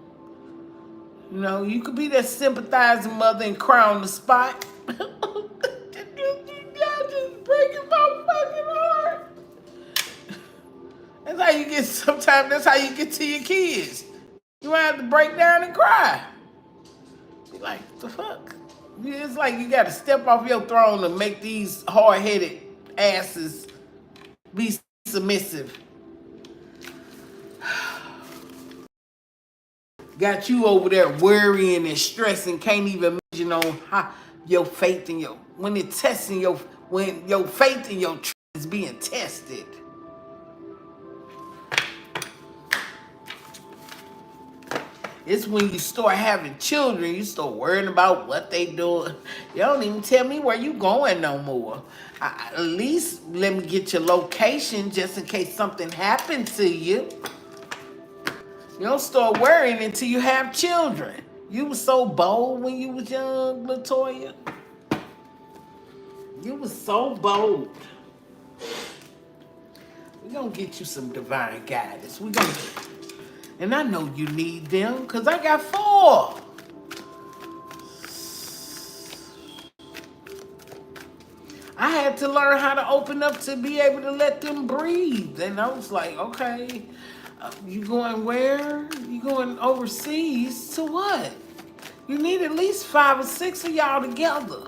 You could be that sympathizing mother and cry on the spot. Y'all just breaking my fucking heart. That's how you get, sometimes that's how you get to your kids. You might have to break down and cry. Be like, the fuck? It's like you got to step off your throne and make these hard-headed asses be submissive. Got you over there worrying and stressing, can't even imagine on how your faith and when your faith and your trust is being tested. It's when you start having children, you start worrying about what they doing. You don't even tell me where you going no more. At least let me get your location just in case something happened to you. You don't start worrying until you have children. You was so bold when you was young, LaToya. You was so bold. We're going to get you some divine guidance. And I know you need them because I got 4. I had to learn how to open up to be able to let them breathe. And I was like, okay. You going where? You going overseas to what? You need at least 5 or 6 of y'all together.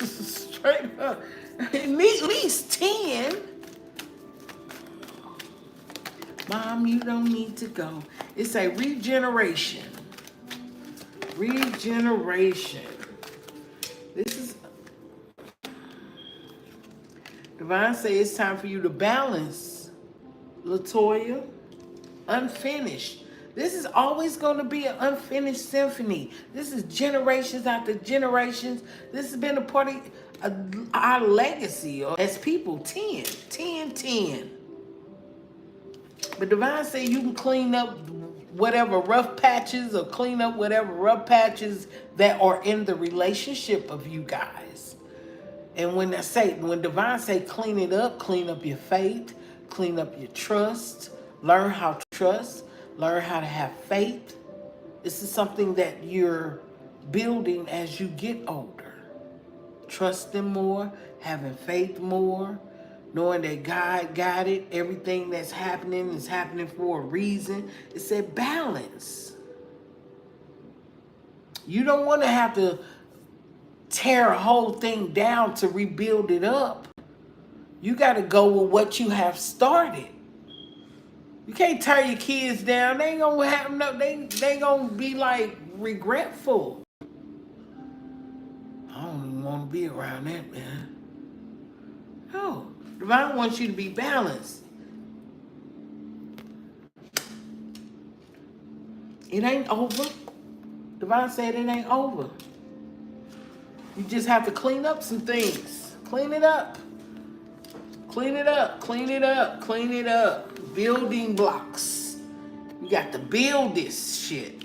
Straight up. At least 10. Mom, you don't need to go. It's a regeneration. Regeneration. This is... Divine say it's time for you to balance, LaToya. Unfinished. This is always going to be an unfinished symphony. This is generations after generations. This has been a part of our legacy as people. 10. But Divine say you can clean up whatever rough patches or clean up whatever rough patches that are in the relationship of you guys. And when Divine say clean it up, clean up your faith, clean up your trust, learn how to trust, learn how to have faith. This is something that you're building as you get older. Trusting more, having faith more, knowing that God got it. Everything that's happening is happening for a reason. It said balance. You don't want to have to tear a whole thing down to rebuild it up. You got to go with what you have started. You can't tear your kids down. They ain't gonna have no. They gonna be like regretful. I don't even want to be around that, man. No, Divine wants you to be balanced. It ain't over. Divine said it ain't over. You just have to clean up some things. Clean it up. Clean it up. Clean it up. Clean it up. Building blocks. You got to build this shit.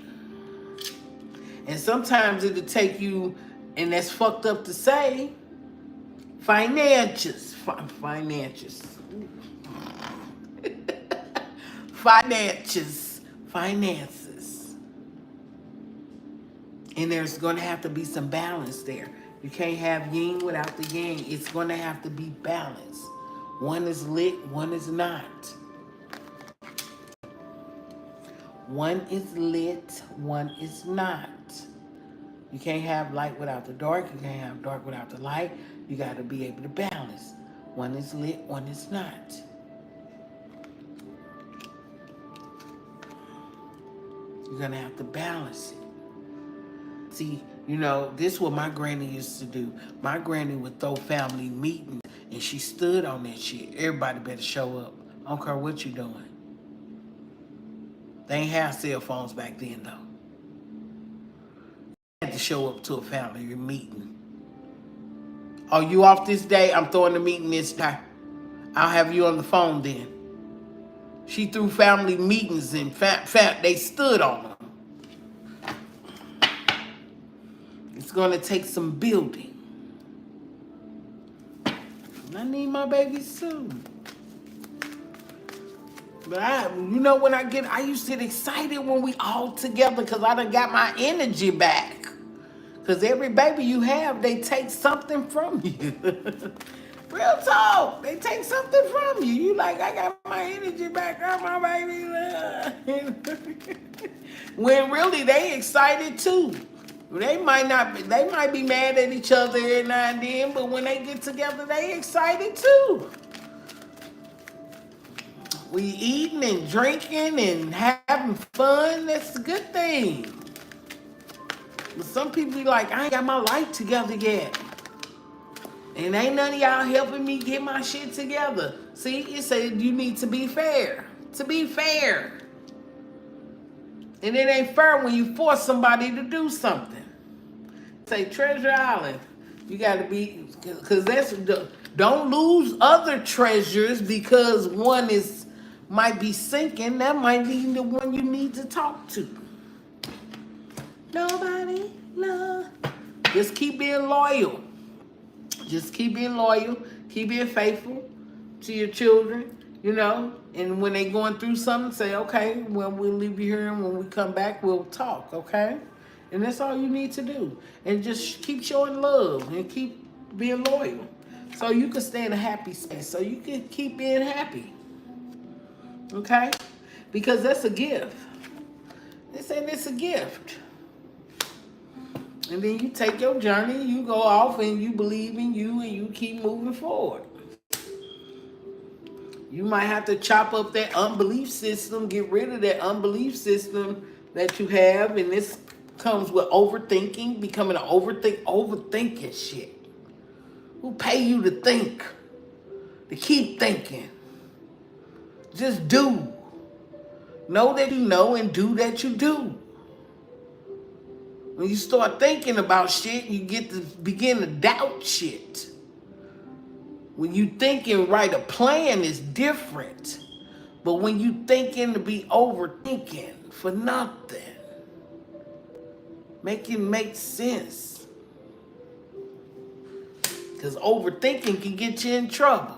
And sometimes it'll take you, and that's fucked up to say, finances. Finances. Finances. And there's going to have to be some balance there. You can't have yin without the yang. It's going to have to be balanced. One is lit, one is not. One is lit, one is not. You can't have light without the dark. You can't have dark without the light. You got to be able to balance. One is lit, one is not. You're going to have to balance it. See, you know, this is what my granny used to do. My granny would throw family meetings, and she stood on that shit. Everybody better show up. I don't care what you're doing. They ain't have cell phones back then, though. You had to show up to a family meeting. Oh, you off this day? I'm throwing the meeting this time. I'll have you on the phone then. She threw family meetings, and they stood on them. It's going to take some building. I need my baby soon. But you know, when I used to get excited when we all together because I done got my energy back. Because every baby you have, they take something from you. Real talk. They take something from you. You like, I got my energy back, got my baby. When really they excited too. They might be mad at each other every now and then, but when they get together, they excited too. We eating and drinking and having fun. That's a good thing. But some people be like, I ain't got my life together yet. And ain't none of y'all helping me get my shit together. See, it said you need to be fair. To be fair. And it ain't fair when you force somebody to do something. Say Treasure Island. You gotta be, because don't lose other treasures because one might be sinking. That might be the one you need to talk to. Nobody love. Just keep being loyal. Just keep being loyal. Keep being faithful to your children, you know. And when they going through something, say, okay, well, we'll leave you here, and when we come back, we'll talk, okay? And that's all you need to do. And just keep showing love and keep being loyal. So you can stay in a happy space. So you can keep being happy. Okay? Because that's a gift. They say it's a gift. And then you take your journey, you go off and you believe in you and you keep moving forward. You might have to chop up that unbelief system, get rid of that unbelief system that you have, and this comes with overthinking, becoming an overthinking shit. Who pay you to think? To keep thinking. Just do. Know that you know and do that you do. When you start thinking about shit, you get to begin to doubt shit. When you think and write a plan, it's different. But when you thinking to be overthinking for nothing, make it make sense. Because overthinking can get you in trouble.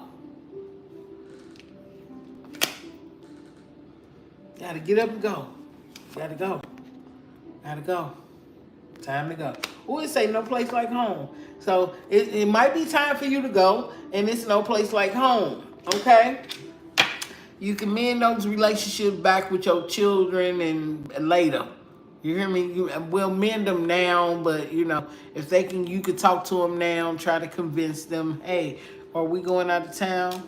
Gotta get up and go. Gotta go. Gotta go. Time to go. Who would say no place like home? So it might be time for you to go, and it's no place like home. Okay? You can mend those relationships back with your children and later. You hear me? We'll mend them now, but if they can, you could talk to them now, try to convince them, hey, are we going out of town?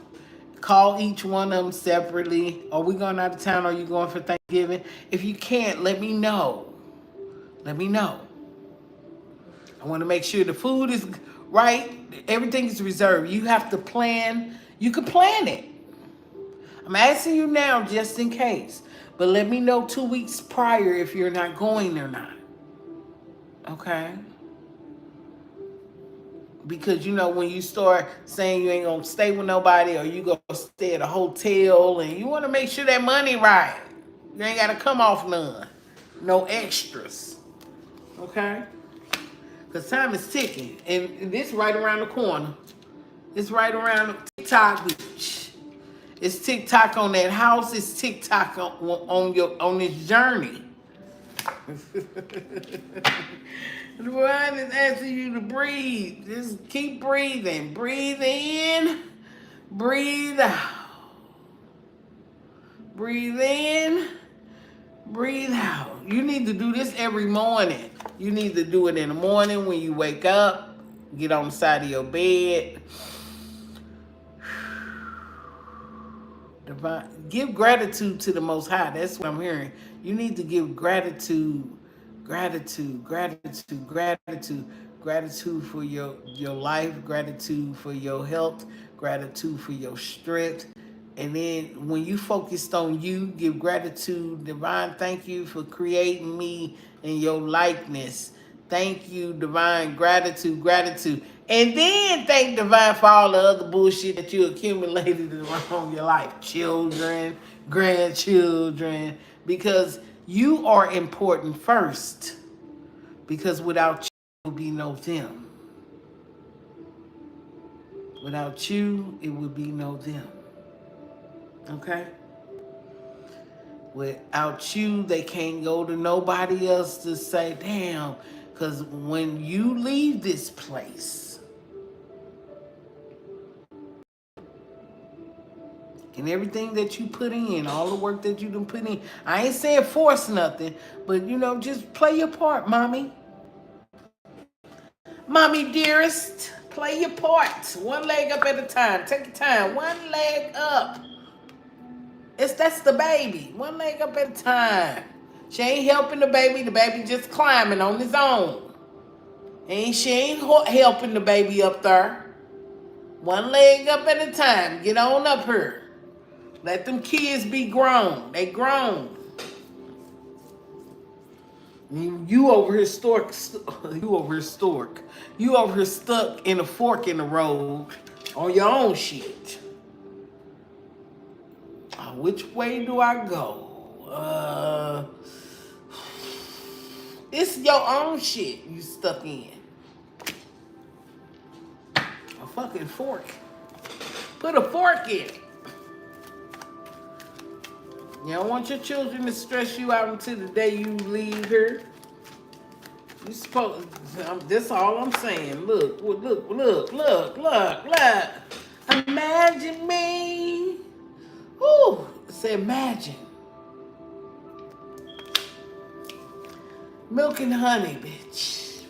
Call each one of them separately. Are we going out of town? Are you going for Thanksgiving? If you can't, let me know. Let me know. I want to make sure the food is right. Everything is reserved. You have to plan. You can plan it. I'm asking you now just in case. But let me know 2 weeks prior if you're not going or not. Okay? Because when you start saying you ain't gonna stay with nobody or you gonna stay at a hotel and you wanna make sure that money right. You ain't gotta come off none. No extras. Okay? Because time is ticking. And this right around the corner. It's right around the TikTok beach. It's TikTok on that house. It's TikTok on this journey. The one is asking you to breathe. Just keep breathing. Breathe in. Breathe out. Breathe in. Breathe out. You need to do this every morning. You need to do it in the morning when you wake up. Get on the side of your bed. Give gratitude to the Most High. That's what I'm hearing. You need to give gratitude for your life, gratitude for your health, gratitude for your strength. And then when you focused on you, give gratitude. Divine, thank you for creating me in your likeness. Thank you, divine, gratitude. And then thank divine for all the other bullshit that you accumulated around your life. Children, grandchildren. Because you are important first. Because without you, there would be no them. Without you, it would be no them. Okay? Without you, they can't go to nobody else to say, damn. Because when you leave this place, and everything that you put in, all the work that you done put in, I ain't saying force nothing, but just play your part, mommy. Mommy dearest, play your part. One leg up at a time. Take your time. One leg up. That's the baby. One leg up at a time. She ain't helping the baby. The baby just climbing on his own. She ain't helping the baby up there. One leg up at a time. Get on up here. Let them kids be grown. They grown. You over here You over here stuck in a fork in the road on your own shit. Which way do I go? It's your own shit you stuck in. A fucking fork. Put a fork in it. You don't want your children to stress you out until the day you leave here. You supposed. That's all I'm saying. Look. Imagine me. Ooh, say imagine. Milk and honey, bitch.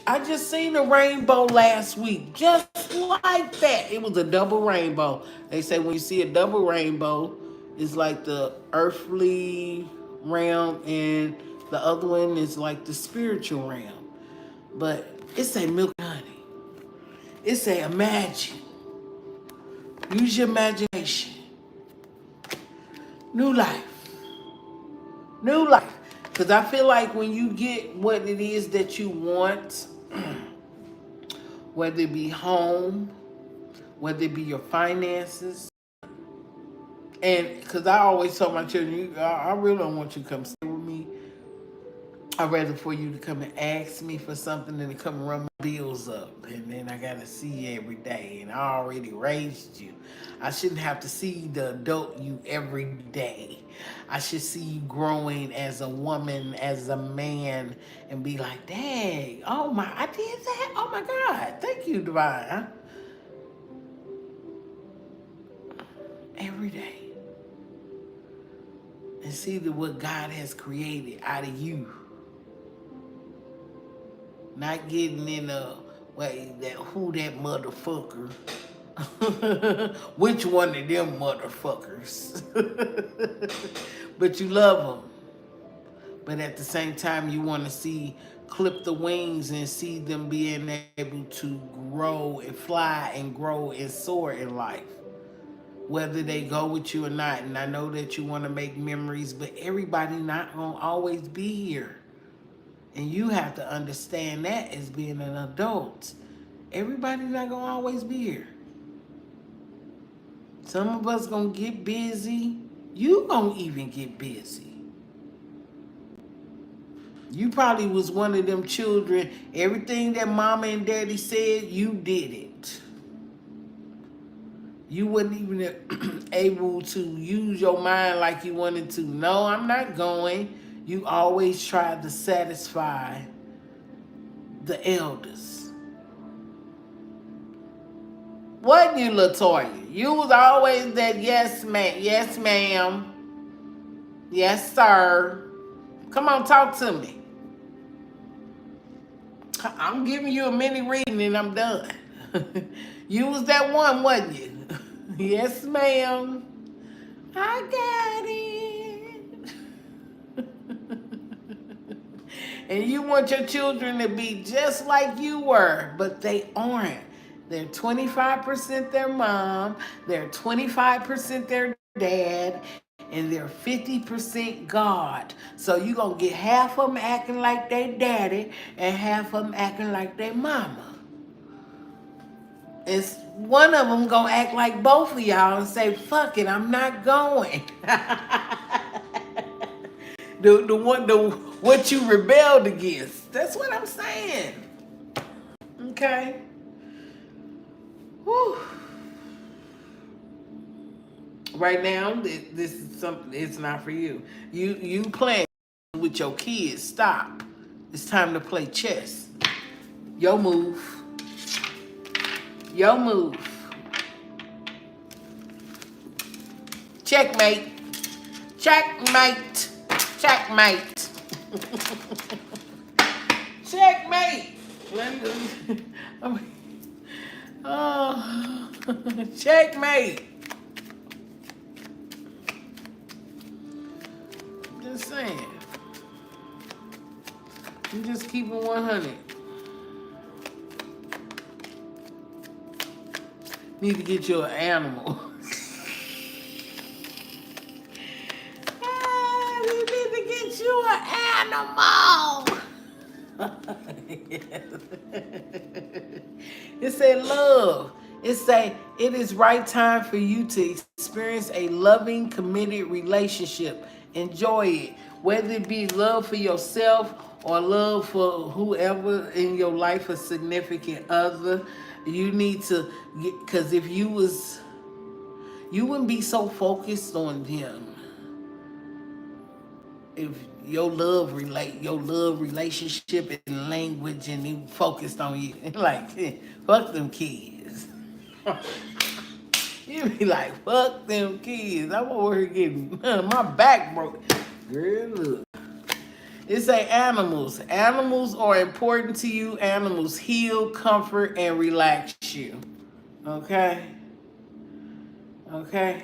I just seen a rainbow last week, just like that. It was a double rainbow. They say when you see a double rainbow, it's like the earthly realm and the other one is like the spiritual realm. But it's a milk and honey. It's a imagine. Use your imagination. New life. New life. Because I feel like when you get what it is that you want, whether it be home, whether it be your finances, and because I always tell my children, I really don't want you to come stay with me. I'd rather for you to come and ask me for something than to come and run my bills up. And then I got to see you every day. And I already raised you. I shouldn't have to see the adult you every day. I should see you growing as a woman, as a man, and be like, dang, oh my, I did that? Oh my God. Thank you, Divine. Every day. And see what God has created out of you. Not getting in a way that who that motherfucker. Which one of them motherfuckers? But you love them. But at the same time, you want to see clip the wings and see them being able to grow and fly and grow and soar in life. Whether they go with you or not. And I know that you want to make memories, but everybody not going to always be here. And you have to understand that as being an adult. Everybody not going to always be here. Some of us going to get busy. You going to even get busy. You probably was one of them children. Everything that mama and daddy said, you did it. You wasn't even able to use your mind like you wanted to. No, I'm not going. You always tried to satisfy the elders. Wasn't you, LaToya? You was always that yes, ma'am. Yes, ma'am. Yes, sir. Come on, talk to me. I'm giving you a mini reading and I'm done. You was that one, wasn't you? Yes, ma'am. I got it. And you want your children to be just like you were, but they aren't. They're 25% their mom, they're 25% their dad, and they're 50% God. So you're going to get half of them acting like their daddy and half of them acting like their mama. It's one of them going to act like both of y'all and say, fuck it, I'm not going. What you rebelled against. That's what I'm saying. Okay? Whew. Right now, this is something, it's not for you. You playing with your kids. Stop. It's time to play chess. Your move. Your move. Checkmate. Checkmate. Checkmate. Checkmate. Oh, checkmate. Just saying. You just keep it 100. Need to get you an animal. You need to get you an animal. It said love. It say it is right time for you to experience a loving, committed relationship. Enjoy it. Whether it be love for yourself or love for whoever in your life, a significant other. You need to get, because if you wouldn't be so focused on them. If your love relationship and language and you focused on you, like, fuck them kids. You be like, fuck them kids. I'm over here getting my back broke. Girl, look. It say animals. Animals are important to you. Animals heal, comfort, and relax you. Okay? Okay?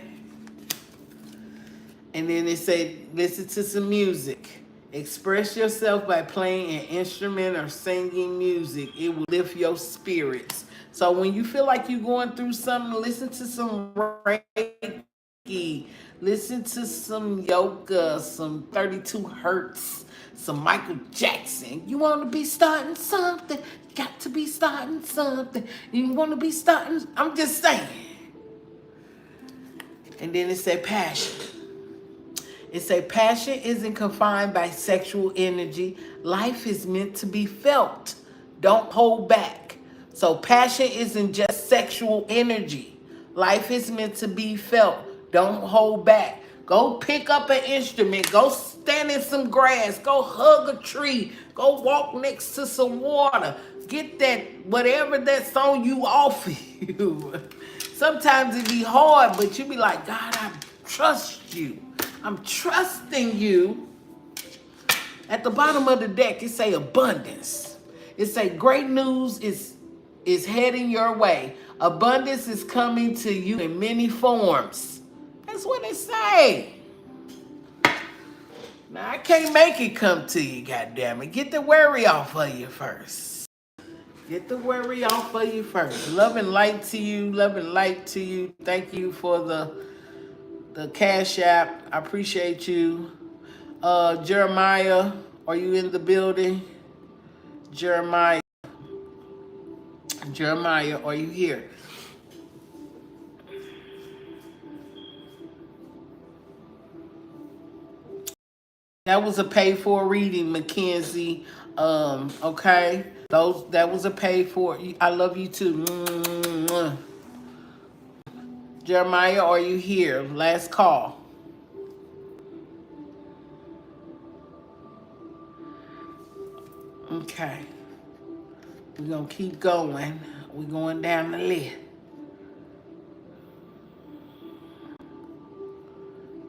And then it said, listen to some music. Express yourself by playing an instrument or singing music. It will lift your spirits. So when you feel like you're going through something, listen to some Reiki. Listen to some yoga, some 32 hertz, some Michael Jackson. You want to be starting something? Got to be starting something. You want to be starting? I'm just saying. And then it said passion. It say passion isn't confined by sexual energy. Life is meant to be felt. Don't hold back. So passion isn't just sexual energy. Life is meant to be felt. Don't hold back. Go pick up an instrument. Go stand in some grass. Go hug a tree. Go walk next to some water. Get that, whatever that's on you off you. Sometimes it be hard, but you be like, God, I trust you. I'm trusting you. At the bottom of the deck, it say abundance. It say great news is heading your way. Abundance is coming to you in many forms. That's what it say. Now, I can't make it come to you, goddammit. Get the worry off of you first. Get the worry off of you first. Love and light to you. Love and light to you. Thank you for the Cash App. I appreciate you. Jeremiah, are you in the building? Jeremiah, are you here? That was a paid for reading, Mackenzie. Okay. That was a paid for. I love you too. Mwah. Jeremiah, are you here? Last call. Okay. We're gonna keep going. We're going down the list.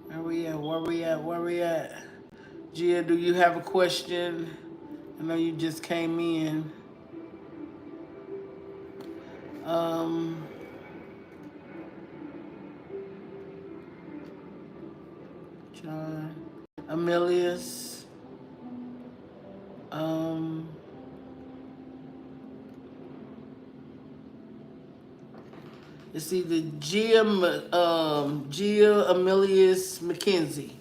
Where we at? Gia, do you have a question? I know you just came in. John, Amelius, it's either Gia, Amelius, Mackenzie.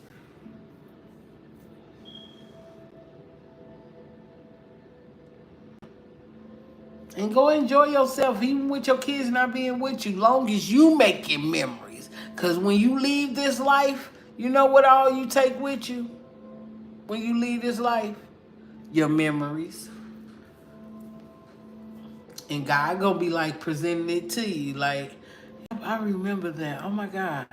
And go enjoy yourself, even with your kids not being with you, long as you making memories. Because when you leave this life, you know what all you take with you? When you leave this life? Your memories. And God gonna be like presenting it to you. Like, I remember that. Oh my God.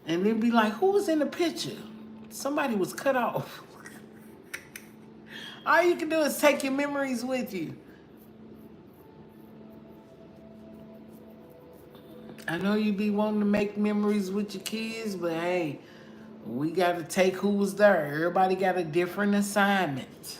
And then be like, who was in the picture? Somebody was cut off. All you can do is take your memories with you. I know you be wanting to make memories with your kids, but hey, we got to take who was there. Everybody got a different assignment.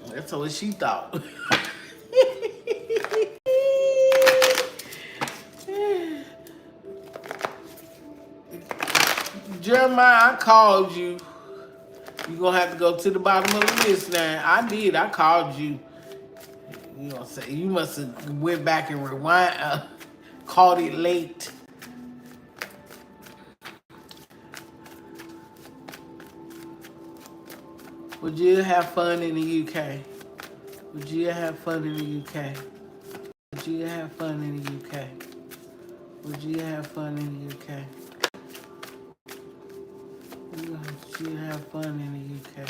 That's what she thought. Jeremiah, I called you. You're going to have to go to the bottom of the list now. I did. I called you. You know, say you must have went back and rewind, called it late. Would you have fun in the UK? Would you have fun in the UK? Would you have fun in the UK? Would you have fun in the UK? Would you have fun in the UK?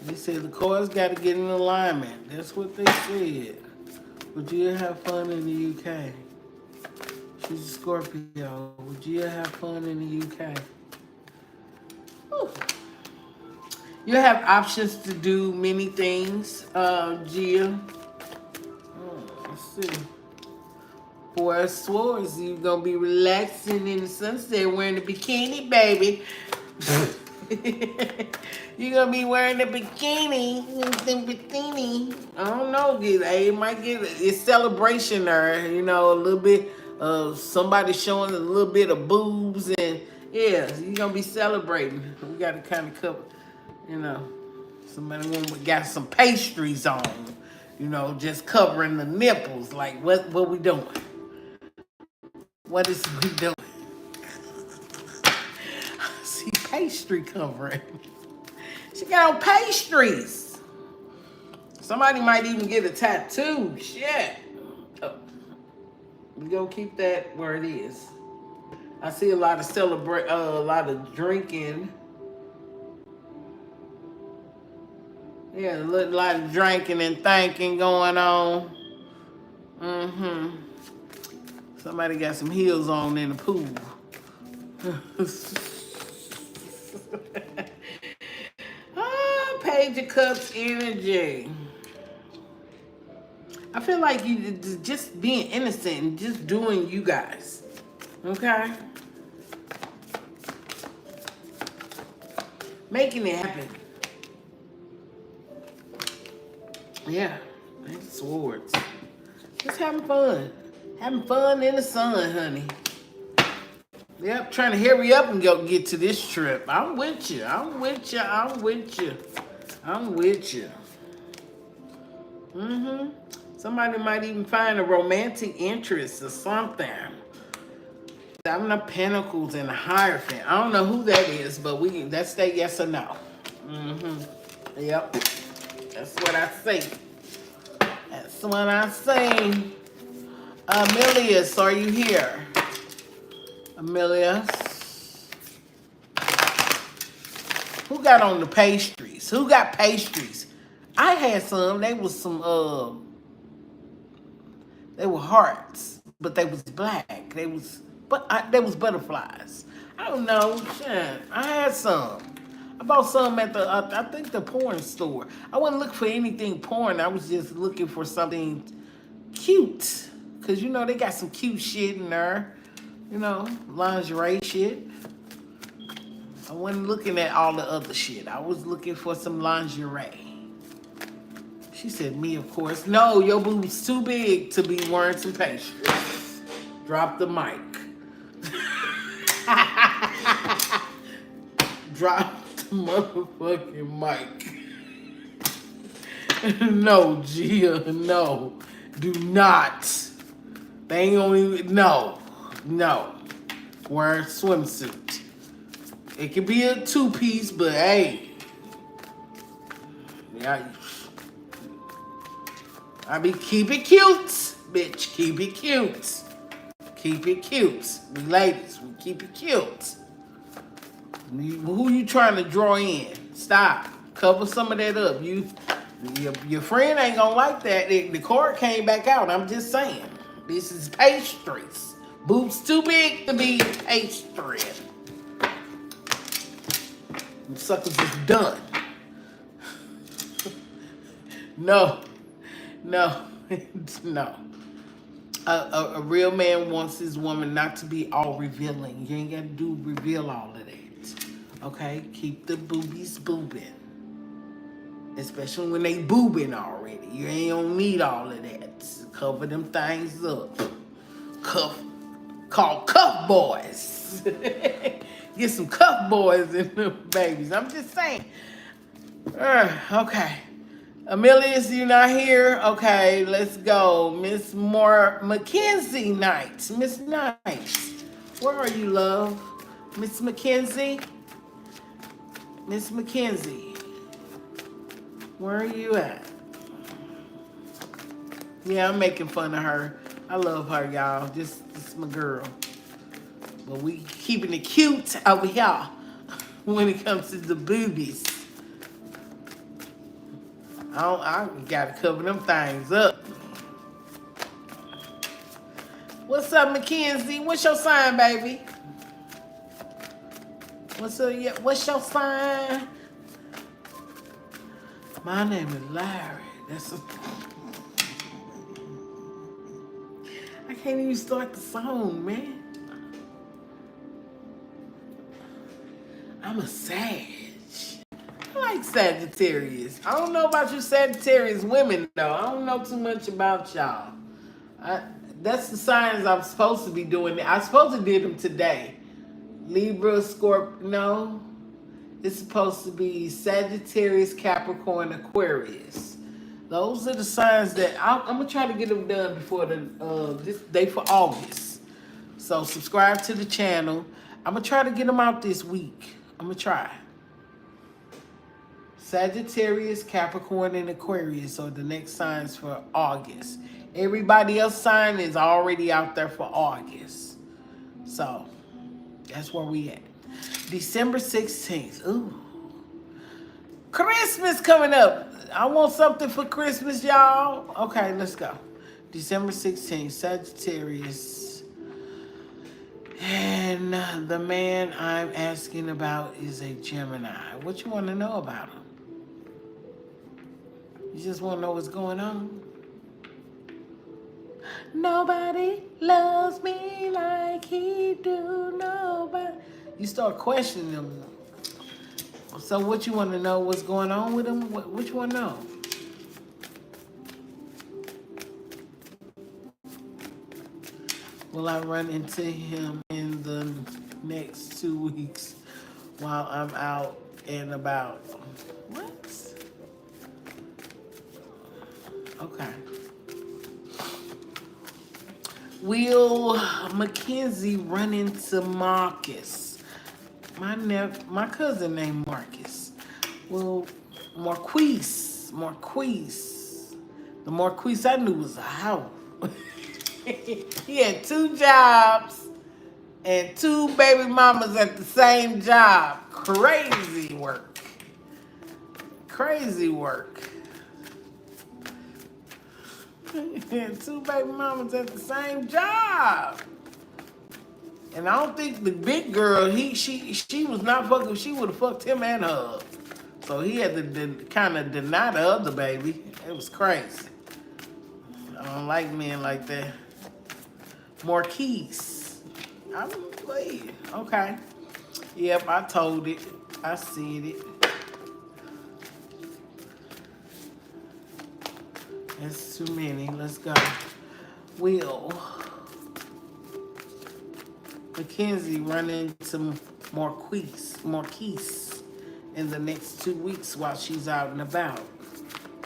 They said the cards got to get in alignment. That's what they said. Would you have fun in the UK? She's a Scorpio. Would you have fun in the UK? Ooh. You have options to do many things, Gia. Let's see. Four of Swords, you're going to be relaxing in the sunset wearing a bikini, baby. You're going to be wearing a bikini. I don't know. It might get it's celebration there. You know, a little bit of somebody showing a little bit of boobs. And, yeah, you're going to be celebrating. We got to kind of cover, you know, somebody got some pastries on. You know, just covering the nipples. Like, what we doing? What is we doing? See, pastry covering. She got on pastries. Somebody might even get a tattoo. Shit. Oh, we gonna keep that where it is. I see a lot of a lot of drinking. Yeah, a lot of drinking and thinking going on. Mm-hmm. Somebody got some heels on in the pool. Ah, Page of Cups energy. I feel like you just being innocent and just doing you guys. Okay? Making it happen. Yeah. It's swords. Just having fun. Having fun in the sun, honey. Yep, trying to hurry up and go get to this trip. I'm with you. I'm with you. I'm with you. I'm with you. Mm-hmm. Somebody might even find a romantic interest or something. Seven of Pentacles and a Hierophant. I don't know who that is, but that's that yes or no. Mm-hmm. Yep. That's what I say. That's what I say. Amelius, are you here? Amelius. Who got on the pastries? Who got pastries? I had some. They was they were hearts, but they was black. They was butterflies. I don't know. Shit. I had some. I bought some at the I think the porn store. I wasn't looking for anything porn. I was just looking for something cute. Cause you know they got some cute shit in there. You know, lingerie shit. I wasn't looking at all the other shit. I was looking for some lingerie. She said, me, of course. No, your boob's too big to be wearing some pastries. Drop the mic. Drop the motherfucking mic. No, Gia, no. Do not. They ain't only, no. Wear a swimsuit. It could be a two-piece, but hey. Yeah. Keep it cute, bitch. Keep it cute. Keep it cute. We ladies, we keep it cute. Who you trying to draw in? Stop. Cover some of that up. Your friend ain't gonna like that. The card came back out. I'm just saying. This is pastries. Boobs too big to be pastry. Them suckers is done. No. No. A real man wants his woman not to be all revealing. You ain't got to reveal all of that. Okay? Keep the boobies boobing. Especially when they boobing already. You ain't gonna need all of that. Cover them things up. Called cuff boys. Get some cuff boys in the babies. I'm just saying. Okay. Amelius, you not here? Okay, let's go. Miss Mackenzie Knight. Miss Knight. Where are you, love? Miss Mackenzie? Miss Mackenzie. Where are you at? Yeah, I'm making fun of her. I love her, y'all. This is my girl. But we keeping it cute over here when it comes to the boobies. I gotta cover them things up. What's up, Mackenzie? What's your sign, baby? What's your sign? My name is Larry. I can't even start the song, man. I'm a Sag. I like Sagittarius. I don't know about you Sagittarius women, though. I don't know too much about y'all. That's the signs I'm supposed to be doing. I supposed to did them today. Libra, Scorpio. No. It's supposed to be Sagittarius, Capricorn, Aquarius. Those are the signs that I'm gonna try to get them done before the this day for August. So subscribe to the channel. I'm gonna try to get them out this week. I'm gonna try. Sagittarius, Capricorn, and Aquarius are the next signs for August. Everybody else sign is already out there for August. So that's where we at. December 16th. Ooh. Christmas coming up. I want something for Christmas, y'all. Okay, let's go. December 16th, Sagittarius. And the man I'm asking about is a Gemini. What you want to know about him? You just want to know what's going on? Nobody loves me like he do. Nobody. You start questioning them. So what you want to know? What's going on with him? What you want to know? Will I run into him in the next 2 weeks while I'm out and about? What? Okay. Will Mackenzie run into Marcus? My cousin named Marcus. Well, Marquise. The Marquise I knew was a hoe. He had 2 jobs and 2 baby mamas at the same job. Crazy work. Crazy work. He had 2 baby mamas at the same job. And I don't think the big girl, she was not fucking, she would have fucked him and her. So he had to kind of deny the other baby. It was crazy. I don't like men like that. Marquise. I don't believe. Okay. Yep, I told it. I said it. That's too many. Let's go. Will Mackenzie run into Marquise in the next 2 weeks while she's out and about?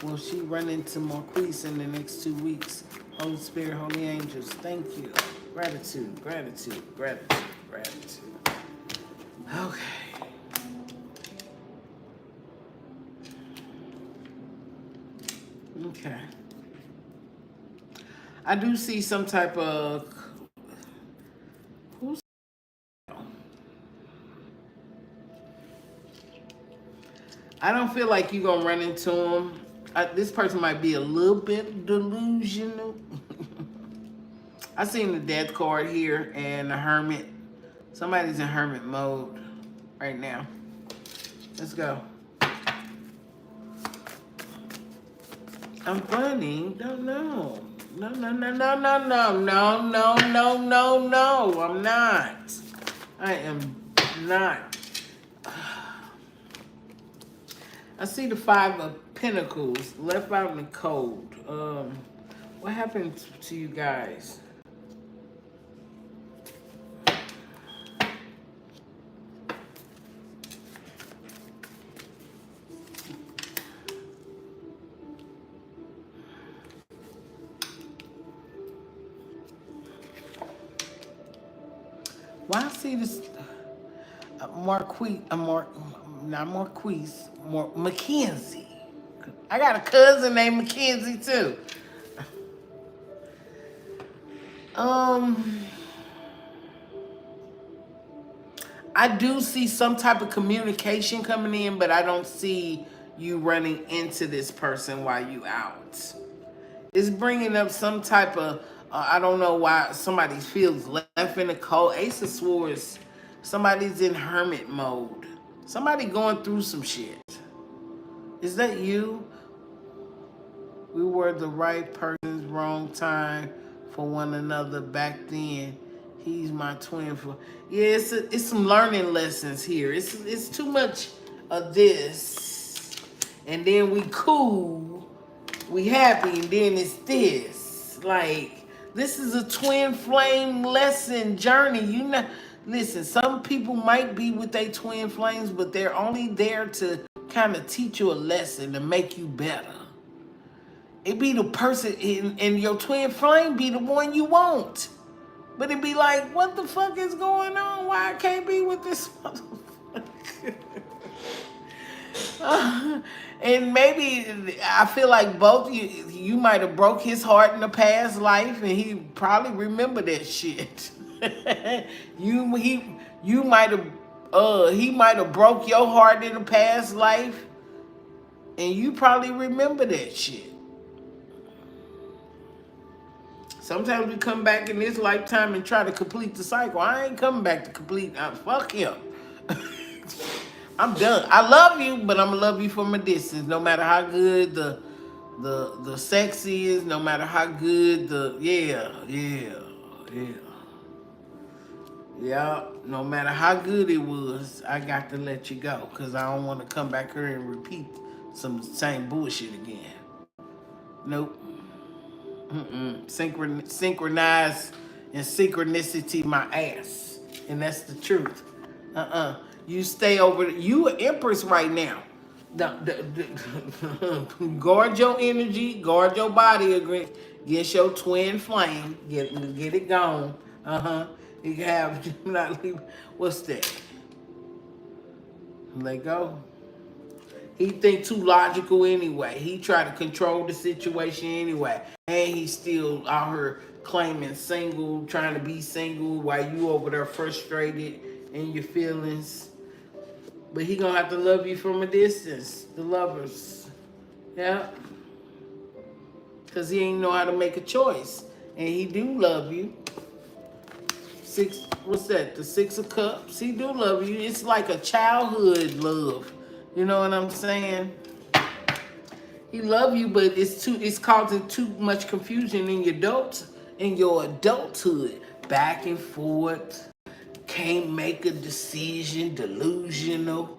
Will she run into Marquise in the next 2 weeks? Holy Spirit, Holy Angels, thank you. Gratitude, gratitude, gratitude, gratitude. Okay. Okay. I do see some type of... Who's... I don't feel like you're going to run into him. This person might be a little bit delusional. I seen the death card here and the hermit. Somebody's in hermit mode right now. Let's go. I'm funny. Don't know. No. I'm not. I am not. I see the 5 of Pentacles left out in the cold. What happened to you guys? Why I see this Mackenzie. I got a cousin named Mackenzie too. I do see some type of communication coming in, but I don't see you running into this person while you out. It's bringing up some type of, I don't know why somebody feels left in the cold. Ace of Swords, somebody's in hermit mode. Somebody going through some shit. Is that you? We were the right persons, wrong time for one another back then. He's my twin for... Yeah, it's some learning lessons here. It's too much of this. And then we cool, we happy, and then it's this. Like, this is a twin flame lesson journey. You know, listen, some people might be with their twin flames, but they're only there to kind of teach you a lesson to make you better. it be the person in your twin flame be the one you want. But it be like, what the fuck is going on? Why I can't be with this motherfucker? And maybe I feel like both you might have broke his heart in the past life, and he probably remember that shit. You might have he might have broke your heart in the past life, and you probably remember that shit. Sometimes we come back in this lifetime and try to complete the cycle. I ain't coming back to complete. Fuck him. I'm done. I love you, but I'm gonna love you from a distance. No matter how good the sex is, no matter how good yeah. No matter how good it was, I got to let you go because I don't want to come back here and repeat some same bullshit again. Nope. Synchronize and synchronicity my ass, and that's the truth. You stay over. You an empress right now. Guard your energy, guard your body against your twin flame. Get it gone. You have not leave. What's that? Let go. He think too logical anyway. He try to control the situation anyway. And he's still out here claiming single, trying to be single while you over there frustrated in your feelings. But he gonna have to love you from a distance. The lovers. Yeah. Cause he ain't know how to make a choice. And he do love you. What's that? The Six of Cups. He do love you. It's like a childhood love. You know what I'm saying? He love you, but it's causing too much confusion in your adulthood. Back and forth. Can't make a decision, delusional.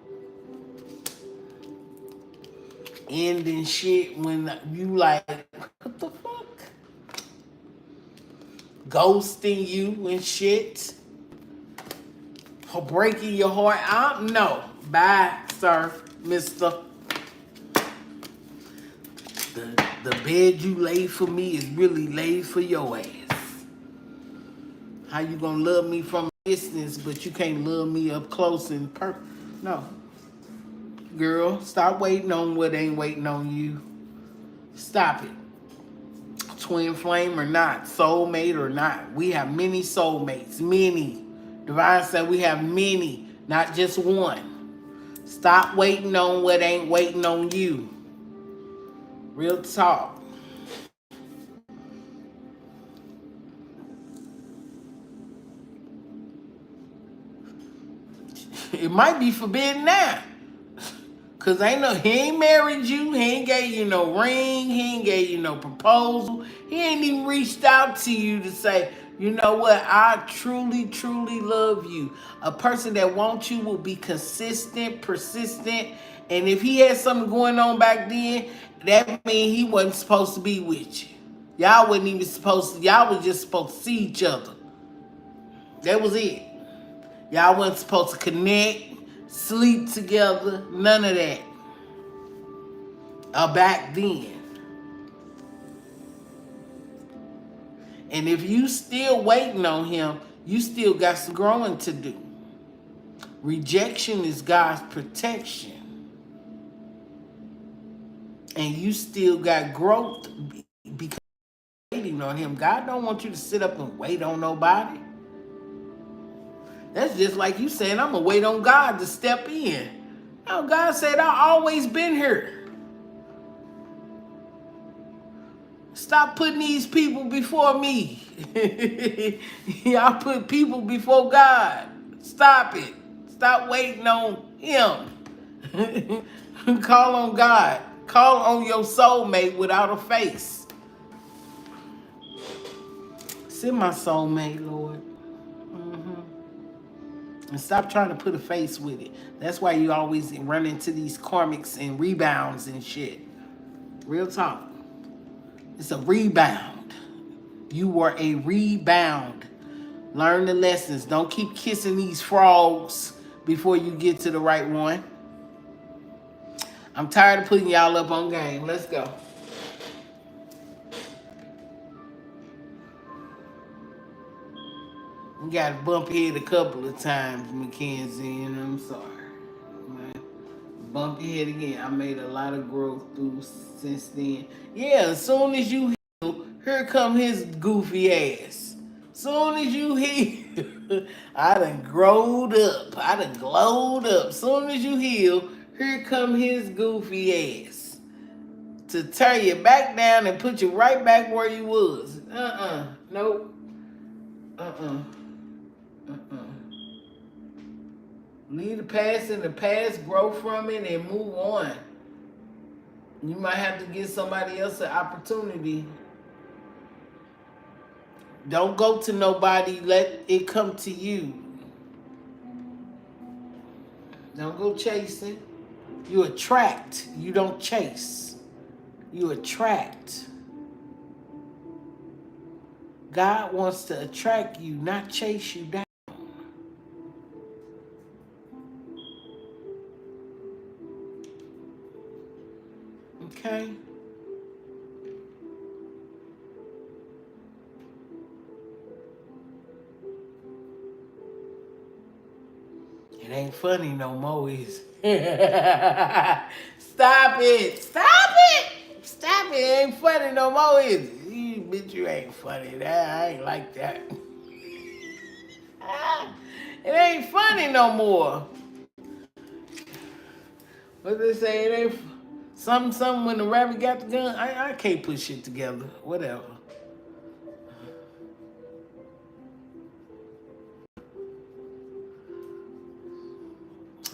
Ending shit when you like, what the fuck? Ghosting you and shit. Breaking your heart. No. Bye, sir, mister. The bed you laid for me is really laid for your ass. How you gonna love me from a distance, but you can't love me up close and No. Girl, stop waiting on what ain't waiting on you. Stop it. Twin flame or not, soulmate or not. We have many soulmates, many. Divine said we have many, not just one. Stop waiting on what ain't waiting on you. Real talk. It might be forbidden now. Cause he ain't married you, he ain't gave you no ring, he ain't gave you no proposal, he ain't even reached out to you to say, you know what, I truly, truly love you. A person that wants you will be consistent, persistent, and if he had something going on back then, that means he wasn't supposed to be with you. Y'all wasn't even supposed to, y'all was just supposed to see each other. That was it. Y'all wasn't supposed to connect, sleep together, none of that. Back then. And if you still waiting on him, you still got some growing to do. Rejection is God's protection. And you still got growth because you're waiting on him. God don't want you to sit up and wait on nobody. That's just like you saying, I'm going to wait on God to step in. No, God said, I've always been here. Stop putting these people before me. Y'all put people before God. Stop it. Stop waiting on him. Call on God. Call on your soulmate without a face. Send my soulmate, Lord. And stop trying to put a face with it. That's why you always run into these karmics and rebounds and shit. Real talk. It's a rebound. You were a rebound. Learn the lessons. Don't keep kissing these frogs before you get to the right one. I'm tired of putting y'all up on game. Let's go. got bumped head a couple of times, Mackenzie, and I'm sorry. Man. Bump your head again. I made a lot of growth through since then. Yeah, as soon as you heal, here come his goofy ass. Soon as you heal, I done growed up. I done glowed up. Soon as you heal, here come his goofy ass to tear you back down and put you right back where you was. Nope. Uh-uh. Leave the past in the past, grow from it, and move on. You might have to give somebody else an opportunity. Don't go to nobody, let it come to you. Don't go chasing. You attract, you don't chase. You attract. God wants to attract you, not chase you down. Okay? It ain't funny no more, is it? Stop it! Stop it! Stop it! It ain't funny no more, is it? You bitch, you ain't funny. I ain't like that. It ain't funny no more. What they say? It ain't something when the rabbit got the gun. I can't put shit together. Whatever.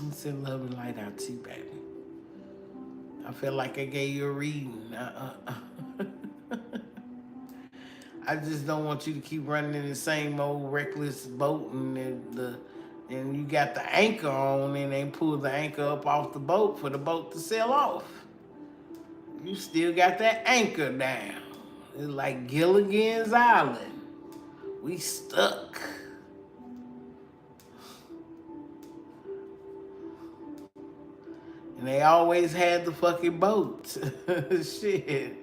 I'm sending love and light out to you, baby. I feel like I gave you a reading. I just don't want you to keep running in the same old reckless boat and you got the anchor on and they pull the anchor up off the boat for the boat to sail off. You still got that anchor down. It's like Gilligan's Island. We stuck. And they always had the fucking boat. Shit.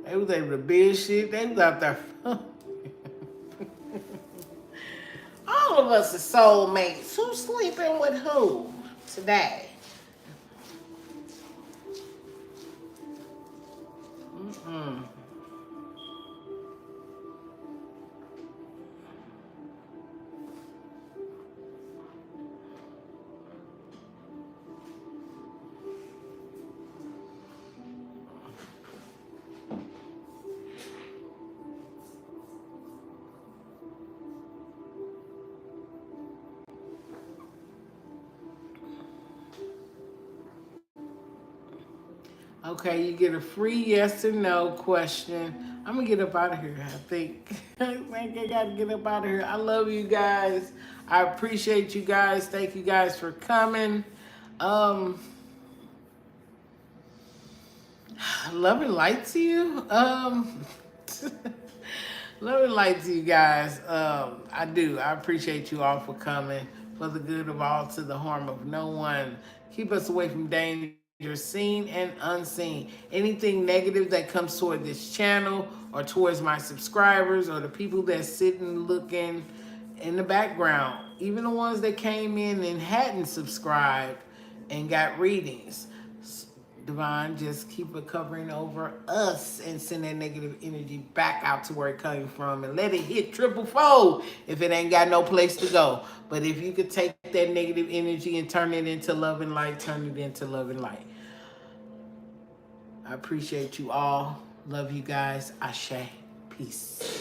They was able to build shit. They was out there. All of us are soulmates. Who's sleeping with who today? Mm-mm. Okay, you get a free yes or no question. I'm gonna get up out of here, I think. I think I gotta get up out of here. I love you guys. I appreciate you guys. Thank you guys for coming. Love and light to you. Love and light to you guys. I do. I appreciate you all for coming. For the good of all, to the harm of no one. Keep us away from danger, seen and unseen. Anything negative that comes toward this channel or towards my subscribers or the people that sit and looking in the background, even the ones that came in and hadn't subscribed and got readings. Divine, just keep it covering over us and send that negative energy back out to where it came from and let it hit triple fold if it ain't got no place to go. But if you could take that negative energy and turn it into love and light, turn it into love and light. I appreciate you all. Love you guys. Ashe. Peace.